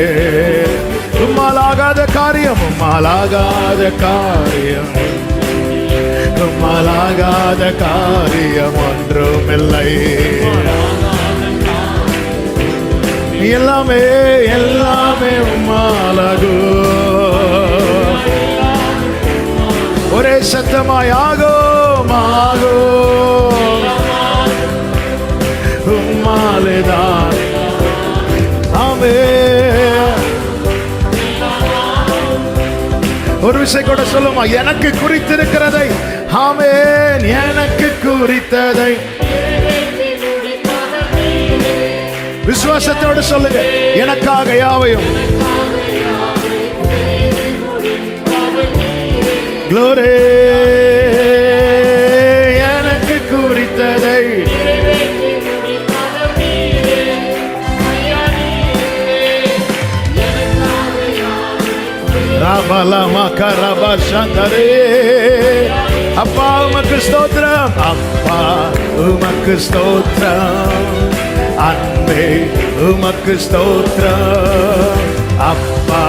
உம்மாலாகாத காரியம், உம்மாலாகாத காரியம், உம்மாலாகாத காரியம் ஒன்றுமில்லை. எல்லாமே எல்லாமே உம்மாலாகும். ஒரே சத்தமாய் ஆகும், ஆகும். உம்மாலேதான். ஆமென். ஒரு விஷயம் கூட சொல்லுமா, எனக்கு குறித்திருக்கிறதை. ஆமென். எனக்கு குறித்ததை விசுவாசத்தோடு சொல்லுங்க. எனக்காக யாவையும். Glory, எனக்கு குறித்ததை. அப்பா உமக்கு ஸ்தோத்திரம், அப்பா உமக்கு ஸ்தோத்திரம், அன்பே உமக்கு ஸ்தோத்திரம், அப்பா.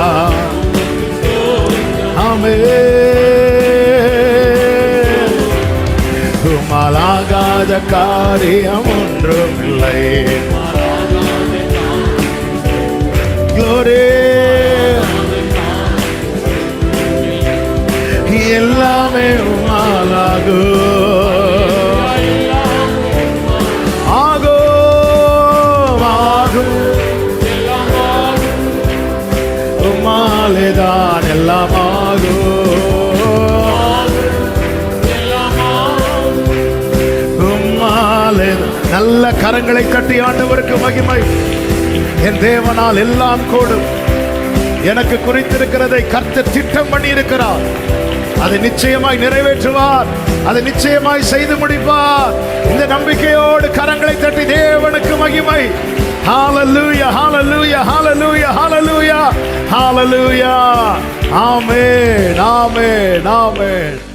ஆமென். உம்மாலாகாத காரியம் ஒன்றுமில்லை. Glory, எல்லாமே உம்மாலாகும், ஆகும், ஆகும். உம்மாலேதான் எல்லாமாகும், உம்மாலேதான். நல்ல கரங்களை தட்டி ஆண்டவருக்கு மகிமை. என் தேவனால் எல்லாம் கூடும். எனக்கு குறித்திருக்கிறதை கர்த்தர் திட்டம் பண்ணி இருக்கிறார். அதை நிச்சயமாய் நிறைவேற்றுவார், அதை நிச்சயமாய் செய்து முடிப்பார். இந்த நம்பிக்கையோடு கரங்களை தட்டி தேவனுக்கு மகிமை. ஹalleluya, hallelujah, hallelujah, hallelujah, hallelujah. ஆமென், ஆமென், ஆமென்.